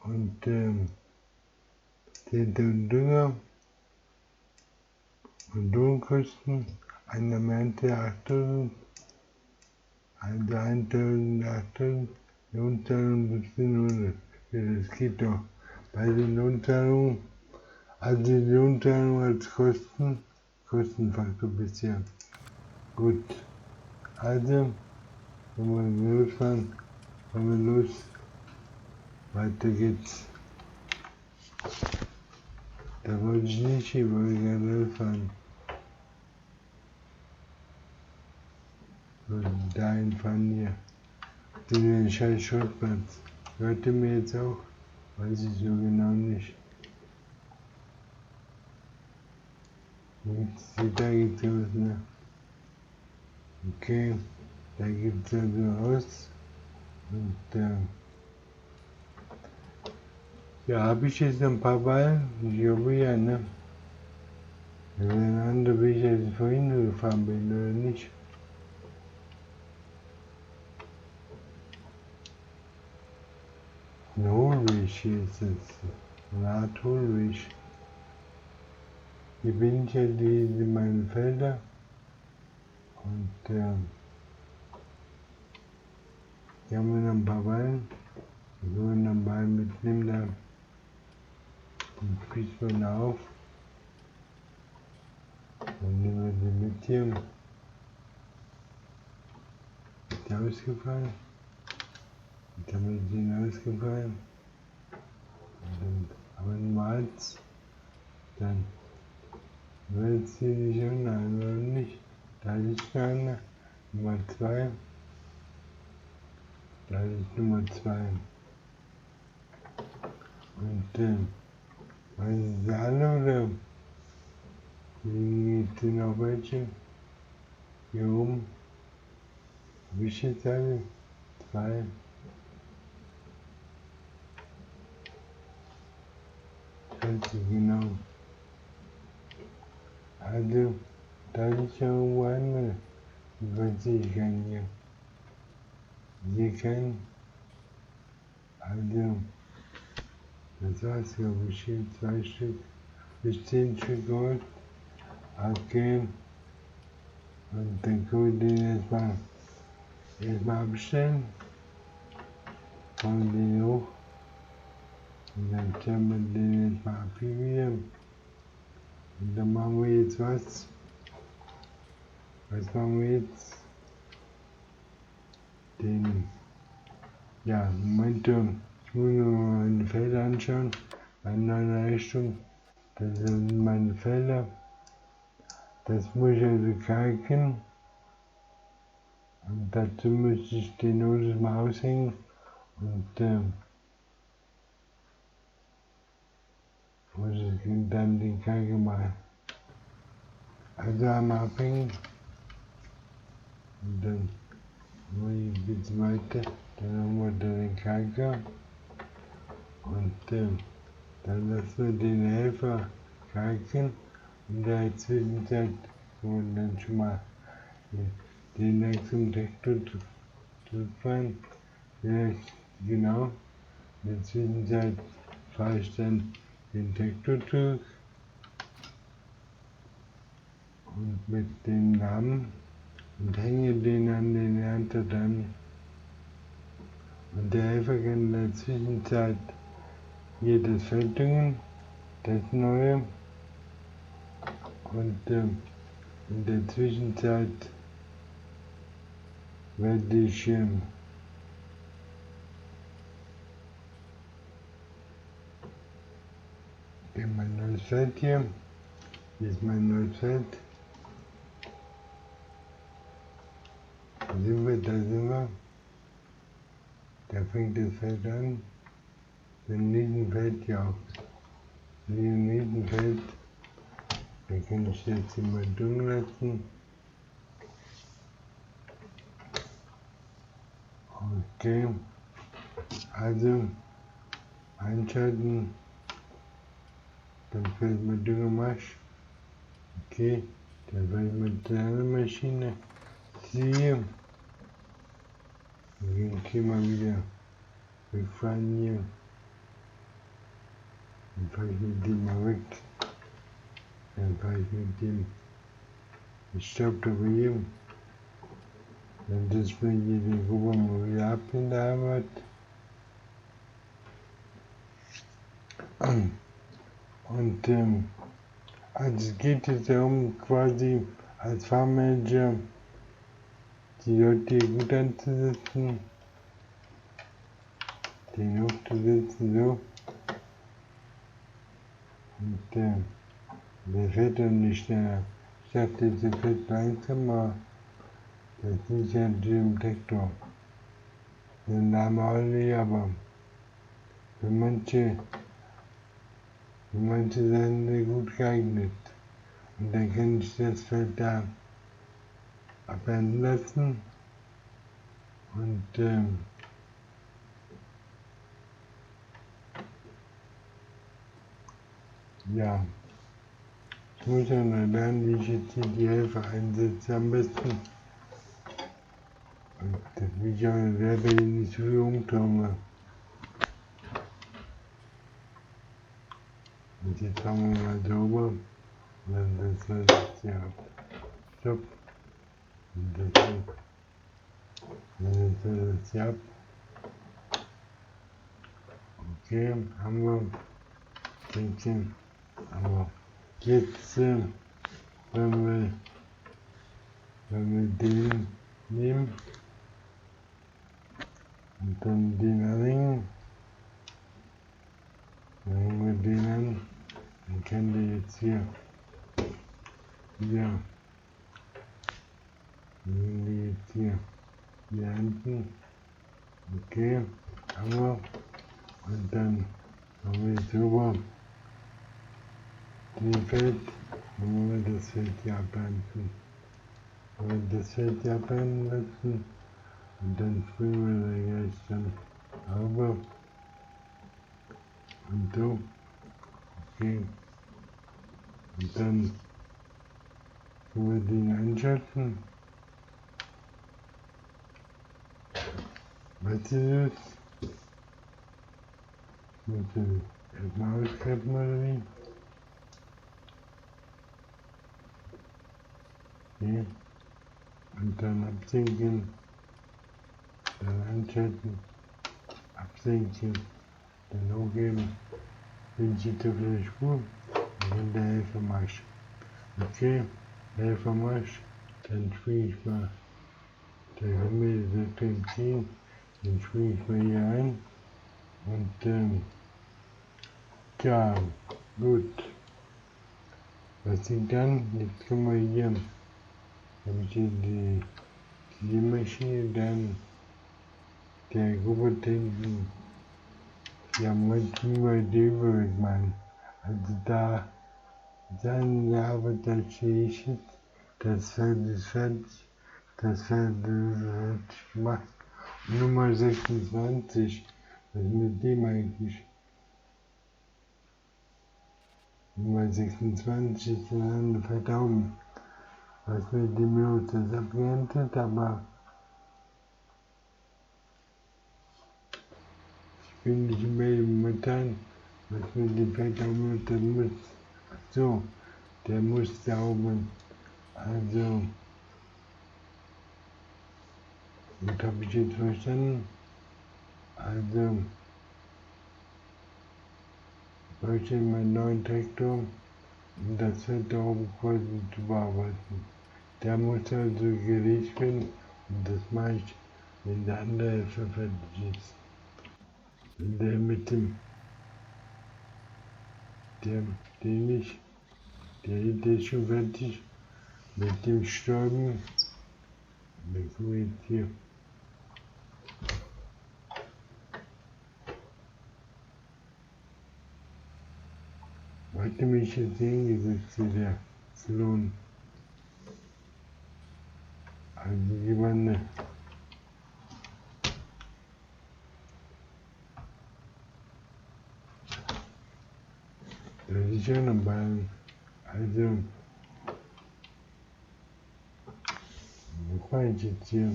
und 10.000 Dünger und Lohnkosten. Einer meinte 8.000, also 1.800, Lohnzahlung bis 100. Ja, das geht doch. Bei den Lohnzahlungen, also die Lohnzahlung als Kostenfaktor bisher. Gut, also, wenn wir losfahren, fahren wir los. Weiter geht's. Da wollte ich nicht, ich wollte gerne losfahren. Und dahin fahren wir. Den scheiß Schrottplatz. Hört ihr mir jetzt auch? Weiß ich so genau nicht. Jetzt, da geht's los, ne? Okay, da geht's also raus. Und ja, habe ich jetzt noch ein paar Ballen? Ich hoffe ja, ne? Das ist ein anderer Weg, als ich vorhin gefahren bin, oder nicht? Ein Hohlweg hier ist es. Eine Art Hohlweg. Hier bin ich ja in meinen Felder. Und hier haben wir noch ein paar Ballen. Wir wollen noch einen Ball mitnehmen da. Und spießt man auf. Dann nehmen wir die mit hier. Ist der ausgefallen? Jetzt haben wir den ausgefallen. Und dann haben wir Nummer 1. Dann wird sie nicht unten, oder nicht? Da liegt einer. Nummer 2. Da liegt Nummer 2. Und weiß es alle oder gibt es noch welche? Hier oben. Habe ich jetzt alle? 2. Genau. Also, da liegt ja irgendwo eine. Was sehe ich gar nicht. Hier kein. Also, das war's, glaube ich, hier 2 Stück. Bis 10 Stück geholt. Okay. Und dann können wir den erstmal abstellen. Fahren den hoch. Und dann stellen wir den erstmal ab hier wieder. Und dann machen wir jetzt was. Was machen wir jetzt? Ja, Moment, ich muss mir mal meine Felder anschauen. Bei 9 Richtung. Das sind meine Felder. Das muss ich also kalken. Und dazu müsste ich den Notes mal aushängen. Und muss ich dann den Kalken mal. Also einmal abhängen. Und dann geht's weiter. Dann haben wir da den Kalker. Und dann lassen wir den Helfer kalken. In der Zwischenzeit können wir dann schon mal den nächsten Traktor zurückfahren. Vielleicht genau. In der Zwischenzeit fahre ich dann den Traktor zurück. Und mit dem Namen und hänge den an den Ernter dann. Und der Helfer kann in der Zwischenzeit hier das Feld düngen, das neue. Und in der Zwischenzeit werde ich mein neues Feld hier. Hier ist mein neues Feld. Da sind wir. Da fängt das Feld an. Im nächsten Feld hier auch. Hier im nächsten Feld. Da kann ich jetzt immer düngen lassen. Okay. Also einschalten. dann fällt man Düngemarsch. Okay, dann fällt man die andere Maschine. Ziehe. Dann gehen wir wieder. Wir fahren hier. Dann fahre ich mit dem mal weg. Dann fahre ich mit dem Staubsauger. Dann das mir hier die Gruppe mal wieder ab in der Arbeit. Und also es geht jetzt darum, quasi als Fahrmanager die Leute gut anzusetzen, den hochzusetzen, so. Und der fährt dann nicht schneller. Ich dachte, der fährt langsamer. Das ist nicht an diesem Traktor. Den Namen auch nicht, aber für manche Sachen sehr gut geeignet. Und dann kann ich das Feld da abwenden lassen. Und ja, ich muss ja noch lernen, wie ich jetzt hier die Helfer einsetze am besten. Und wie ich auch selber hier nicht so viel umtaume. Und jetzt haben wir mal sauber. Und dann das läuft jetzt hier ab. Stopp. Und das ab. Und dann läuft das hier ab. Okay, haben wir. Denke, aber jetzt, wenn wir den nehmen und dann den anhängen, dann hängen wir den an, dann kann der jetzt hier wieder, dann hängen wir jetzt hier hinten, okay, haben wir, und dann haben wir jetzt rüber den Feld, dann wollen wir das Feld hier abhängen. Und das Feld hier abhängen lassen. Und dann springen wir da gleich dann rüber. Und so. Okay. Und dann können wir den einschalten. Was ist das? Muss ich erstmal ausklappen oder wie? Okay. Und dann absenken. Dann einschalten. Absenken. Dann hochgeben. Bin ich jetzt auf der Spur. Und dann der Helfermarsch. Okay. Helfermarsch. Dann springe ich mal. Da haben wir das beim Ziehen. Dann springe ich mal hier ein. Und ja, gut. Was ich dann, jetzt können wir hier, habe ich hier die Maschine, dann der Gruppe hinten, ja, manchmal die Überweg machen. Also da, dann Arbeit, da stehe ich jetzt, das Feld ist fertig, das Feld ist fertig gemacht. Nummer 26, was ist mit dem eigentlich? Nummer 26 ist eine Verdauung. Was mit dem los ist abgeerntet, aber ich bin nicht mehr momentan, was mit dem Verdauung los muss. So, der muss saugen. Also, das habe ich jetzt verstanden. Also, ich in meinen neuen Traktor, um das Feld da oben quasi zu bearbeiten. Der muss also gelegt werden und das mache ich, wenn der andere Helfer fertig ist. Wenn der mit dem, den nicht, der ist schon fertig, mit dem Stäuben, dann kommen wir jetzt hier. Heute mich jetzt hingesetzt, der Sloan. Also die Wanne. Das ist schon ein Ballen. Also, was mache ich jetzt hier?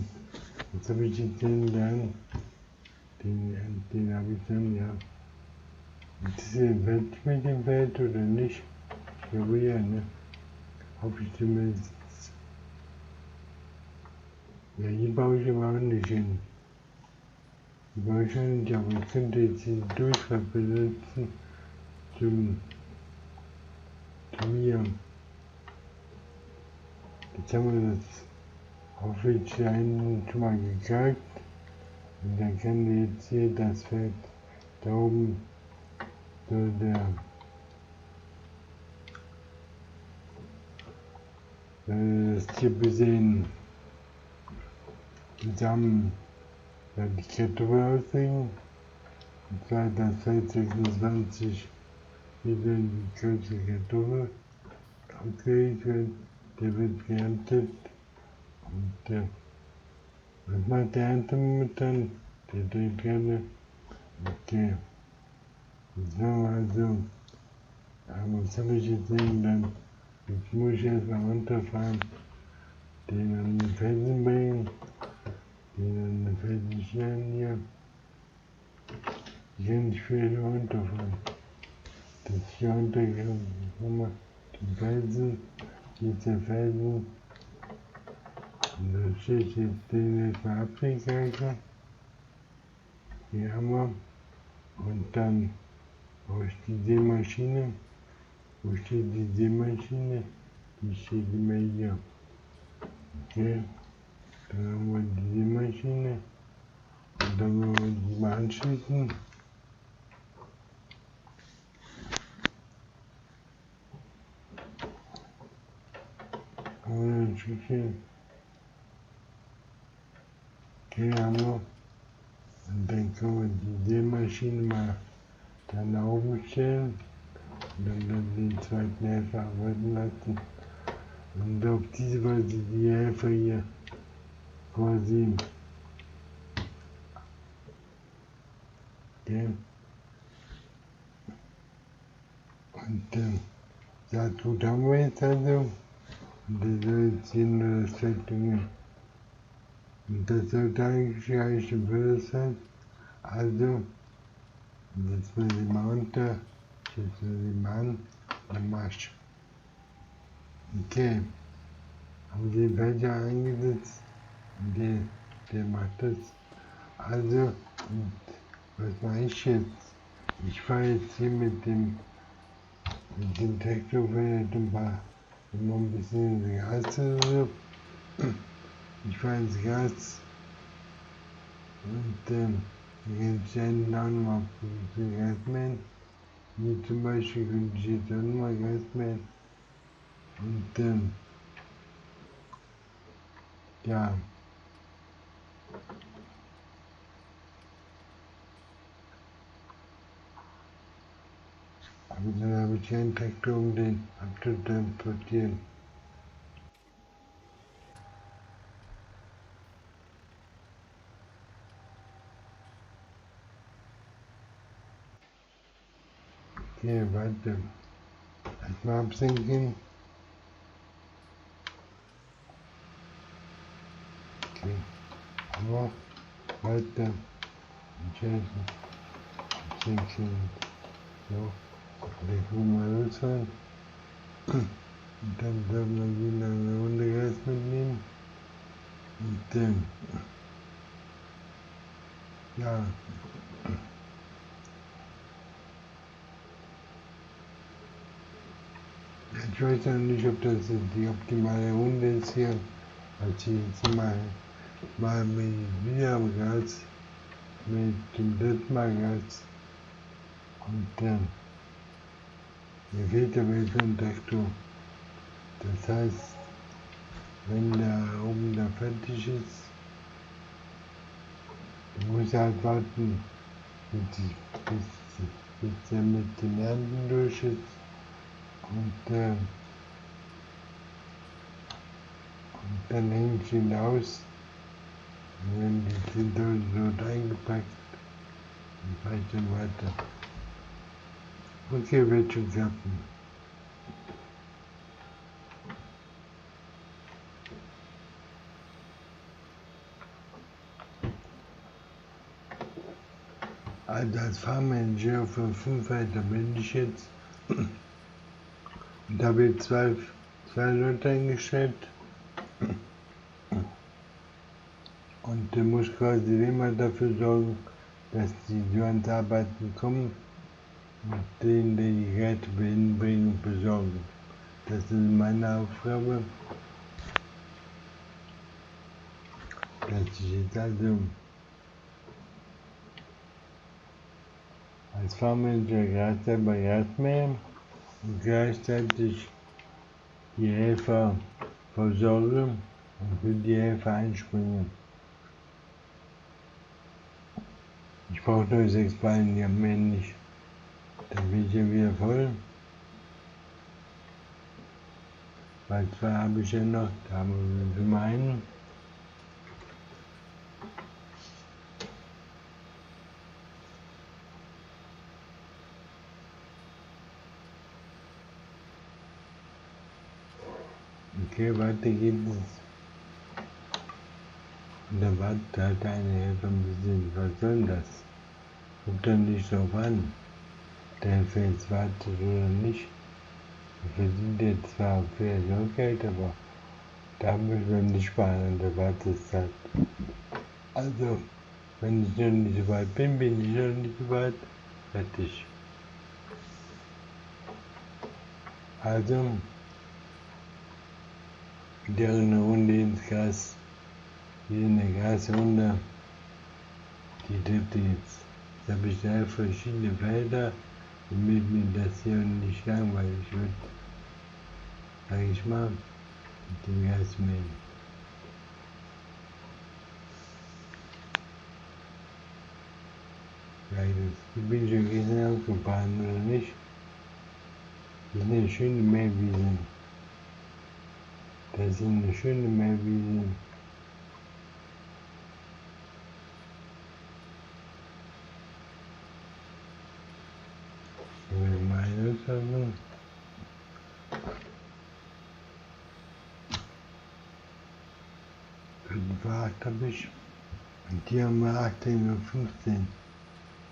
Jetzt habe ich jetzt den dann, den habe ich dann, ja. Ist das Feld mit dem Feld oder nicht? Ich glaube ja, ne? Hoffe ich zumindest. Ja, hier baue ich aber auch nicht hin. Die baue ich schon nicht, aber ich könnte jetzt den Durchfall benutzen zum hier. Jetzt haben wir das hoffentlich da hinten schon mal gekalkt. Und dann kann jetzt hier das Feld da oben so das hier besehen zusammen die Kartoffel auslegen. Und zwar das Feld 26 wieder die größte Kartoffel ausgelegt wird. Der wird geerntet. Und was macht der Erntemoment? Der dreht gerade. Okay. So, also, was habe ich jetzt sehen dann? Jetzt muss ich erstmal runterfahren, den an den Felsen bringen, den an den Felsen stellen hier. Ich kann nicht viel runterfahren. Das ist hier runtergekommen. Guck mal, die Felsen, hier ist der Felsen. Und da steht jetzt den erstmal abgekalkt. Hier haben wir. Und dann brauche ich die Sämaschine. Wo steht die Sämaschine? Die steht immer hier. Okay. Dann haben wir die Sämaschine. Und dann wollen wir die mal anschließen. Und dann schicken. Okay, haben wir. Und dann können wir die Sämaschine mal da nach oben stellen. Und dann den zweiten Helfer arbeiten lassen. Und auf diese Weise die Helfer hier vorsehen. Okay. Und Saatgut haben wir jetzt also. Und das soll jetzt hier nur das Feld düngen. Und das sollte eigentlich reichen für das Feld. Also, jetzt will ich mal runter. Jetzt will ich mal an. Dann Marsch. Okay. Haben Sie den Felder eingesetzt? Und der macht das. Also, was mache ich jetzt? Ich fahre jetzt hier mit dem Traktor vielleicht immer ein bisschen ins Gas oder so. Ich fahre ins Gas und dann entscheiden auch nochmal ein Gas mähen. Hier zum Beispiel könnte ich jetzt auch nochmal Gas mähen. Und ja. Aber dann habe ich keinen Traktor, um den abzutransportieren. Okay, warte. Erstmal absenken. Okay. Aber weiter. Entscheiden. Absenken. So. Den können wir losfahren. Und dann werden wir wieder eine Runde Gas mitnehmen. Und ja. Ich weiß noch nicht, ob das die optimale Runde ist hier. Also ich jetzt mal mit Wiedergas, mit dem Drittmalgas. Und mir fehlt aber jetzt ein Traktor. Das heißt, wenn der oben da fertig ist, muss ich halt warten, bis er mit den Ernten durch ist. Und dann hänge ich ihn aus. Und wenn die sind dort eingepackt, dann fahre ich dann weiter. Okay, wird schon klappen. Also als Fahrmanager für 5 Meter bin ich jetzt. Und da habe ich zwei Leute eingestellt. Und du musst quasi immer dafür sorgen, dass die ans Arbeiten kommen und denen die Geräte hinbringen und besorgen. Das ist meine Aufgabe. Dass ich jetzt also als Fahrmanager gerade selber Gas mähe und gleichzeitig die Helfer versorge und für die Helfer einspringe. Ich brauche nur 6 Ballen, die haben mehr nicht. Dann bin ich ja wieder voll. Weil 2 habe ich ja noch, da haben wir schon mal einen. Okay, weiter geht es. Und da wartet halt eine Helfer ein bisschen, was soll das? Guckt dann nicht drauf an, der Helfer jetzt wartet oder nicht. Er verdient jetzt zwar viel Geld, aber da müssen wir nicht sparen an der Wartezeit. Also, wenn ich noch nicht so weit bin, bin ich noch nicht so weit. Fertig. Also, deren Runde ins Gas, hier in der Gasrunde, die dritte jetzt. Jetzt habe ich 3 verschiedene Felder, damit mir das hier nicht langweilig wird, sage ich mal, mit dem Gas mähen. Bin ich schon gestern ausgefahren oder nicht? Das ist eine schöne Mähwiese. Das ist eine schöne Mähwiese. Ich will mal aushalten. Für die Fahrt habe ich. Und die haben wir 18:15 Uhr.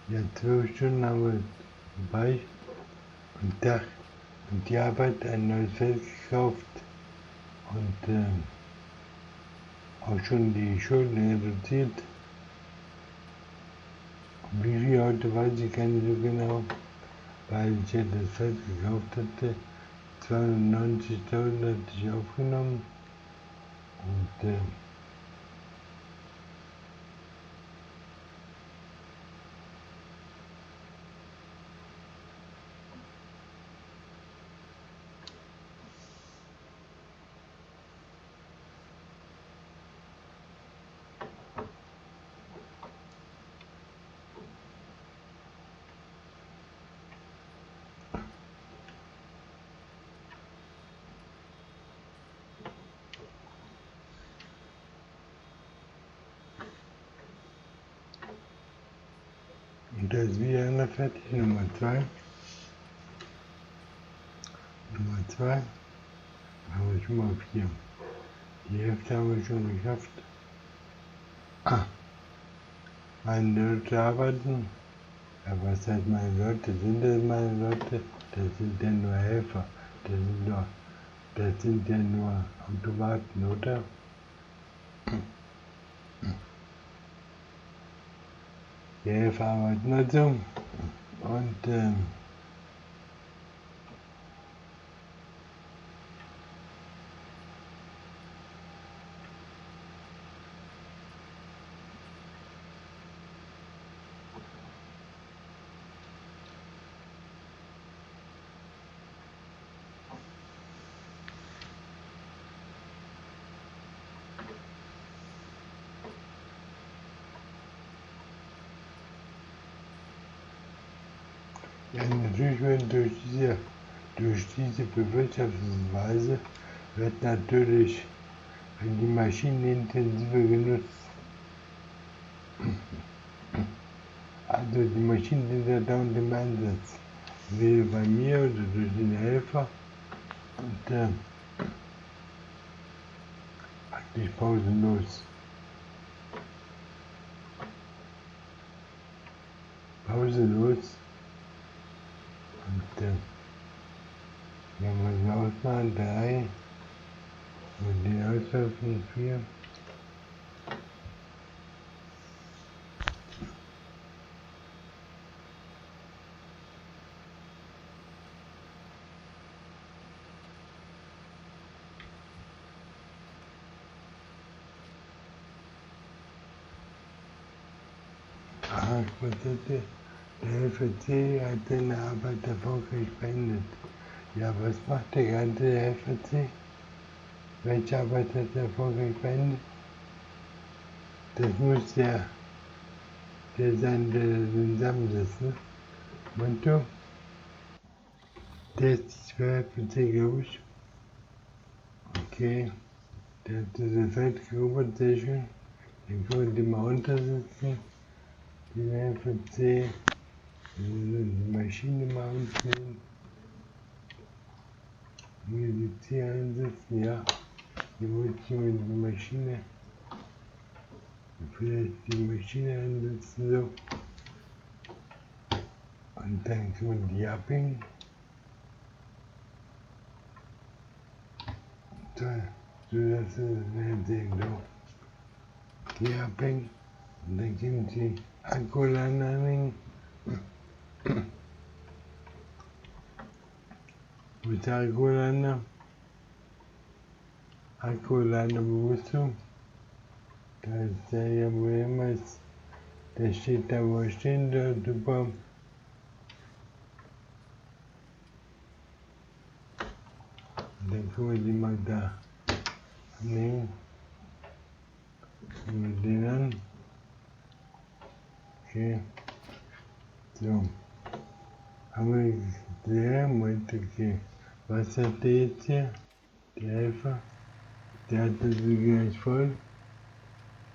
Ja, 12 Stunden haben wir vorbei. Und die Arbeit ein neues Feld gekauft. Und auch schon die Schulden reduziert. Wie viel heute weiß ich gar nicht so genau, weil ich ja das Feld gekauft hatte. 290.000 hatte ich aufgenommen. Und da ist wieder einer fertig, Nummer 2. Nummer 2, haben wir schon mal 4. Die Hälfte haben wir schon geschafft. Meine Leute arbeiten. Ja, was heißt meine Leute? Sind das meine Leute? Das sind ja nur Helfer. Das sind ja nur Automaten, oder? Die Helfer arbeiten also. Und ja, natürlich werden durch diese Bewirtschaftungsweise wird natürlich die Maschine intensiver genutzt. Also die Maschinen sind ja dauernd im Einsatz. wie bei mir oder durch den Helfer. Und eigentlich pausenlos. Pausenlos. Und wenn wir es ausmachen, 3 und den Auslaufen 4. Ach, was ist das? Der LVC hat seine Arbeit erfolgreich beendet. Ja, was macht der ganze LVC? Welche Arbeit hat er erfolgreich beendet? Das muss der sein, der den zusammensetzt, ne? Motto? Der ist für LVC, glaube ich. Okay. Der hat diese Feld gerobert, sehr schön. Dann können wir die mal untersetzen. Die LVC. Die Maschine mal ansehen. Hier die C einsetzen, ja. Hier wollte ich mit der Maschine. Vielleicht die Maschine einsetzen, so. Und dann können wir die abhängen. So, dass Sie das sehen, so. Die abhängen. Und dann können Sie Akkuladen anhängen. Wo ist der Akkulader? Akkuladerbewusstung. Da ist der ja, wo er immer ist. Der steht da, wo er stehen soll, super. Und dann können wir die mal da nehmen. Nehmen wir den an. Okay. So. Haben wir der, Moment, okay. Was hat der jetzt hier? Der Helfer? Der hat das gleich voll.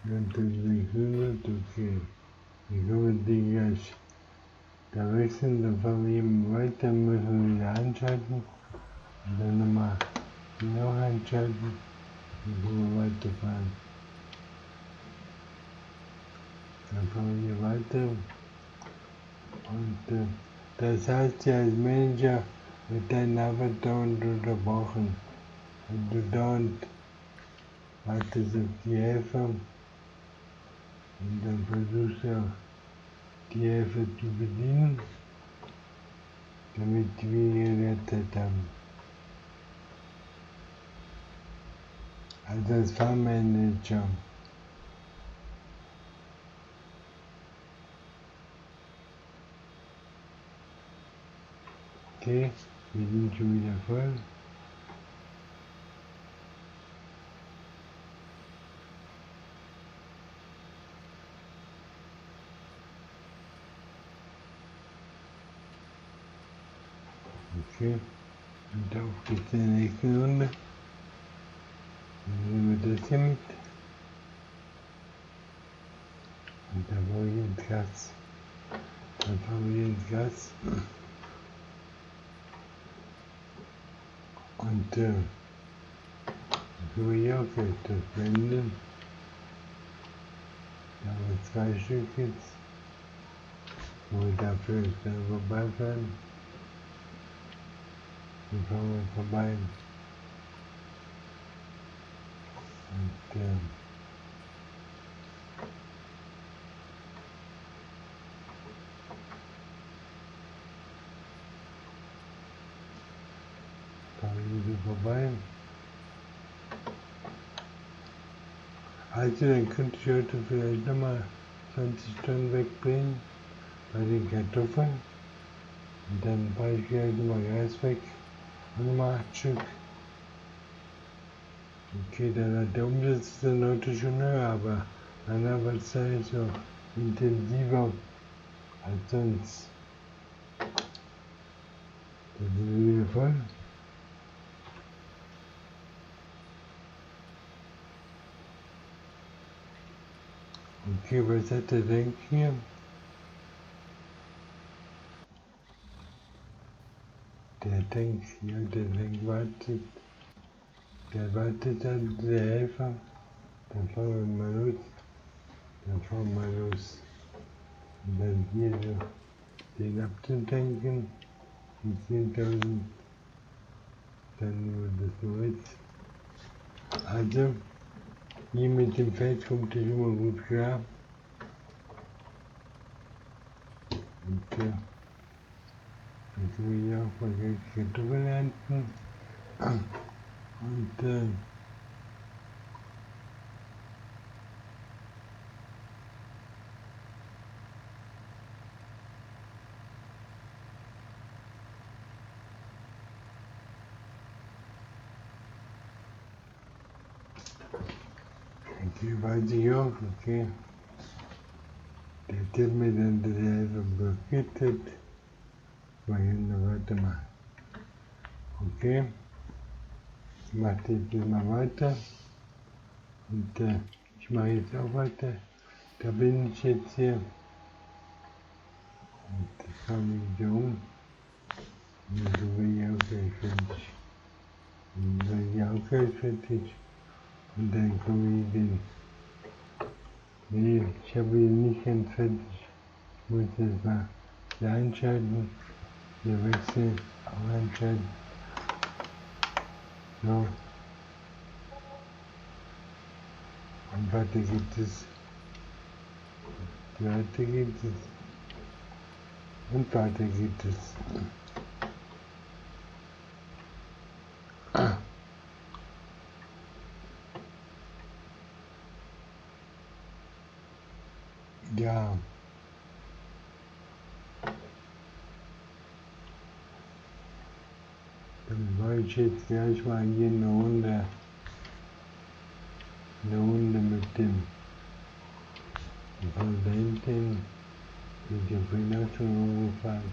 Und das 600, okay. Dann können wir die gleich da wechseln, dann fahren wir eben weiter, müssen wir wieder anschalten. Und dann nochmal noch einschalten. Dann können wir weiterfahren. Dann fahren wir hier weiter. Und das heißt ja, als Manager wird deine Arbeit dauernd unterbrochen. Und du dauernd wartest auf die Helfer. Und dann versuchst du auch die Helfer zu bedienen, damit die weniger Zeit haben. Also als Fahrmanager. Okay, wir sind schon wieder voll. Okay, und auf geht's in der nächsten Runde. Dann nehmen wir das hier mit. Und da brauche ich ins Gas. Dann fahren wir ins Gas. Und dann können wir hier auch etwas beenden. Da haben wir 2 Stück jetzt. Wo wir dafür dann vorbeifahren. Dann fahren wir vorbei. Und fahren wir so vorbei. Also dann könnte ich heute vielleicht nochmal 20 Tonnen wegbringen bei den Kartoffeln. Und dann fahre ich gleich nochmal Reis weg. Und nochmal 8 Stück. Okay, dann hat der Umsatz dann heute schon höher, aber meine Arbeitszeit ist noch intensiver als sonst. Da sind wir wieder voll. Okay, was hat der denn hier? der Tank wartet. Der wartet dann, der Helfer. Dann fahren wir mal los. Und dann hier so den abzutanken. Die 10.000. Dann nur das Neues. Also, hier mit dem Feld kommt es immer gut klar. Und jetzt will ich auch mal Kartoffeln ernten. Und okay, weiß ich auch, okay. Der mir dann das Helfer blockiert hat, weil ich noch weitermachen. Okay, ich mache jetzt mal weiter. Und ich mache jetzt auch weiter. Da bin ich jetzt hier. Und das komme ich hier um. Und dann bin ich auch gleich fertig. Und dann bin ich auch gleich fertig. Und dann komme ich den. Nee, ich habe ihn nicht ganz fertig. Ich muss jetzt mal hier einschalten. Hier wechseln, auch einschalten. So. Und weiter geht es. Weiter geht es. Und weiter geht es. Ja. Dann mache ich jetzt gleich mal hier eine Runde mit dem von da hinten mit dem Trainer schon rumgefahren.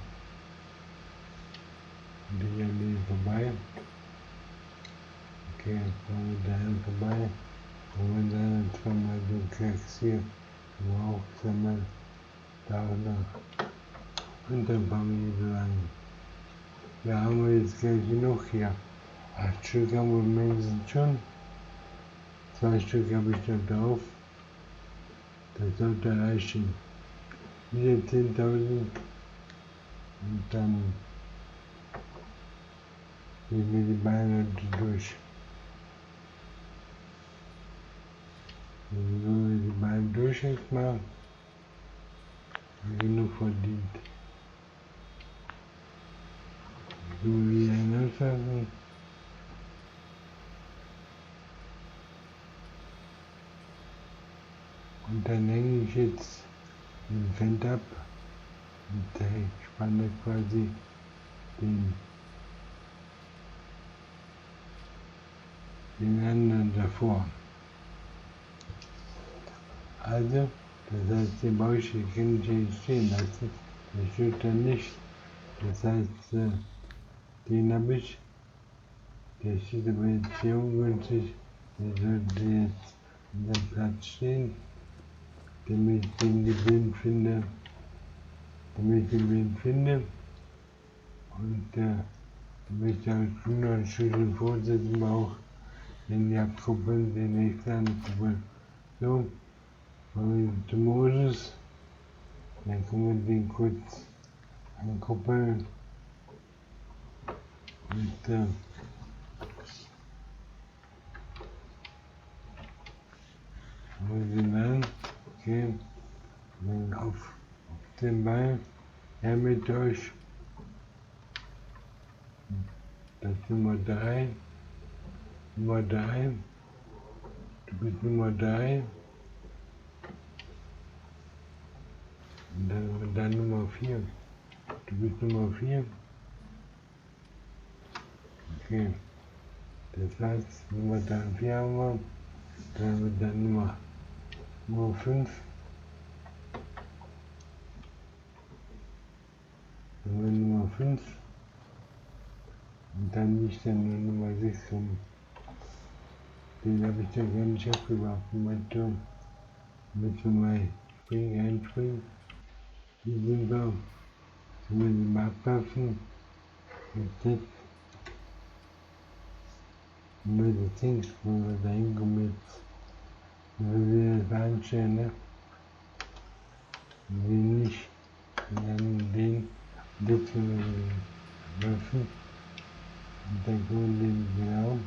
Und ich an denen vorbei. Okay, jetzt fahren wir dahin vorbei. Und dann zweimal so Keks hier, wo auch zweimal da und da. Und dann fahren wir hier so lang. Da haben wir jetzt gleich genug hier. 8 Stück haben wir mindestens schon. 2 Stück habe ich noch drauf. Das sollte reichen. Wieder 10.000. Und dann gehen wir die Beine durch. Dann gehen wir die Beine durch jetzt mal. Genug verdient. So wie ein Aussagen. Und dann hänge ich jetzt den Fend ab und ich spanne quasi den anderen davor. Also, das heißt, den Bauch kann ich hier stehen lassen, der stört dann nicht. Das heißt, den habe ich, der steht aber jetzt hier ungünstig, der sollte jetzt an dem Platz stehen, damit ich den Wind finde. Und damit ich dann noch ein Stückchen vorsetzen auch den abkuppeln, den nächsten ankuppeln. So, kommen wir zum Moses, dann können wir den kurz ankuppeln und wir dann, okay, dann auf den Ball, her mit euch, das ist Nummer 3, du bist Nummer 3, und dann Nummer 4, du bist Nummer 4, okay, das heißt, Nummer 3 und 4 haben wir, dann haben wir dann Nummer 5, dann haben wir Nummer 5, und dann liegt dann nur Nummer 6 rum. Den habe ich dann gar nicht abgeworfen, mein Turm. Müssen wir mal einspringen. Hier sind wir. Sollen wir den mal abwerfen? Jetzt Medizinspur oder Ergometer. Wir einstellen, ne? Wenig an den Würfen und dann kommen den genau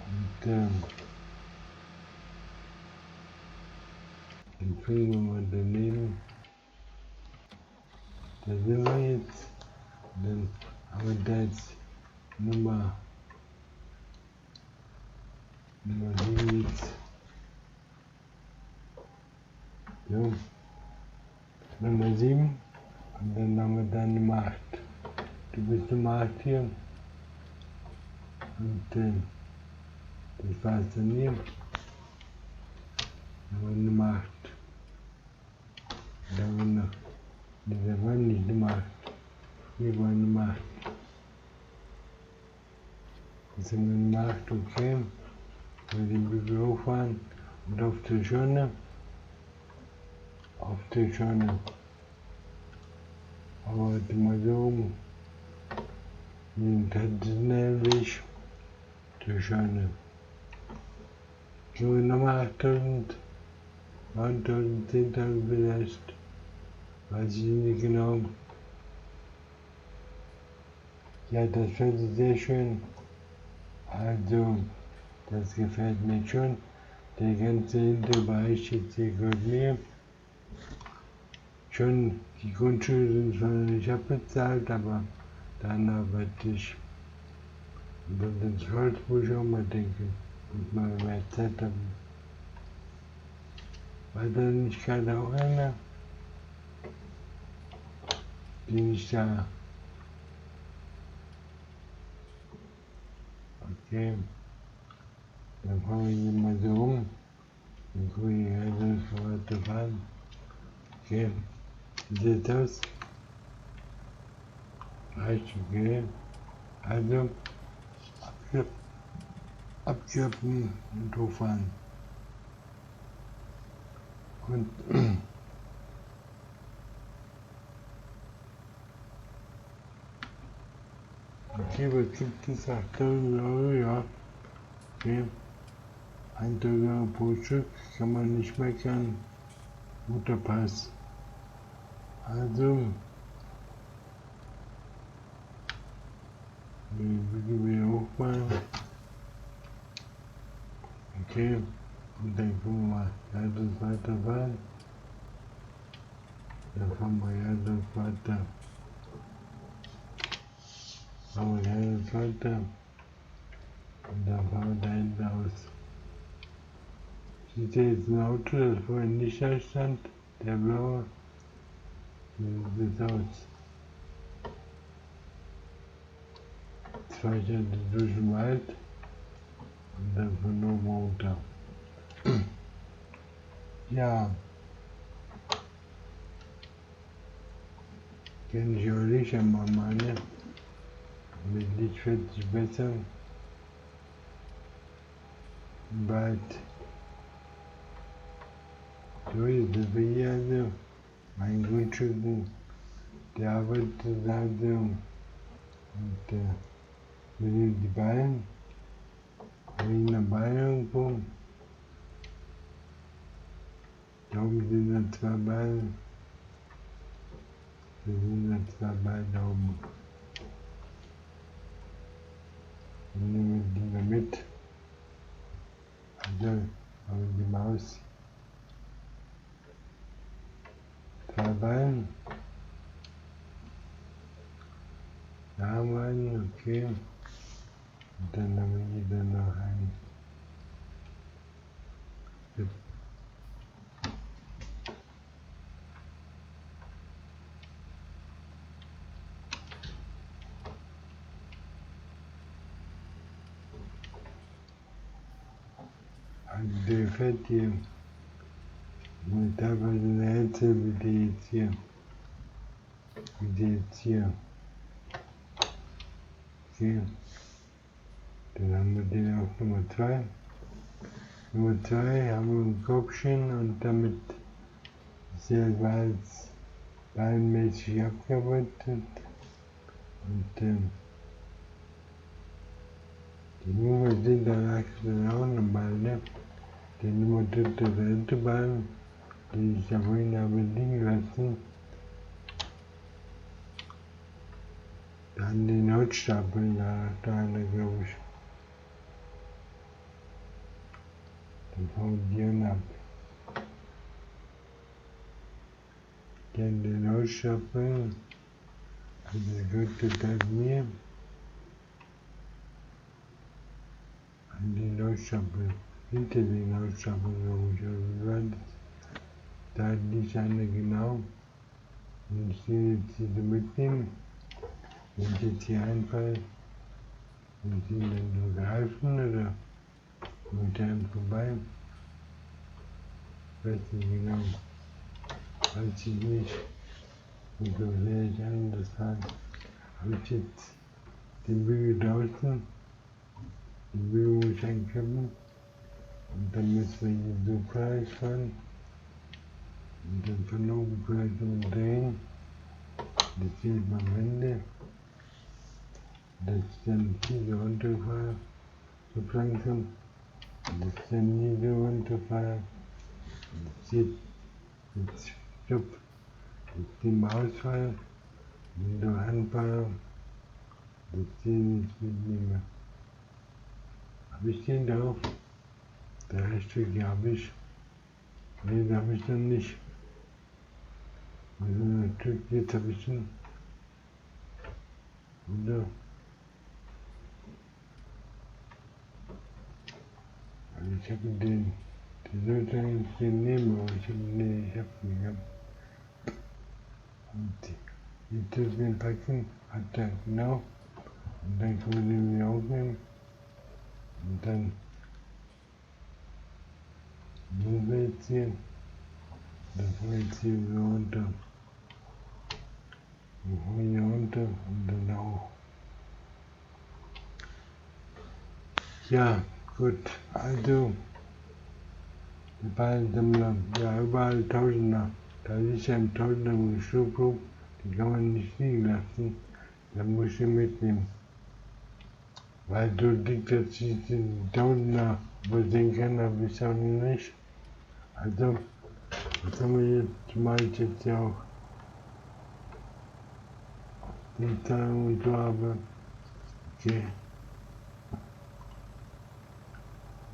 und den Finger mal daneben. Da sind wir jetzt. Dann haben wir da jetzt Nummer 7 jetzt. So, Nummer 7 und dann haben wir dann Nummer 8. Du bist Nummer 8 hier und das war's dann hier. Dann haben wir Nummer 8. Dann haben wir noch, dieser war nicht Nummer 8. Hier war Nummer 8. Jetzt haben wir Nummer 8, okay. Wir den Bügel hochfahren und auf die Schone. Auf die Schone. Aber heute mal so rum. Den traditionellen Weg. Die Schone. So nochmal 8000, 9000, 10.000 vielleicht. Weiß ich nicht genau. Ja, das fällt sehr schön. Also, das gefällt mir schon. Der ganze Hinterbereich jetzt hier gehört mir. Schon die Grundschule sind zwar nicht abbezahlt, aber dann arbeite ich über das Holz, wo ich auch mal denke, und mal mehr Zeit haben. War da nicht gerade auch einer, den ich da. Okay, dann fahren wir hier mal so rum. Dann gucke ich gerade weiter fahren. Okay, wie sieht das aus? Reicht, okay. Also, abkürzen und hochfahren. Und okay, was gibt es? 8.000 Euro, ja. Okay. 1.000 Euro pro Stück, kann man nicht meckern. Guter Pass. Also, wir wieder hochfahren. Okay, und dann gucken wir mal, ja, das weiterfahren. Dann fahren wir ja das weiter. Fahren wir ja das weiter. Und dann fahren wir da hinten aus. Sieht jetzt ein Auto, das vorhin nicht da stand, der blaue. Wie sieht das aus? Jetzt fahre ich jetzt durch den Wald und dann von oben runter. Ja, kenne ich auch nicht einmal meine. Mit Licht fährt sich besser. Im Wald. So, jetzt sind wir hier also. Mein Grundstück, der arbeitet also. Und wir sehen die Ballen. Wir sehen eine Ballen irgendwo. Da oben sind dann 2 Ballen. Wir sehen dann 2 Ballen da oben. Dann nehmen wir die da mit. Also, haben wir die Maus. 2 Ballen. Da haben wir einen, okay. Und dann haben wir hier dann noch einen. Also der fährt hier. Und teilweise eine Hälfte wie die jetzt hier. Wie die jetzt hier. Okay. Dann haben wir den auf Nummer 2. Nummer 2 haben wir ein Köpfchen und damit sehr weiß ballenmäßig abgearbeitet und die Nummer sind dann auch nochmal, ne? Die Nummer tut der dritte Ballen, die ich ja vorhin habe liegen lassen. Dann den Holzstapel, da eine, glaube ich. Dann formulieren ab. Dann den Holzstapel, also der gehört halt mir. An den Holzstapel, hinter den Holzstapel, glaube ich, also da liegt eine genau. Und ich will jetzt diese mitnehmen. Wenn ich jetzt hier einfalle, und sie dann nur greifen oder mit einem vorbei, weiß ich genau, weiß ich nicht. Und so sehe ich an, das habe ich jetzt den Bügel draußen, die Bügel muss ich einklappen und dann müssen wir hier so gleich fahren und dann von oben vielleicht umdrehen, das sieht man am Ende, dass ich dann hier so runterfahre, so langsam, dass ich dann hier so runterfahre, das sieht jetzt stopp, jetzt die Mausfall, und durch Handfahre, das hier nicht mitnehme. Habe ich den drauf? Der Rechtweg habe ich. Ne, den habe ich noch nicht. Also natürlich, jetzt habe ich ihn. Oder? Also ich habe den sollte eigentlich den nehmen, aber ich habe ihn gehabt. Und jetzt ist den packen, hat er genau. Und dann kann man den wieder aufnehmen. Und dann müssen wir jetzt hier. Dann fahren wir jetzt hier so runter. Wir fahren hier runter und dann auch. Ja, gut, also die Ballensammler, ja überall Tausender. Da ist ja ein Tausender mit Schubruch, die kann man nicht liegen lassen. Da muss ich mitnehmen. Weil so dick, dass ich den Tausender übersehen kann, habe ich auch nicht. Also, was haben wir jetzt, zumal ich jetzt ja auch die Zahlung und so habe. Okay.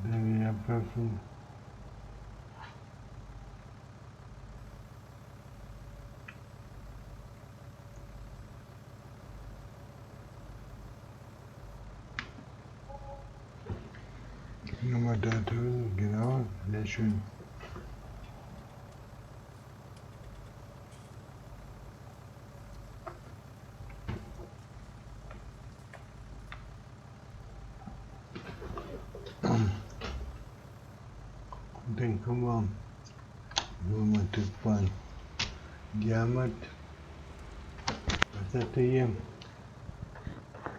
Dann wieder abpassen. Nummer 3000, genau, sehr schön. Und dann kommen wir nur mal fahren. Die haben halt, was hat der hier?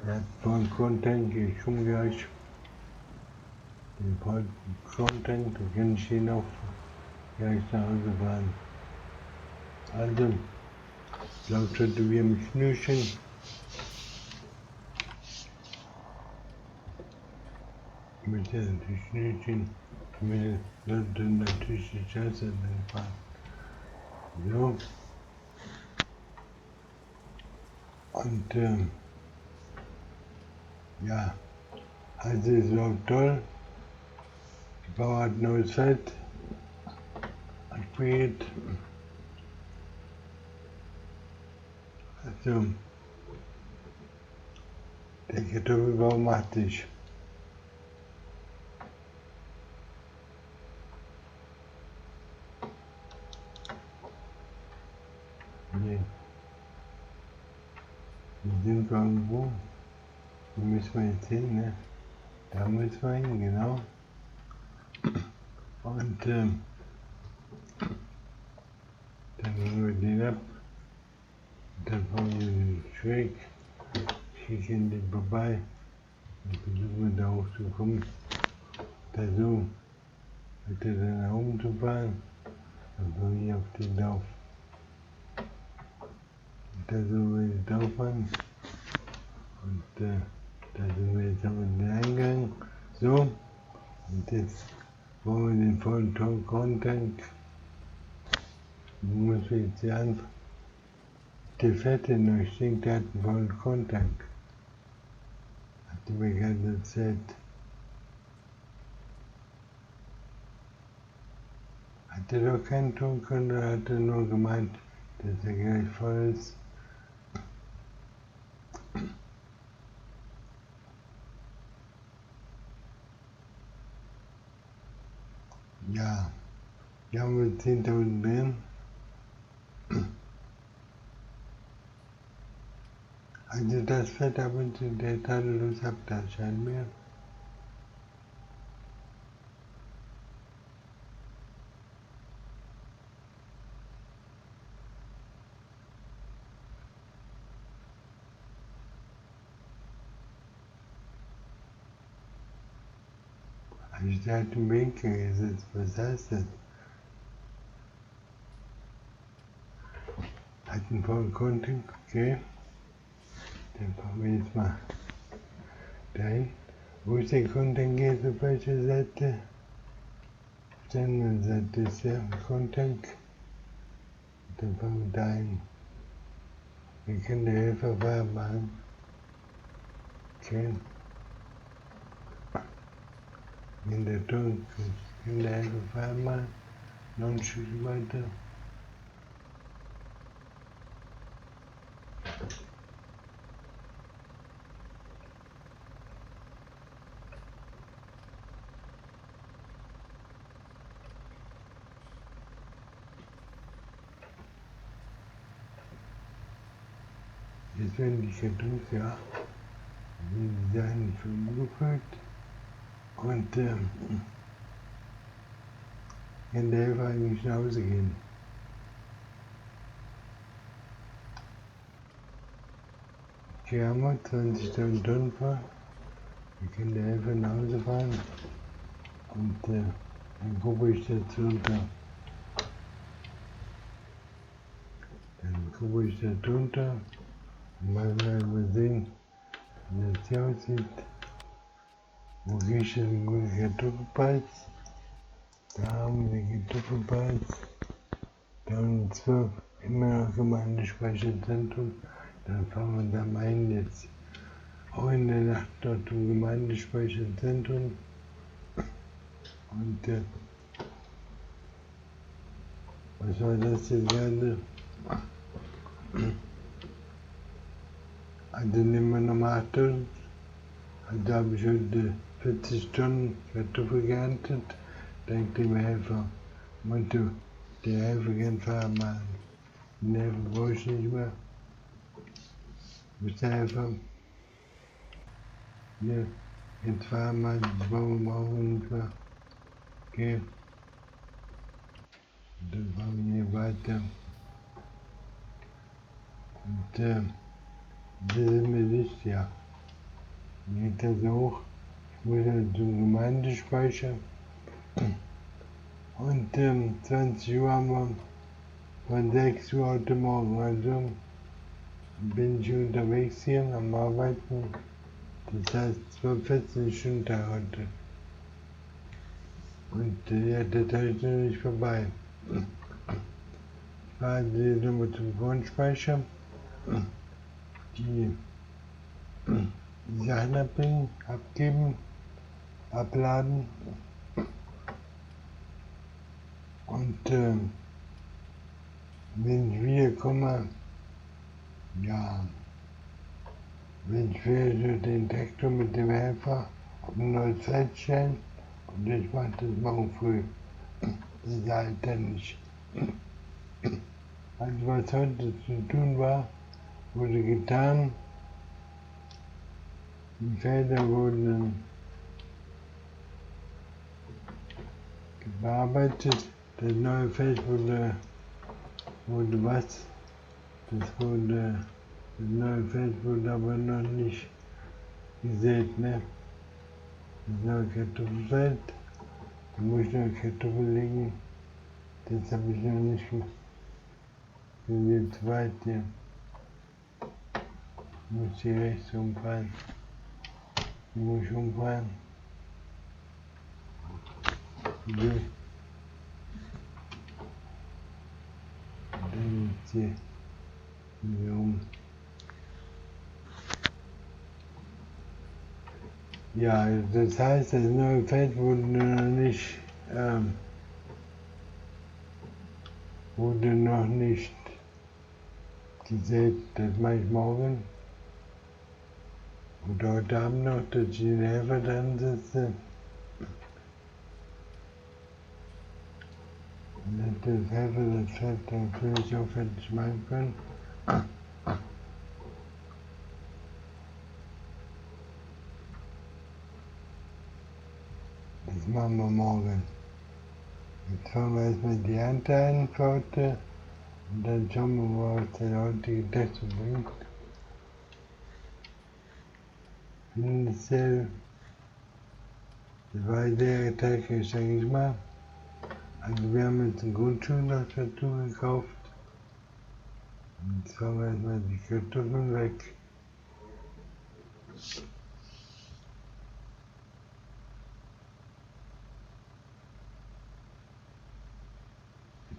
Der hat von Content, ich komme gleich. Den Content, da kann ich ihn auch gleich nach Hause fahren. Also, laut heute wir im Schnürchen. Mit dem Schnürchen, mit dem natürlich die Scheiße dann fahren. So. Und ja, also es war toll. Die Bauer hat neue Zeit. Aquiriert. Also, der Kartoffelbau macht sich. Nee. Wir sind irgendwo. Wo müssen wir jetzt hin, ne? Da müssen wir hin, genau. Und dann nehmen wir den ab. Dann fahren wir den schräg. Schicken den vorbei. Und versuchen wir da hochzukommen. Da so. Bitte dann nach oben zu fahren. Dann fahren wir auf den Lauf. da so wenig drauf an. Und da sind wir jetzt aber den Eingang. So, und jetzt brauchen wir den vollen Content. Muss ich jetzt an. Der Fette noch stinkt, der hat einen vollen Content. Hat er mir gerade erzählt. Hat er doch keinen tun können, oder hat er nur gemeint, dass er gleich voll ist? Ja, hier haben wir 10.000 drin. Also das Fett ab und zu der tadellos ab, das scheint mir. Also ich hatte im Winkel gesetzt, was heißt das? Hat einen vollen Content, okay. Dann fahren wir jetzt mal dahin. Wo ist der Content geht, auf welcher Seite? Auf der anderen Seite ist der Content. Dann fahren wir dahin. Wir können die Helfer machen. Okay. In der Ton können die Helfer machen. Noch ein Stück weiter. Jetzt werden die Kartons, ja, die werden umgefüllt und kann der Helfer eigentlich nach Hause gehen. Okay, haben wir 20.000 Tonnen fahren. Wir können der Helfer nach Hause fahren und dann gucke ich das runter. Dann gucke ich das runter und mal sehen, wie das hier aussieht. Wo kriege ich den guten Kartoffelpreis? Da haben wir den Kartoffelpreis. Da haben wir 12 immer noch Gemeindespeicherzentrum. Dann fahren wir da mal hin jetzt. Auch in der Nacht dort im Gemeindespeicherzentrum. Und was war das denn gerade? Also nehmen wir nochmal 8.000. Also habe ich heute 40 Tonnen Kartoffel geerntet. Dank dem Helfer. Motto, der Helfer kann fahren machen. Den Helfer brauche ich nicht mehr. Muss der Helfer. Hier, jetzt fahren wir, das brauchen wir auch nicht mehr. Okay. Und dann fahren wir hier weiter. Und das ist mir nicht, ja. Geht das hoch. Ich muss halt zum Gemeindespeicher. Und 20 Uhr haben wir von 6 Uhr heute Morgen. Also bin ich unterwegs hier am Arbeiten. Das heißt, es war 14 Stunden Tag heute. Und ja, das habe ich noch nicht vorbei. Ich fahre jetzt nochmal zum Grundspeicher. Die Sachen abgeben, abladen. Und wenn ich wiederkomme, ja, wenn ich wieder den Traktor mit dem Helfer auf ein neues Feld stellen und ich mache das morgen früh. Das ist halt dann nicht. Also was heute zu tun war, wurde getan. Die Felder wurden bearbeitet. Das neue Feld wurde was? Das neue Feld wurde aber noch nicht gesät, ne? Das neue Kartoffelfeld. Da muss ich noch Kartoffeln legen. Das habe ich noch nicht gemacht. Das ist jetzt weit hier. muss hier rechts umfahren. Ich muss umfahren. So. Dann jetzt hier um. Ja, das heißt, das neue Feld wurde noch nicht gesät. Das mache ich morgen oder heute Abend noch, dass ich den Helfer dran setze. Und dass das Helfer das Feld dann vielleicht auch fertig machen können. Das machen wir morgen. Jetzt fahren wir erstmal die Anteilen für heute und dann schauen wir mal, was der heutige Tag so bringt. Finanziell, das war ein sehr Tag, sage ich mal. Also wir haben jetzt einen Grundschuh noch dazu gekauft. Und jetzt fahren wir erstmal die Kartoffeln weg.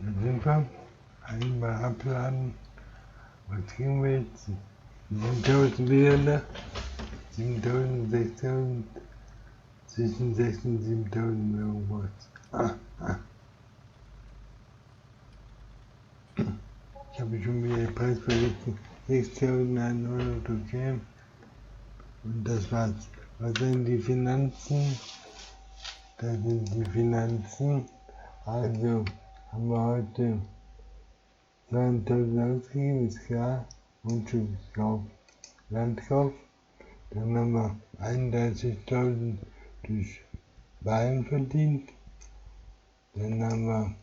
Dann sind wir. Einmal abladen. Was kriegen wir jetzt? 7000 wieder da. 7000, 6000, zwischen 6 und 7000 irgendwas. Ich habe schon wieder den Preis vergessen. 6100, okay. Und das war's. Was sind die Finanzen? Das sind die Finanzen. Also haben wir heute 2000 ausgegeben, ist klar. Grundstückskauf, Landkauf. Dann haben wir 31.000 durch Wahlen verdient. Dann haben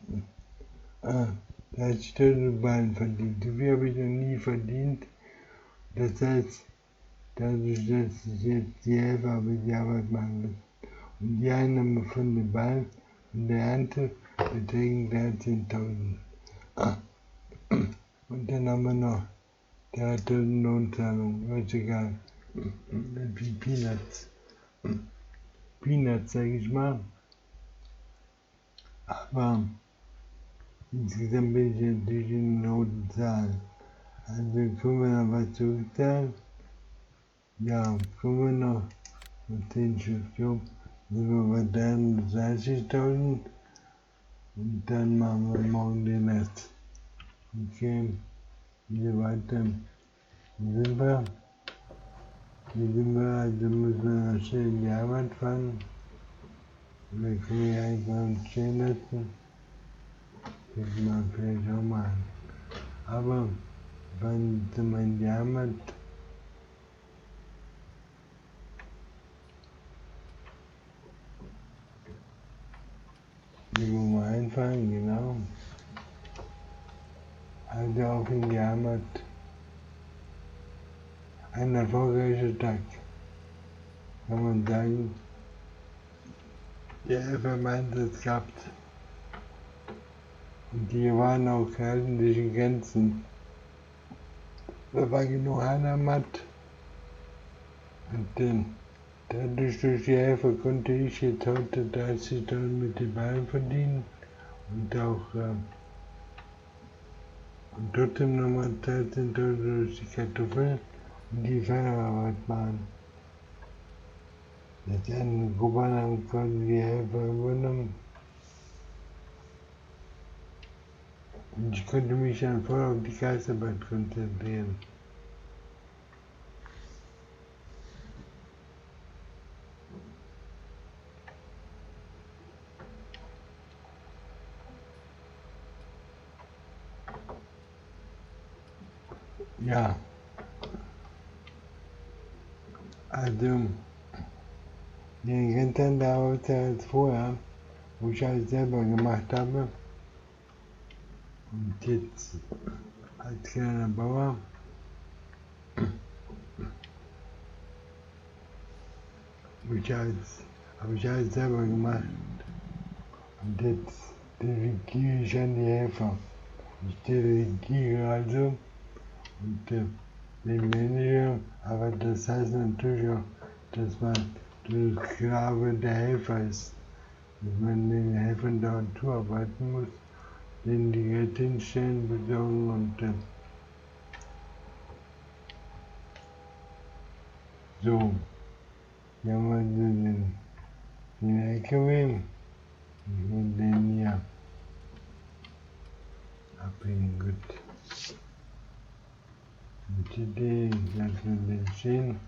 wir 30.000 Wahlen verdient. So viel habe ich noch nie verdient. Das heißt, dadurch, dass ich jetzt die Hälfte habe, die Arbeit machen muss. Und die Einnahme von den Wahlen und der Ernte beträgt 13.000. Und dann haben wir noch 3.000 Lohnzahlungen, ist egal. Wie Peanuts. Peanuts, sag ich mal. Aber insgesamt bin ich natürlich in den roten Zahlen. Also können wir noch was zurückzahlen? Ja, können wir noch 10 Stück Job. Sind wir bei 30.000 und dann machen wir morgen den Rest. Okay, hier weiter. Hier sind wir. Also müssen wir noch schnell in die Arbeit fahren. Oder können wir eigentlich mal uns stehen lassen. Das mal vielleicht auch machen. Aber wenn sind wir in die Arbeit. Hier wollen wir einfahren, genau. Also auch in die Arbeit. Ein erfolgreicher Tag, kann man sagen. Der Helfer meint es gehabt. Und die waren auch gehalten durch die Grenzen. Da war genug Heimat. Und dadurch durch die Helfer konnte ich jetzt heute 30.000 mit den Beinen verdienen. Und auch und trotzdem nochmal 13.000 durch die Kartoffeln und die Feuerarbeit machen. Letztendlich in Kuba haben quasi die Helfer übernommen. Und ich konnte mich dann voll auf die Geistarbeit konzentrieren. Ja, also den Rentern da heute als vorher, wo ich alles selber gemacht habe. Und jetzt als kleiner Bauer habe ich alles selber gemacht. Und jetzt delegiere ich an die Helfer. Ich delegiere also und weniger, aber das heißt natürlich auch, dass man die Sklave der Helfer ist, dass man den Helfern dort zuarbeiten muss, denen die Geld hinstellen, besorgen und so. Hier haben wir den LKW und den hier abhängen, gut. Mit Idee, dass wir den stehen,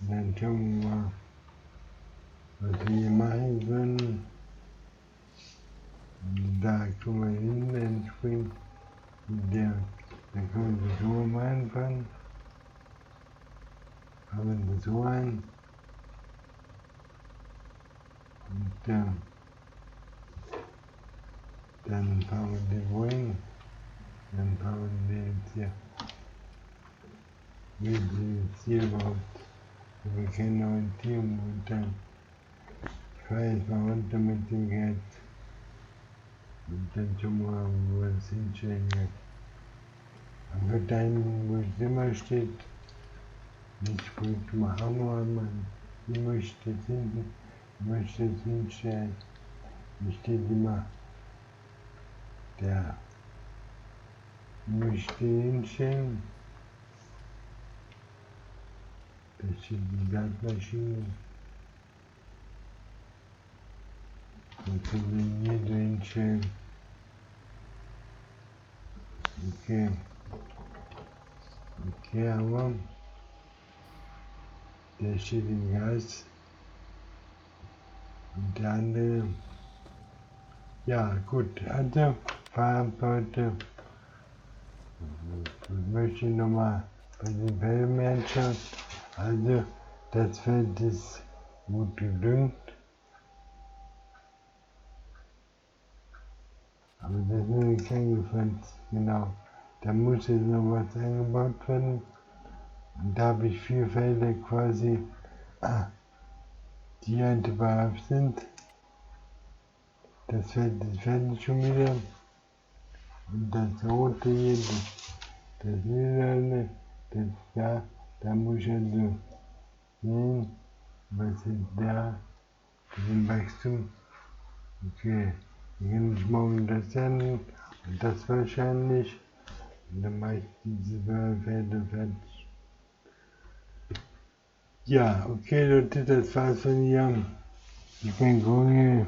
und dann schauen wir mal, was wir hier machen können. Und da können wir hin entspringen, da können wir so mal anfangen, haben wir das so ein, und dann fahren wir die wohin, dann fahren wir jetzt hier, wie wir jetzt hier überhaupt, wir können orientieren und dann fahre ich mal runter mit dem Geld. Und dann schon mal, wo wir es hinstellen kann. Aber da hinten, wo es immer steht, ich bringe mal Hammer an, ich möchte es hinten, ich möchte es hinstellen. Da steht immer, der möchte hinstellen. Da steht die Landmaschine. Da können wir hier hinstellen. Okay. Okay, aber der steht im Gas. Und der andere, ja gut, also Feierabend heute. Ich möchte nochmal bei den Felden anschauen. Also das Feld ist gut gedüngt. Aber das ist nur kein Gefäß, genau. Da muss jetzt noch was eingebaut werden. Und da habe ich 4 Felder quasi, die einzubauen sind. Das Feld ist fertig schon wieder. Und das rote hier, das lilane, das da muss ich also sehen, was ist da mit dem Wachstum. Okay, dann kann ich morgen das senden und das wahrscheinlich. Und dann mache ich diese Felder fertig. Ja, okay Leute, das war's von hier. Ich bin Gori.